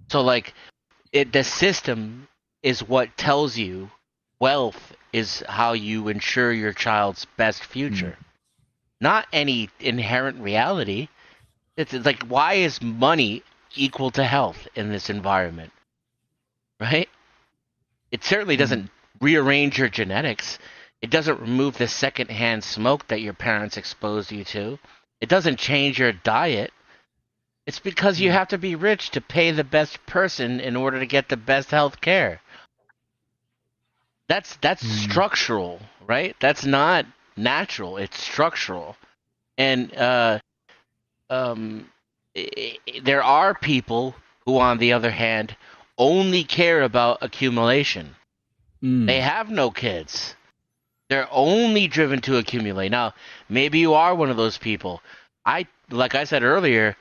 So, like, the system is what tells you wealth is how you ensure your child's best future, not any inherent reality. It's like, why is money equal to health in this environment, right? It certainly doesn't rearrange your genetics. It doesn't remove the secondhand smoke that your parents exposed you to. It doesn't change your diet. It's because you have to be rich to pay the best person in order to get the best health care. That's structural, right? That's not natural. It's structural. And there are people who, on the other hand, only care about accumulation. They have no kids. They're only driven to accumulate. Now, maybe you are one of those people. Like I said earlier,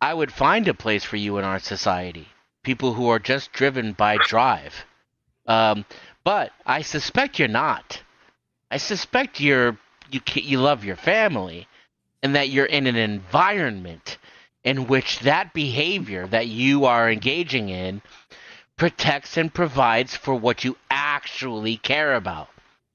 I would find a place for you in our society. People who are just driven by drive. But I suspect you're not. I suspect you love your family, and that you're in an environment in which that behavior that you are engaging in protects and provides for what you actually care about.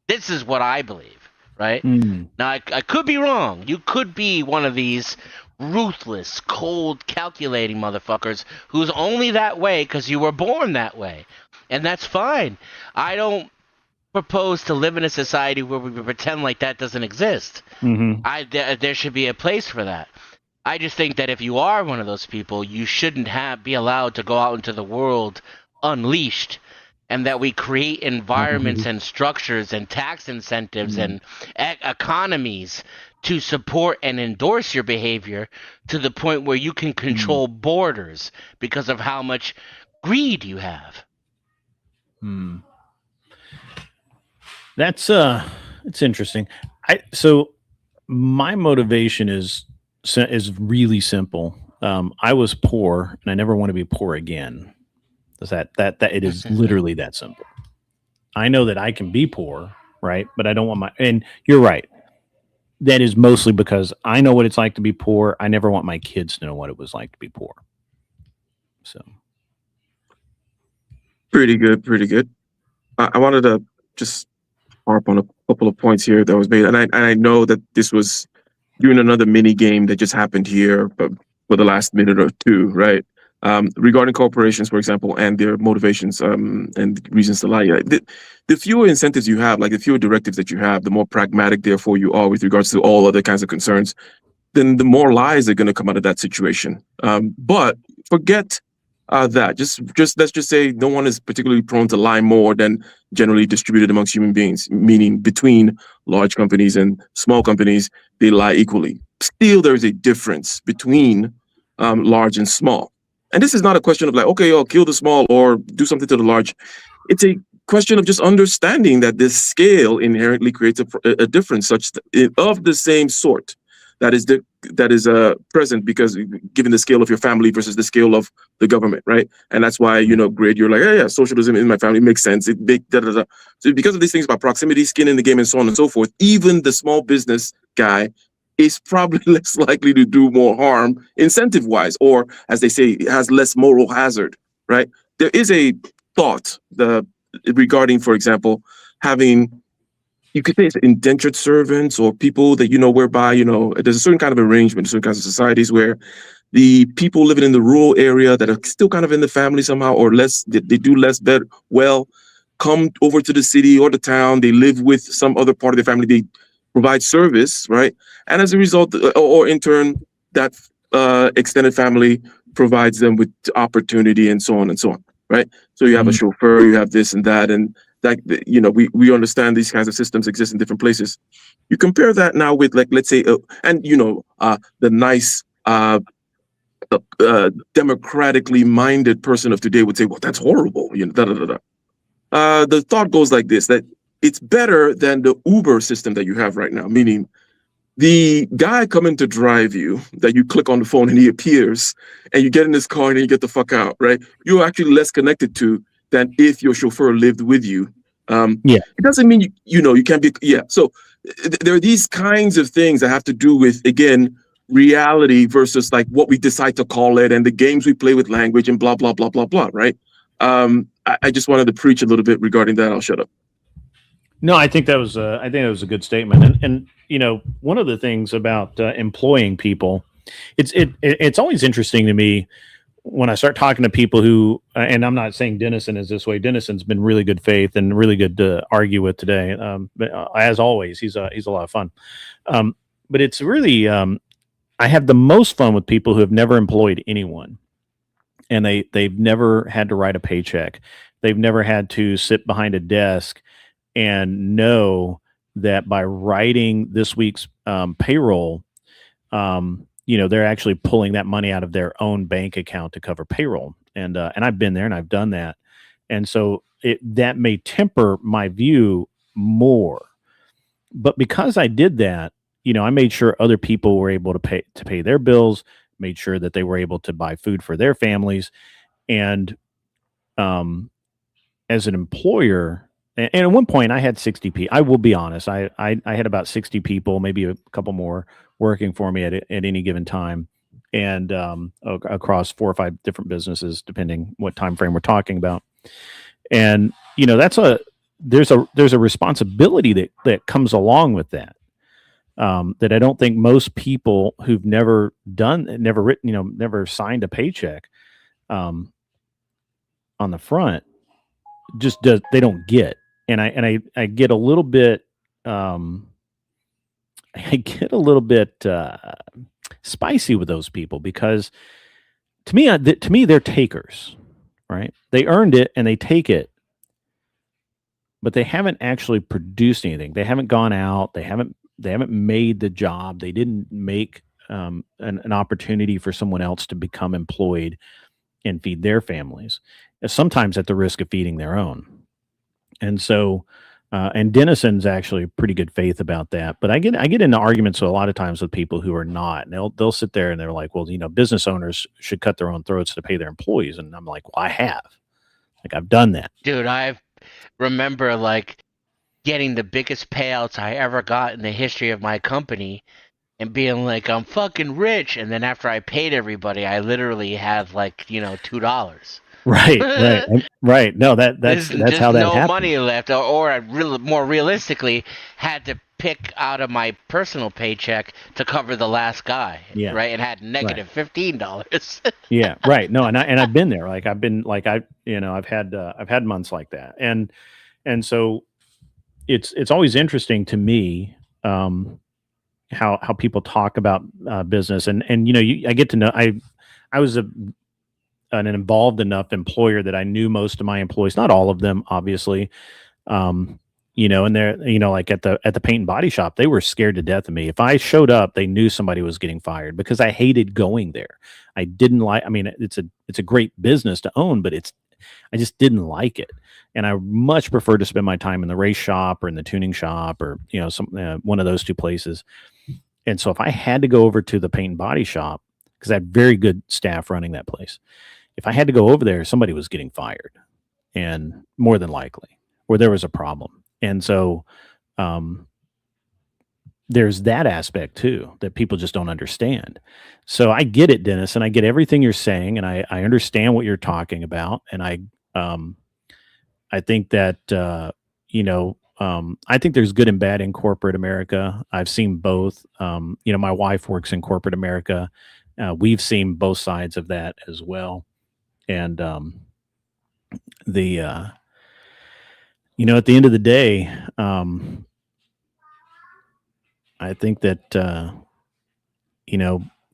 This is what I believe, right? Now, I could be wrong. You could be one of these ruthless, cold, calculating motherfuckers who's only that way because you were born that way. And that's fine. I don't propose to live in a society where we pretend like that doesn't exist. There should be a place for that. I just think that if you are one of those people, you shouldn't be allowed to go out into the world unleashed, and that we create environments and structures and tax incentives and economies to support and endorse your behavior to the point where you can control borders because of how much greed you have. That's it's interesting. So my motivation is really simple. I was poor, and I never want to be poor again. That it is literally that simple. I know that I can be poor, right? But I don't want and you're right. That is mostly because I know what it's like to be poor. I never want my kids to know what it was like to be poor. So pretty good. I wanted to just harp on a couple of points here that was made, and I know that this was during another mini game that just happened here, but for the last minute or two, right? Regarding corporations, for example, and their motivations and reasons to lie. The fewer incentives you have, like the fewer directives that you have, the more pragmatic, therefore, you are with regards to all other kinds of concerns, then the more lies are going to come out of that situation. But forget that. Just let's just say no one is particularly prone to lie more than generally distributed amongst human beings, meaning between large companies and small companies, they lie equally. Still, there is a difference between large and small. And this is not a question of like, okay, I'll kill the small or do something to the large. It's a question of just understanding that this scale inherently creates a difference of the same sort that is present, because given the scale of your family versus the scale of the government, right? And that's why, Greg, you're like, yeah, socialism in my family makes sense. So because of these things about proximity, skin in the game, and so on and so forth, even the small business guy is probably less likely to do more harm incentive-wise, or as they say, has less moral hazard, right? There is a thought regarding, for example, having, you could say it's indentured servants or people that, whereby, there's a certain kind of arrangement, certain kinds of societies where the people living in the rural area that are still kind of in the family somehow, or less, they do less better, come over to the city or the town, they live with some other part of the family, they provide service, right? And as a result, or in turn, that extended family provides them with opportunity and so on, right? So you have a chauffeur, you have this and that, and that, we understand these kinds of systems exist in different places. You compare that now with, like, let's say, the nice, democratically minded person of today would say, well, that's horrible, The thought goes like this, that it's better than the Uber system that you have right now, meaning the guy coming to drive you, that you click on the phone and he appears, and you get in his car and you get the fuck out, right? You're actually less connected to than if your chauffeur lived with you. It doesn't mean you can't be. So there are these kinds of things that have to do with, again, reality versus like what we decide to call it and the games we play with language and blah blah blah blah blah, right? I just wanted to preach a little bit regarding that. I'll shut up. No, I think that was a good statement. And one of the things about employing people, it's always interesting to me when I start talking to people who, and I'm not saying Dennison is this way. Dennison's been really good faith and really good to argue with today. But as always, he's a lot of fun. But it's really, I have the most fun with people who have never employed anyone, and they've never had to write a paycheck. They've never had to sit behind a desk and know that by writing this week's payroll, they're actually pulling that money out of their own bank account to cover payroll. And I've been there and I've done that. And so that may temper my view more. But because I did that, I made sure other people were able to pay their bills, made sure that they were able to buy food for their families. And as an employer, and at one point I had 60 people. I will be honest. I had about 60 people, maybe a couple more, working for me at any given time, and across 4 or 5 different businesses, depending what time frame we're talking about. And there's a responsibility that comes along with that. That I don't think most people who've never written, never signed a paycheck on the front they don't get. And I get a little bit spicy with those people, because to me they're takers, right? They earned it and they take it, but they haven't actually produced anything. They haven't gone out. They haven't made the job. They didn't make an opportunity for someone else to become employed and feed their families, sometimes at the risk of feeding their own. And so, and Dennison's actually pretty good faith about that. But I get into arguments a lot of times with people who are not, and they'll sit there and they're like, well, business owners should cut their own throats to pay their employees. And I'm like, well, I've done that. Dude, I remember getting the biggest payouts I ever got in the history of my company and being like, I'm fucking rich. And then after I paid everybody, I literally had $2. Right. No, that's how that no happened. Money left, or I more realistically had to pick out of my personal paycheck to cover the last guy. Yeah. Right, and had negative $15. Yeah, right. No, and I've been there. I've had months like that, and so it's always interesting to me how people talk about business, and I get to know. I was an involved enough employer that I knew most of my employees, not all of them, obviously. And they're, like at the paint and body shop, they were scared to death of me. If I showed up, they knew somebody was getting fired, because I hated going there. I didn't like, it's a great business to own, but I just didn't like it. And I much prefer to spend my time in the race shop or in the tuning shop, or, one of those two places. And so if I had to go over to the paint and body shop, because I had very good staff running that place, if I had to go over there, somebody was getting fired, and more than likely, or there was a problem. And so there's that aspect too, that people just don't understand. So I get it, Dennis, and I get everything you're saying, and I understand what you're talking about. And I think that, I think there's good and bad in corporate America. I've seen both. My wife works in corporate America. We've seen both sides of that as well. And at the end of the day, I think that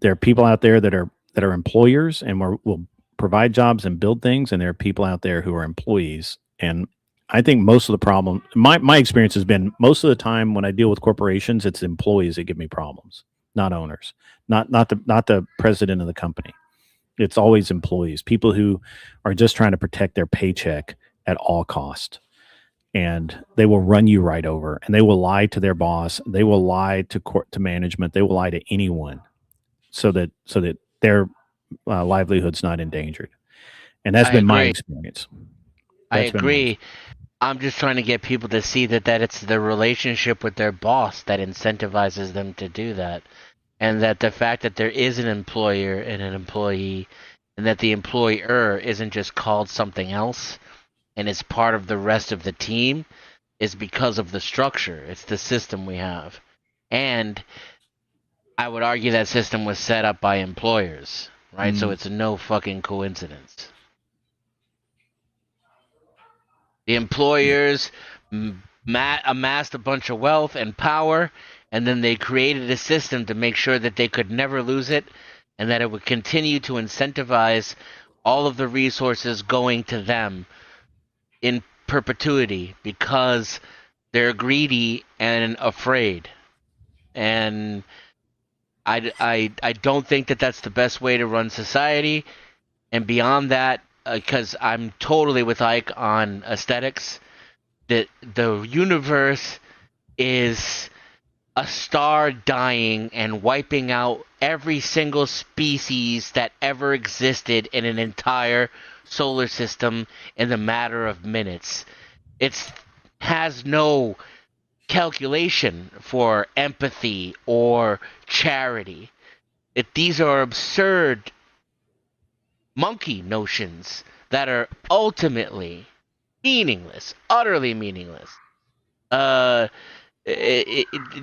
there are people out there that are employers and will provide jobs and build things, and there are people out there who are employees. And I think most of the problem, my experience has been, most of the time when I deal with corporations, it's employees that give me problems, not owners, not the president of the company. It's always employees, people who are just trying to protect their paycheck at all cost. and they will run you right over, and they will lie to their boss. They will lie to management. They will lie to anyone so that their livelihood's not endangered. And that's been my experience. I agree. I'm just trying to get people to see that it's the relationship with their boss that incentivizes them to do that. And that the fact that there is an employer and an employee, and that the employer isn't just called something else and is part of the rest of the team, is because of the structure. It's the system we have. And I would argue that system was set up by employers, right? So it's no fucking coincidence. The employers amassed a bunch of wealth and power, and then they created a system to make sure that they could never lose it, and that it would continue to incentivize all of the resources going to them in perpetuity because they're greedy and afraid. And I don't think that that's the best way to run society. And beyond that, because I'm totally with Ike on aesthetics, that the universe is a star dying and wiping out every single species that ever existed in an entire solar system in the matter of minutes. It has no calculation for empathy or charity. These are absurd monkey notions that are ultimately meaningless, utterly meaningless. The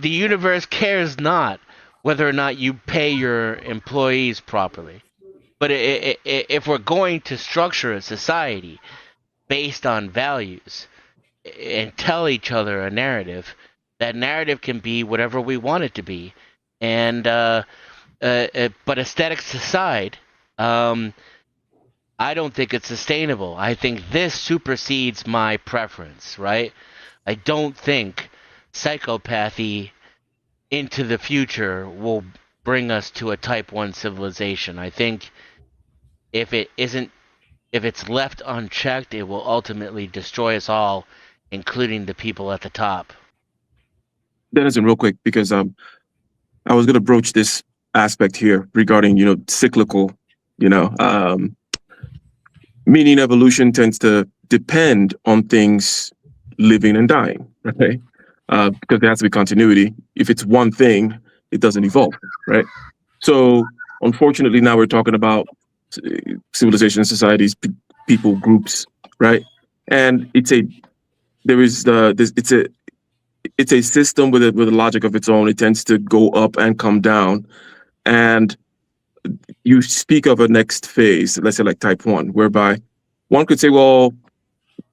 universe cares not whether or not you pay your employees properly. But if we're going to structure a society based on values and tell each other a narrative, that narrative can be whatever we want it to be. And but aesthetics aside, I don't think it's sustainable. I think this supersedes my preference, right? I don't think psychopathy into the future will bring us to a type 1 civilization. I think if it's left unchecked, it will ultimately destroy us all, including the people at the top. Dennison, real quick, because I was going to broach this aspect here regarding, cyclical, meaning evolution tends to depend on things living and dying, right? Because there has to be continuity. If it's one thing, it doesn't evolve, right? So unfortunately, now we're talking about civilizations, societies, people, groups, right? And it's a system with a logic of its own. It tends to go up and come down. And you speak of a next phase, let's say like type 1, whereby one could say, well,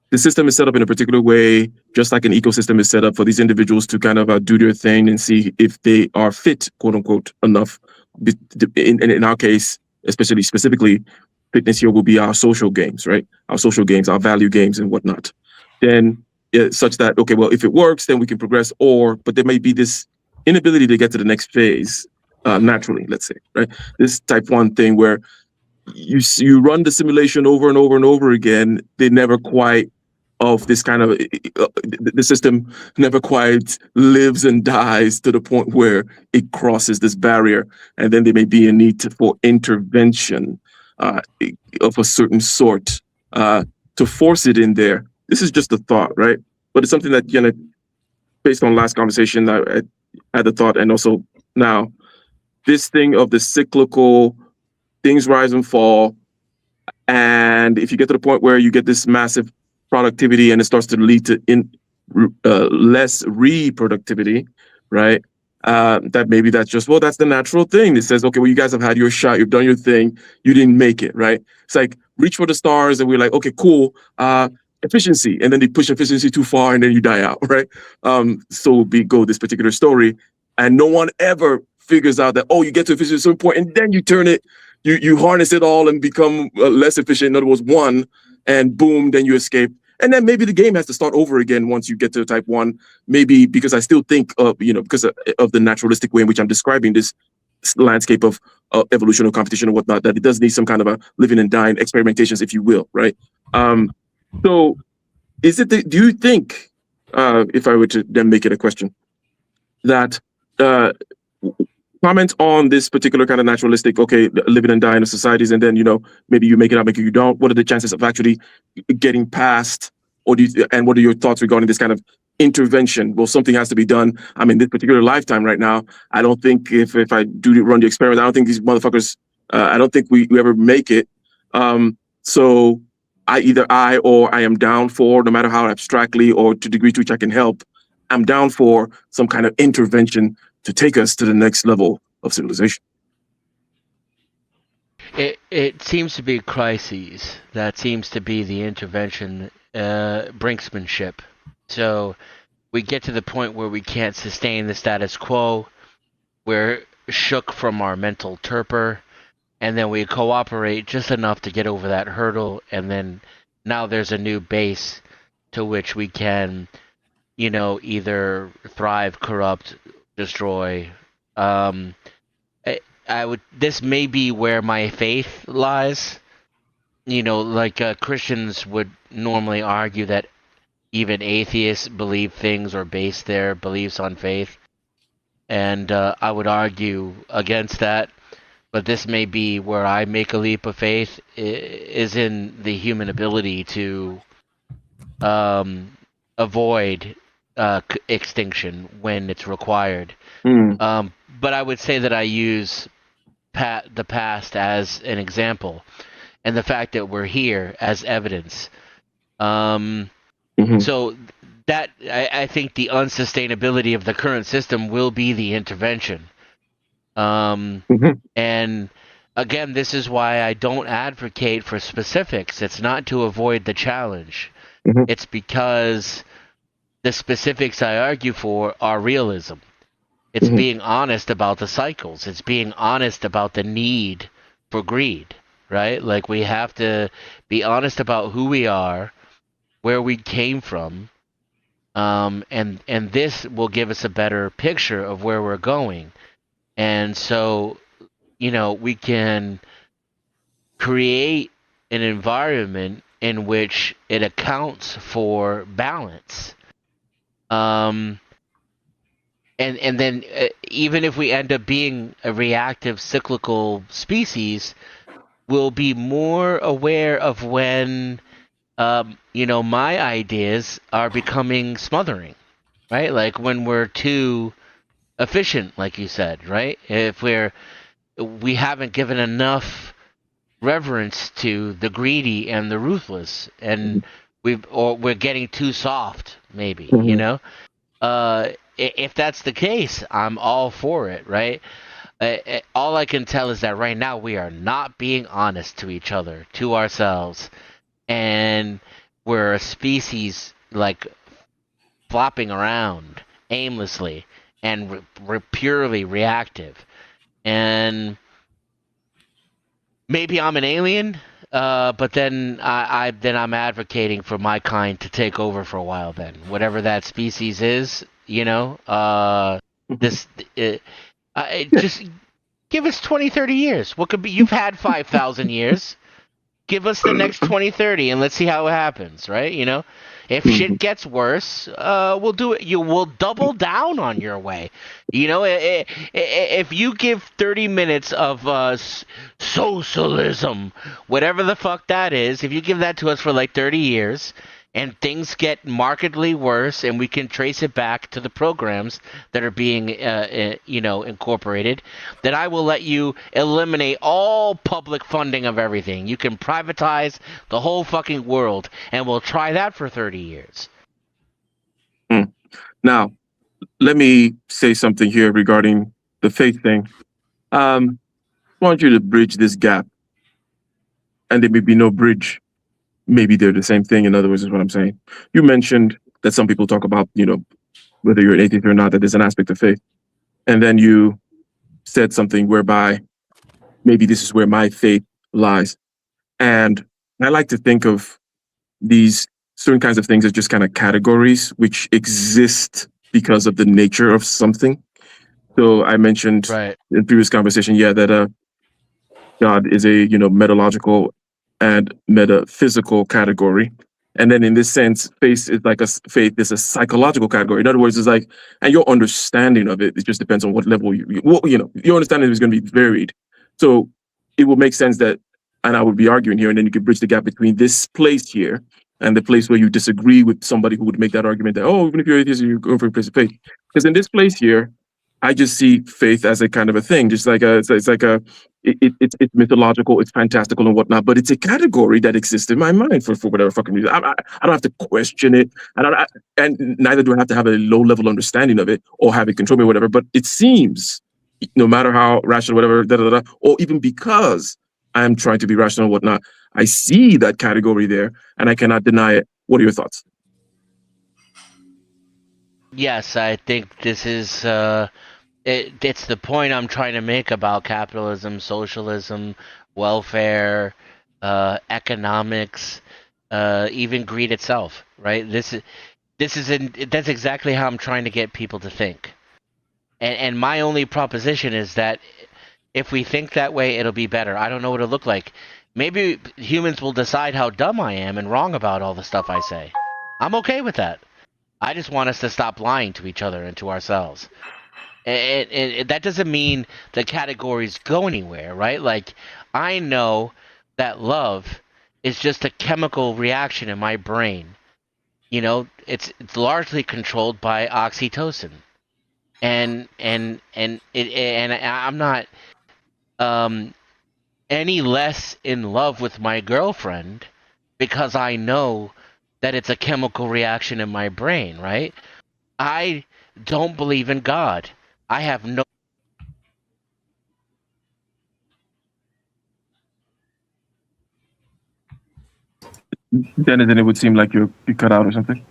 the system is set up in a particular way, just like an ecosystem is set up for these individuals to kind of do their thing and see if they are fit, quote unquote, enough. In our case, specifically, fitness here will be our social games, right? Our social games, our value games and whatnot. Then such that, okay, well, if it works, then we can progress, but there may be this inability to get to the next phase naturally, let's say, right? This type 1 thing where you run the simulation over and over and over again, they never quite of this kind of the system never quite lives and dies to the point where it crosses this barrier, and then there may be a need for intervention of a certain sort to force it in there. This is just a thought, right? But it's something that, based on last conversation, I had the thought, and also now this thing of the cyclical things rise and fall, and if you get to the point where you get this massive productivity and it starts to lead to less reproductivity, right? That maybe that's the natural thing. It says, okay, well, you guys have had your shot, you've done your thing, you didn't make it, right? It's like reach for the stars, and we're like, okay, cool, efficiency, and then they push efficiency too far, and then you die out, right? So go this particular story, and no one ever figures out that, you get to efficiency at a certain point, and then you turn it, you harness it all and become less efficient. In other words, one, and boom, then you escape. And then maybe the game has to start over again once you get to type 1, maybe because I still think of, because of the naturalistic way in which I'm describing this landscape of evolution or competition or whatnot, that it does need some kind of a living and dying experimentations, if you will, right? So do you think, if I were to then make it a question, that comment on this particular kind of naturalistic, okay, living and dying of societies, and then, maybe you make it up, maybe you don't, what are the chances of actually getting past, and what are your thoughts regarding this kind of intervention? Well, something has to be done. I mean, this particular lifetime right now, I don't think if I do run the experiment, I don't think these motherfuckers, I don't think we ever make it. So either I am down for, no matter how abstractly or to the degree to which I can help, I'm down for some kind of intervention to take us to the next level of civilization. It seems to be crises. That seems to be the intervention, brinksmanship. So we get to the point where we can't sustain the status quo. We're shook from our mental torpor, and then we cooperate just enough to get over that hurdle, and then now there's a new base to which we can, either thrive, corrupt, destroy. This may be where my faith lies. Like Christians would normally argue that even atheists believe things or base their beliefs on faith. And I would argue against that. But this may be where I make a leap of faith, is in the human ability to avoid extinction when it's required. But I would say that I use the past as an example, and the fact that we're here as evidence. So that I think the unsustainability of the current system will be the intervention. And again, this is why I don't advocate for specifics. It's not to avoid the challenge. It's because the specifics I argue for are realism. It's being honest about the cycles. It's being honest about the need for greed, right? Like, we have to be honest about who we are, where we came from, and this will give us a better picture of where we're going. And so, we can create an environment in which it accounts for balance. And then even if we end up being a reactive cyclical species, we'll be more aware of when, my ideas are becoming smothering, right? Like when we're too efficient, like you said, right? If we haven't given enough reverence to the greedy and the ruthless, and we're getting too soft, maybe, if that's the case, I'm all for it, right? All I can tell is that right now we are not being honest to each other, to ourselves, and we're a species like flopping around aimlessly and purely reactive. And maybe I'm an alien, but then I'm advocating for my kind to take over for a while. Then whatever that species is, just give us 20, 30 years. What could be? You've had 5,000 years. Give us the next 20, 30, and let's see how it happens, right? If shit gets worse, we'll do it. We'll double down on your way. If you give 30 minutes of socialism, whatever the fuck that is, if you give that to us for like 30 years, and things get markedly worse, and we can trace it back to the programs that are being, incorporated, then I will let you eliminate all public funding of everything. You can privatize the whole fucking world, and we'll try that for 30 years. Now, let me say something here regarding the faith thing. I want you to bridge this gap, and there may be no bridge. Maybe they're the same thing. In other words, is what I'm saying. You mentioned that some people talk about, whether you're an atheist or not, that there's an aspect of faith. And then you said something whereby maybe this is where my faith lies. And I like to think of these certain kinds of things as just kind of categories which exist because of the nature of something. So I mentioned in previous conversation, that God is a, metalogical and metaphysical category. And then in this sense, faith is a psychological category. In other words, it's like, and your understanding of it just depends on what level your understanding is going to be varied. So it will make sense that, and I would be arguing here, and then you could bridge the gap between this place here and the place where you disagree with somebody who would make that argument that, oh, even if you're atheist, you're going for a place of faith. Because in this place here, I just see faith as a kind of a thing, just like it's mythological, it's fantastical and whatnot, but it's a category that exists in my mind for whatever fucking reason. I don't have to question it, and neither do I have to have a low level understanding of it or have it control me or whatever. But it seems, no matter how rational, whatever, or even because I'm trying to be rational and whatnot, I see that category there, and I cannot deny it. What are your thoughts? Yes, I think this is it's the point I'm trying to make about capitalism, socialism, welfare, economics, even greed itself, right? That's exactly how I'm trying to get people to think. And my only proposition is that if we think that way, it'll be better. I don't know what it'll look like. Maybe humans will decide how dumb I am and wrong about all the stuff I say. I'm okay with that. I just want us to stop lying to each other and to ourselves. And that doesn't mean the categories go anywhere, right? Like, I know that love is just a chemical reaction in my brain. You know, it's largely controlled by oxytocin, and I'm not any less in love with my girlfriend because I know that it's a chemical reaction in my brain, right? I don't believe in God. I have no. Dennis, then it would seem like you cut out or something.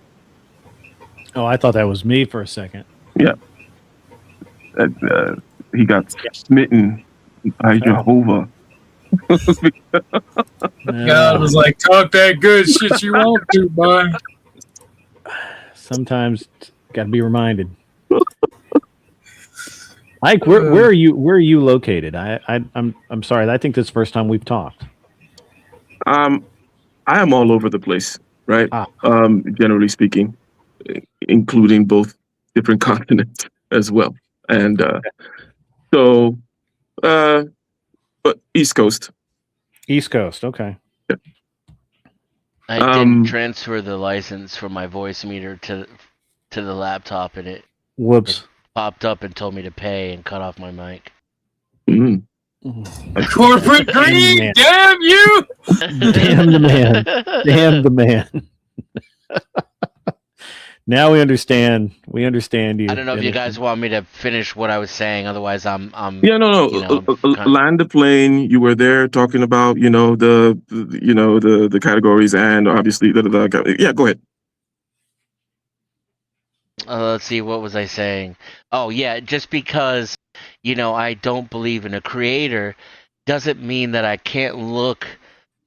Oh, I thought that was me for a second. Yeah. He got smitten by Jehovah. God was like, talk that good shit you want to, boy. Sometimes got to be reminded. Ike, where are you located? I'm sorry. I think this is the first time we've talked. I am all over the place, right? Generally speaking, including both different continents as well. And but East Coast. East Coast, okay. Yeah. I didn't transfer the license from my voice meter to the laptop, and it popped up and told me to pay and cut off my mic. Mm. Corporate greed, damn you! Damn the man. Damn the man. Now we understand. We understand you. I don't know if you guys want me to finish what I was saying. Otherwise, I'm. Yeah, no. Land the plane. You were there talking about the categories and obviously yeah. Go ahead. Let's see. What was I saying? Oh yeah, just because I don't believe in a creator doesn't mean that I can't look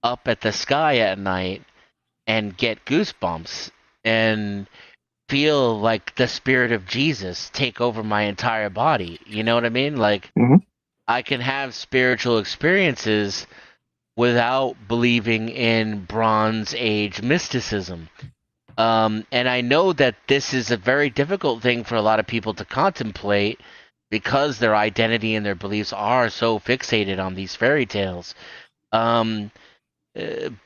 up at the sky at night and get goosebumps and feel like the spirit of Jesus take over my entire body. You know what I mean? Like, I can have spiritual experiences without believing in Bronze Age mysticism. And I know that this is a very difficult thing for a lot of people to contemplate because their identity and their beliefs are so fixated on these fairy tales. All I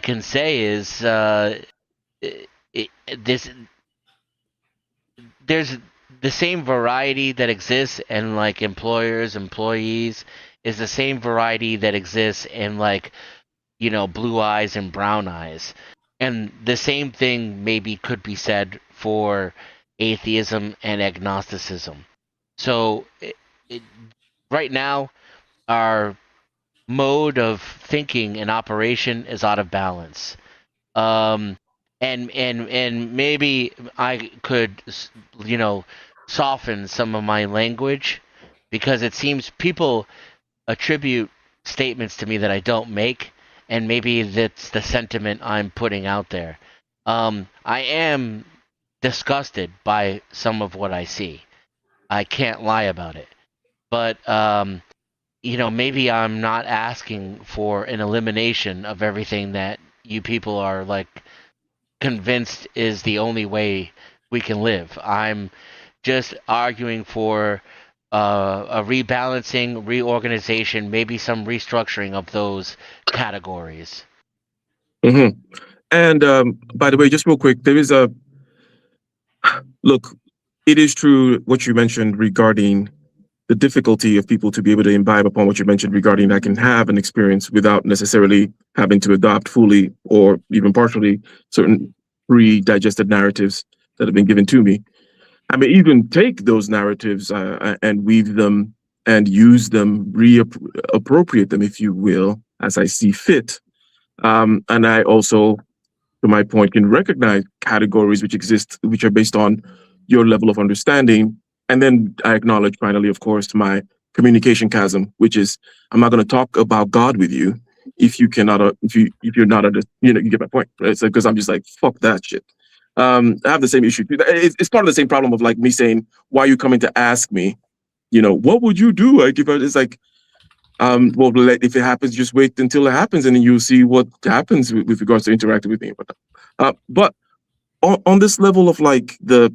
can say is there's the same variety that exists in like employers, employees is the same variety that exists in like blue eyes and brown eyes, and the same thing maybe could be said for atheism and agnosticism. So right now our mode of thinking and operation is out of balance. And maybe I could, soften some of my language because it seems people attribute statements to me that I don't make, and maybe that's the sentiment I'm putting out there. I am disgusted by some of what I see. I can't lie about it. But, maybe I'm not asking for an elimination of everything that you people are like convinced is the only way we can live. I'm just arguing for a rebalancing, reorganization, maybe some restructuring of those categories. Mm-hmm. And by the way, just real quick, there is a look. It is true what you mentioned regarding the difficulty of people to be able to imbibe upon what you mentioned regarding I can have an experience without necessarily having to adopt fully or even partially certain pre-digested narratives that have been given to me. I may even take those narratives and weave them and use them, reappropriate them, if you will, as I see fit. And I also, to my point, can recognize categories which exist, which are based on your level of understanding. And then I acknowledge, finally, of course, my communication chasm, which is I'm not going to talk about God with you if you cannot, if you're not, you get my point, right? So because I'm just like, fuck that shit. I have the same issue. It's part of the same problem of like me saying, why are you coming to ask me? What would you do? Like if it's like, well, if it happens, just wait until it happens, and then you'll see what happens with regards to interacting with me. But on this level of like the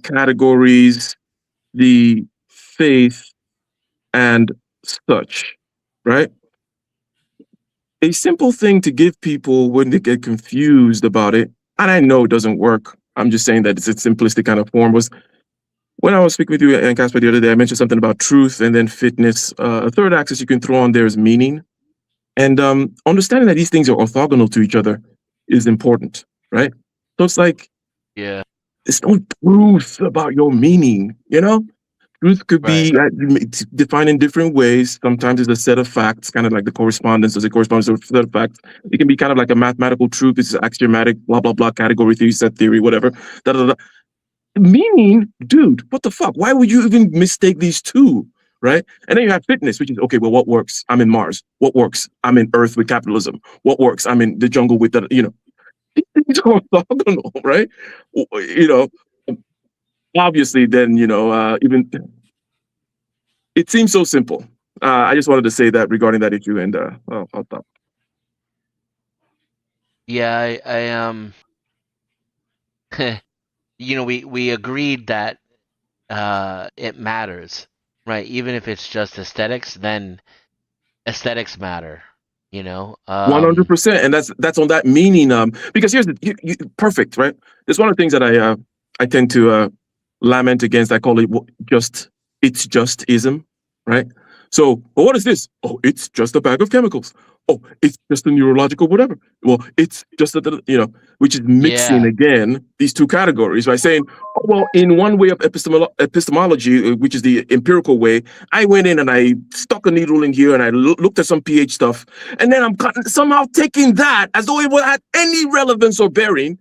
categories, the faith, and such, right? A simple thing to give people when they get confused about it, and I know it doesn't work. I'm just saying that it's a simplistic kind of form. Was when I was speaking with you and Casper the other day, I mentioned something about truth and then fitness. A third axis you can throw on there is meaning, and understanding that these things are orthogonal to each other is important, right? So it's like, yeah, there's no truth about your meaning, Truth could be defined in different ways. Sometimes it's a set of facts, kind of like the correspondence. Does it correspond to a set of facts? It can be kind of like a mathematical truth. It's axiomatic, blah, blah, blah, category theory, set theory, whatever. Da, da, da. Meaning, dude, what the fuck? Why would you even mistake these two, right? And then you have fitness, which is, okay, well, what works? I'm in Mars. What works? I'm in Earth with capitalism. What works? I'm in the jungle with the, These are orthogonal, right? Obviously, then, even it seems so simple. I just wanted to say that regarding that issue, and I'll stop. Yeah, I we agreed that it matters, right? Even if it's just aesthetics, then aesthetics matter. 100%, and that's on that meaning. Because here's the perfect, right? It's one of the things that I tend to lament against. I call it it's just ism, right? So, well, what is this? Oh, it's just a bag of chemicals. Oh, it's just a neurological whatever. Well, it's just which is mixing again these two categories by saying, oh, well, in one way of epistemology, which is the empirical way, I went in and I stuck a needle in here and I looked at some pH stuff, and then I'm somehow taking that as though it would have any relevance or bearing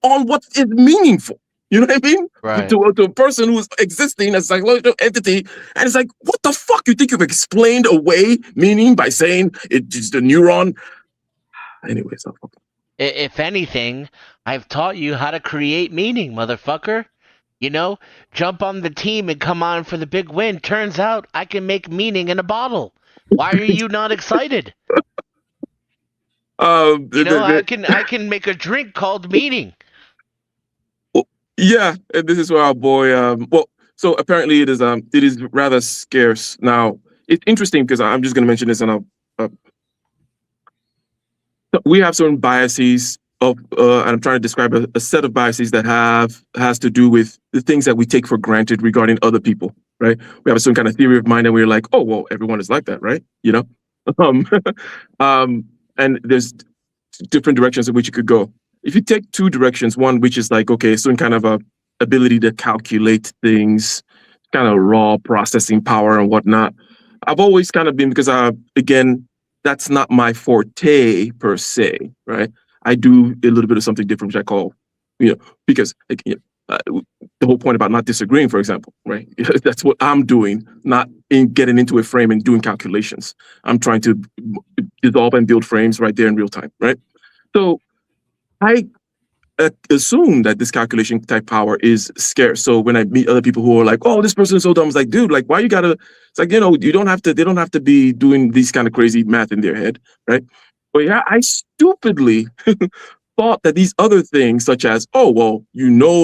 on what is meaningful. You know what I mean? Right. To a person who's existing as a psychological entity, and it's like, what the fuck? You think you've explained away meaning by saying it's the neuron? Anyways, if anything, I've taught you how to create meaning, motherfucker. Jump on the team and come on for the big win. Turns out I can make meaning in a bottle. Why are you not excited? I can make a drink called meaning. Yeah, and this is where our boy. So apparently it is rather scarce now. It's interesting because I'm just going to mention this, and we have certain biases and I'm trying to describe a set of biases that has to do with the things that we take for granted regarding other people, right? We have a certain kind of theory of mind, and we're like, oh well, everyone is like that, right? And there's different directions in which you could go. If you take two directions, one which is like, okay, some kind of a ability to calculate things, kind of raw processing power and whatnot. I've always kind of been, because again, that's not my forte per se, right? I do a little bit of something different, which I call, because the whole point about not disagreeing, for example, right? That's what I'm doing, not in getting into a frame and doing calculations. I'm trying to dissolve and build frames right there in real time, right? So I assume that this calculation type power is scarce. So when I meet other people who are like, "Oh, this person is so dumb," it's like, dude, like, why you gotta? It's like, you don't have to. They don't have to be doing these kind of crazy math in their head, right? But yeah, I stupidly thought that these other things, such as, oh, well,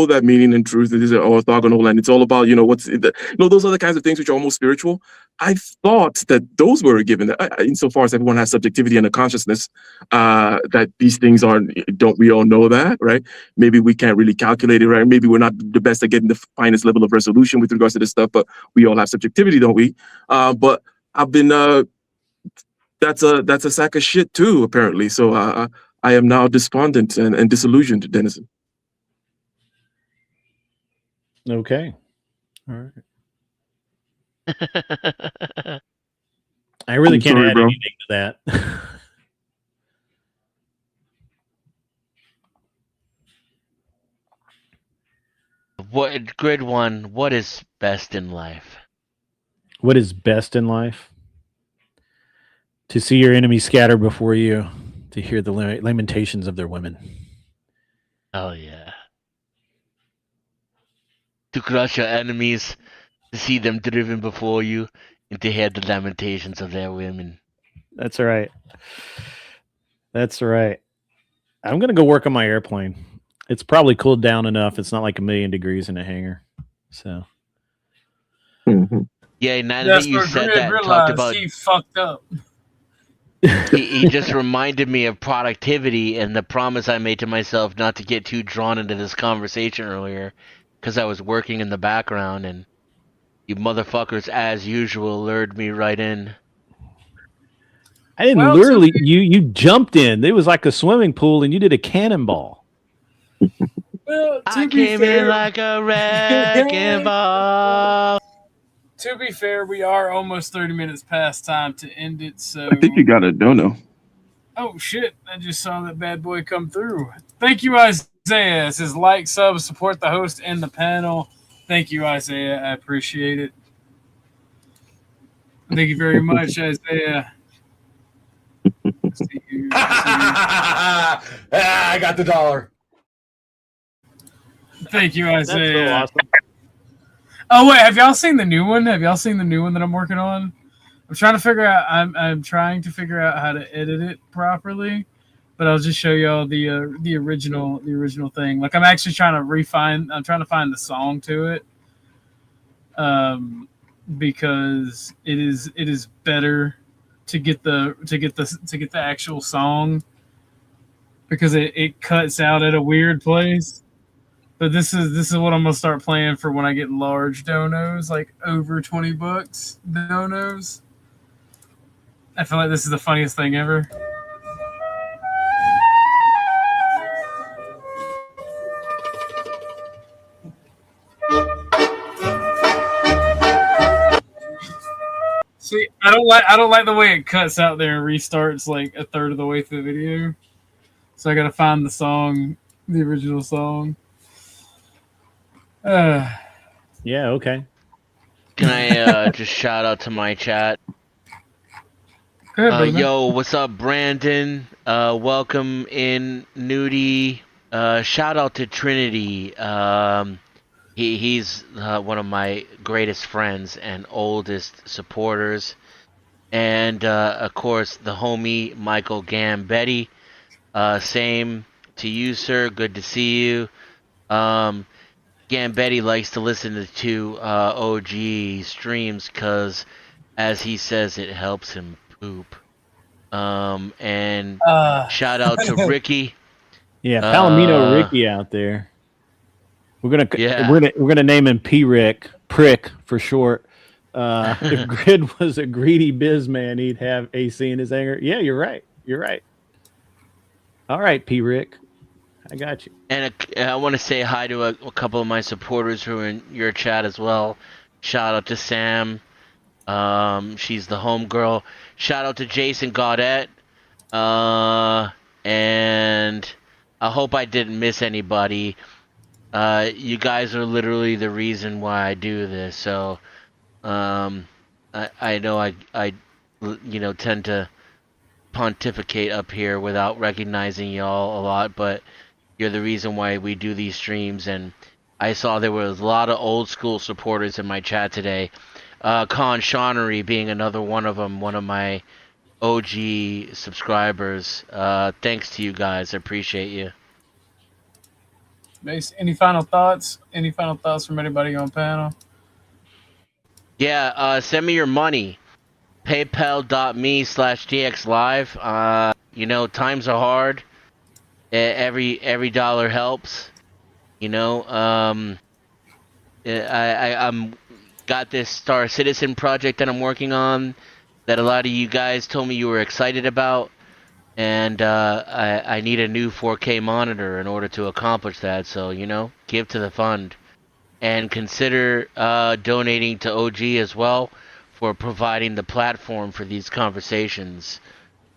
that meaning and truth is orthogonal, and it's all about, what's those other kinds of things which are almost spiritual. I thought that those were a given. Insofar as everyone has subjectivity and a consciousness, that these things don't we all know that, right? Maybe we can't really calculate it, right? Maybe we're not the best at getting the finest level of resolution with regards to this stuff, but we all have subjectivity, don't we? But I've been that's a sack of shit too, apparently. So I am now despondent and disillusioned, Denizen. Okay. All right. I really can't add anything to that. Grid one, what is best in life? What is best in life? To see your enemy scatter before you, to hear the lamentations of their women. Oh yeah. To crush your enemies, to see them driven before you, and to hear the lamentations of their women. That's right. That's right. I'm going to go work on my airplane. It's probably cooled down enough. It's not like 1,000,000 degrees in a hangar. So. Yeah, now that you said that and talked about... He fucked up. he just reminded me of productivity and the promise I made to myself not to get too drawn into this conversation earlier because I was working in the background and you motherfuckers, as usual, lured me right in. I didn't literally. You jumped in. It was like a swimming pool, and you did a cannonball. Well, I came in like a wrecking ball. To be fair, we are almost 30 minutes past time to end it. So I think you got a dono. Oh shit! I just saw that bad boy come through. Thank you, Isaiah. It says like, sub, support the host and the panel. Thank you, Isaiah. I appreciate it. Thank you very much, Isaiah. See you. I got the $1. Thank you, Isaiah. That's so awesome. Oh wait, have y'all seen the new one? Have y'all seen the new one that I'm working on? I'm trying to figure out. I'm trying to figure out how to edit it properly, but I'll just show y'all the original thing. Like I'm actually trying to I'm trying to find the song to it, because it is better to get the actual song because it cuts out at a weird place. But this is what I'm gonna start playing for when I get large donos, like over $20 donos. I feel like this is the funniest thing ever. See, I don't like the way it cuts out there and restarts like a third of the way through the video. So I gotta find the song, the original song. Yeah, okay. Can I just shout out to my chat? Yo, what's up, Brandon? Welcome in, Nudie. Shout out to Trinity. He's one of my greatest friends and oldest supporters. And, of course, the homie Michael Gambetti. Same to you, sir. Good to see you. Gambetti likes to listen to OG streams because, as he says, it helps him poop. And shout out to Ricky. Yeah, Palomino Ricky out there. We're gonna name him P-Rick, Prick for short. If Grid was a greedy biz man, he'd have AC in his anger. Yeah, you're right. You're right. All right, P-Rick. I got you. And I want to say hi to a couple of my supporters who are in your chat as well. Shout out to Sam. She's the homegirl. Shout out to Jason Gaudette. And I hope I didn't miss anybody. You guys are literally the reason why I do this. So I know I tend to pontificate up here without recognizing y'all a lot, but You're the reason why we do these streams, and I saw there was a lot of old school supporters in my chat today. Con Shawnery being another one of them, one of my OG subscribers. Thanks to you guys. I appreciate you. Mace, any final thoughts? Any final thoughts from anybody on panel? Yeah, send me your money. PayPal.me/DXLive. You know, times are hard. Every dollar helps. You know, I'm got this Star Citizen project that I'm working on that a lot of you guys told me you were excited about, and I need a new 4K monitor in order to accomplish that. So, you know, give to the fund, and consider donating to OG as well for providing the platform for these conversations.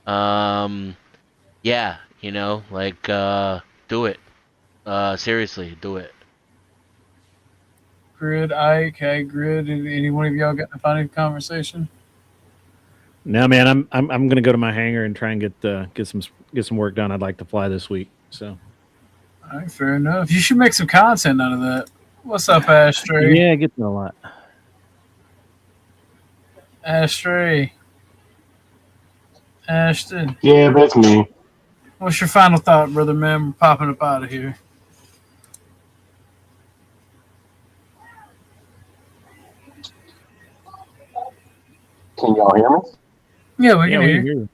Yeah, you know, like, do it. Seriously, do it. Grid, Ike, hey, Grid, any one of y'all got a final conversation? No, man, I'm gonna go to my hangar and try and get some work done. I'd like to fly this week. So, all right, fair enough. You should make some content out of that. What's up, Ashtray? Yeah, getting a lot. Ashtray. Ashton. Yeah, that's me. What's your final thought, brother man? We're popping up out of here. Can y'all hear me? Yeah, we can hear you.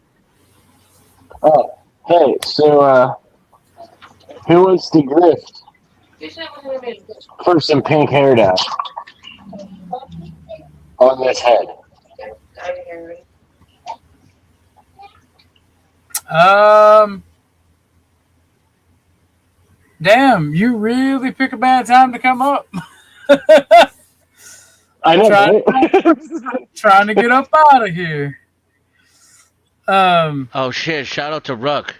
Oh, hey, so who wants the grift for some pink hair dye on this head? Damn, you really pick a bad time to come up. I know. Trying to get up out of here. Oh shit! Shout out to Ruck.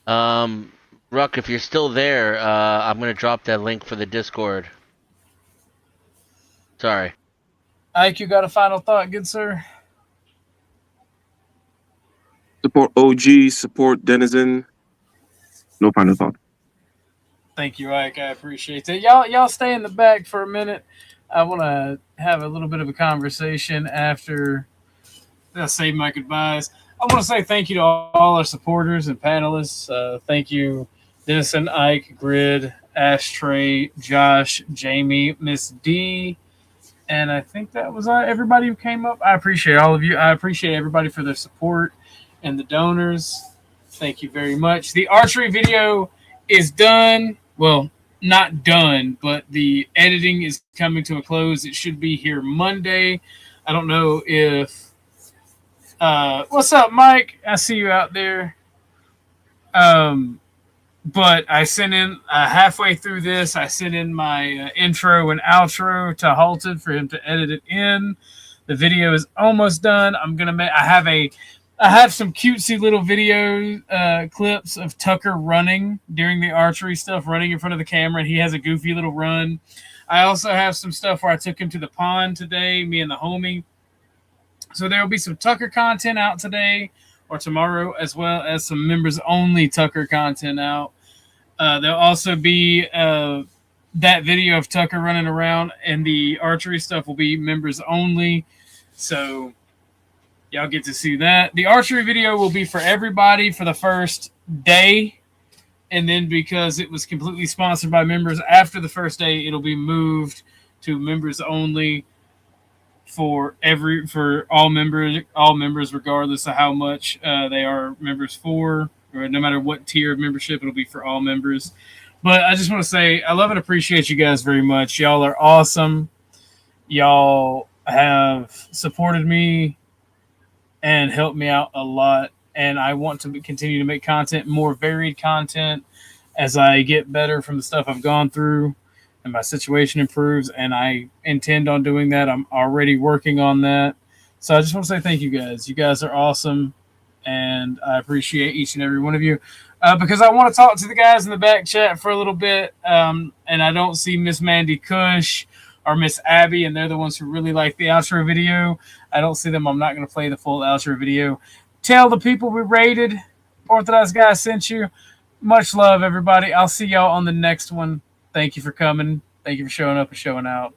Ruck, if you're still there, I'm gonna drop that link for the Discord. Sorry. Ike, you got a final thought, good sir? Support OG, support Denizen. No final thought. Thank you, Ike. I appreciate it. Y'all stay in the back for a minute. I want to have a little bit of a conversation after I say my goodbyes. I want to say thank you to all our supporters and panelists. Thank you, Dennison, Ike, Grid, Ashtray, Josh, Jamie, Miss D, and I think that was everybody who came up. I appreciate all of you. I appreciate everybody for their support and the donors. Thank you very much. The archery video is done. Well, not done, but the editing is coming to a close. It should be here Monday. I don't know if what's up, Mike? I see you out there. But I sent in halfway through this, I sent in my intro and outro to Halted for him to edit it in. The video is almost done. I have some cutesy little video clips of Tucker running during the archery stuff, running in front of the camera, and he has a goofy little run. I also have some stuff where I took him to the pond today, me and the homie. So there will be some Tucker content out today or tomorrow, as well as some members-only Tucker content out. There'll also be that video of Tucker running around, and the archery stuff will be members-only. So y'all get to see that. The archery video will be for everybody for the first day. And then because it was completely sponsored by members after the first day, it'll be moved to members only for all members, regardless of how much they are members for, or no matter what tier of membership, it'll be for all members. But I just want to say I love and appreciate you guys very much. Y'all are awesome. Y'all have supported me and helped me out a lot. And I want to continue to make content, more varied content, as I get better from the stuff I've gone through and my situation improves. And I intend on doing that. I'm already working on that. So I just want to say thank you guys. You guys are awesome. And I appreciate each and every one of you. Because I want to talk to the guys in the back chat for a little bit. And I don't see Miss Mandy Cush or Miss Abby, and they're the ones who really like the outro video. I don't see them. I'm not going to play the full outro video. Tell the people we rated, Orthodox Guy sent you. Much love, everybody. I'll see y'all on the next one. Thank you for coming. Thank you for showing up and showing out.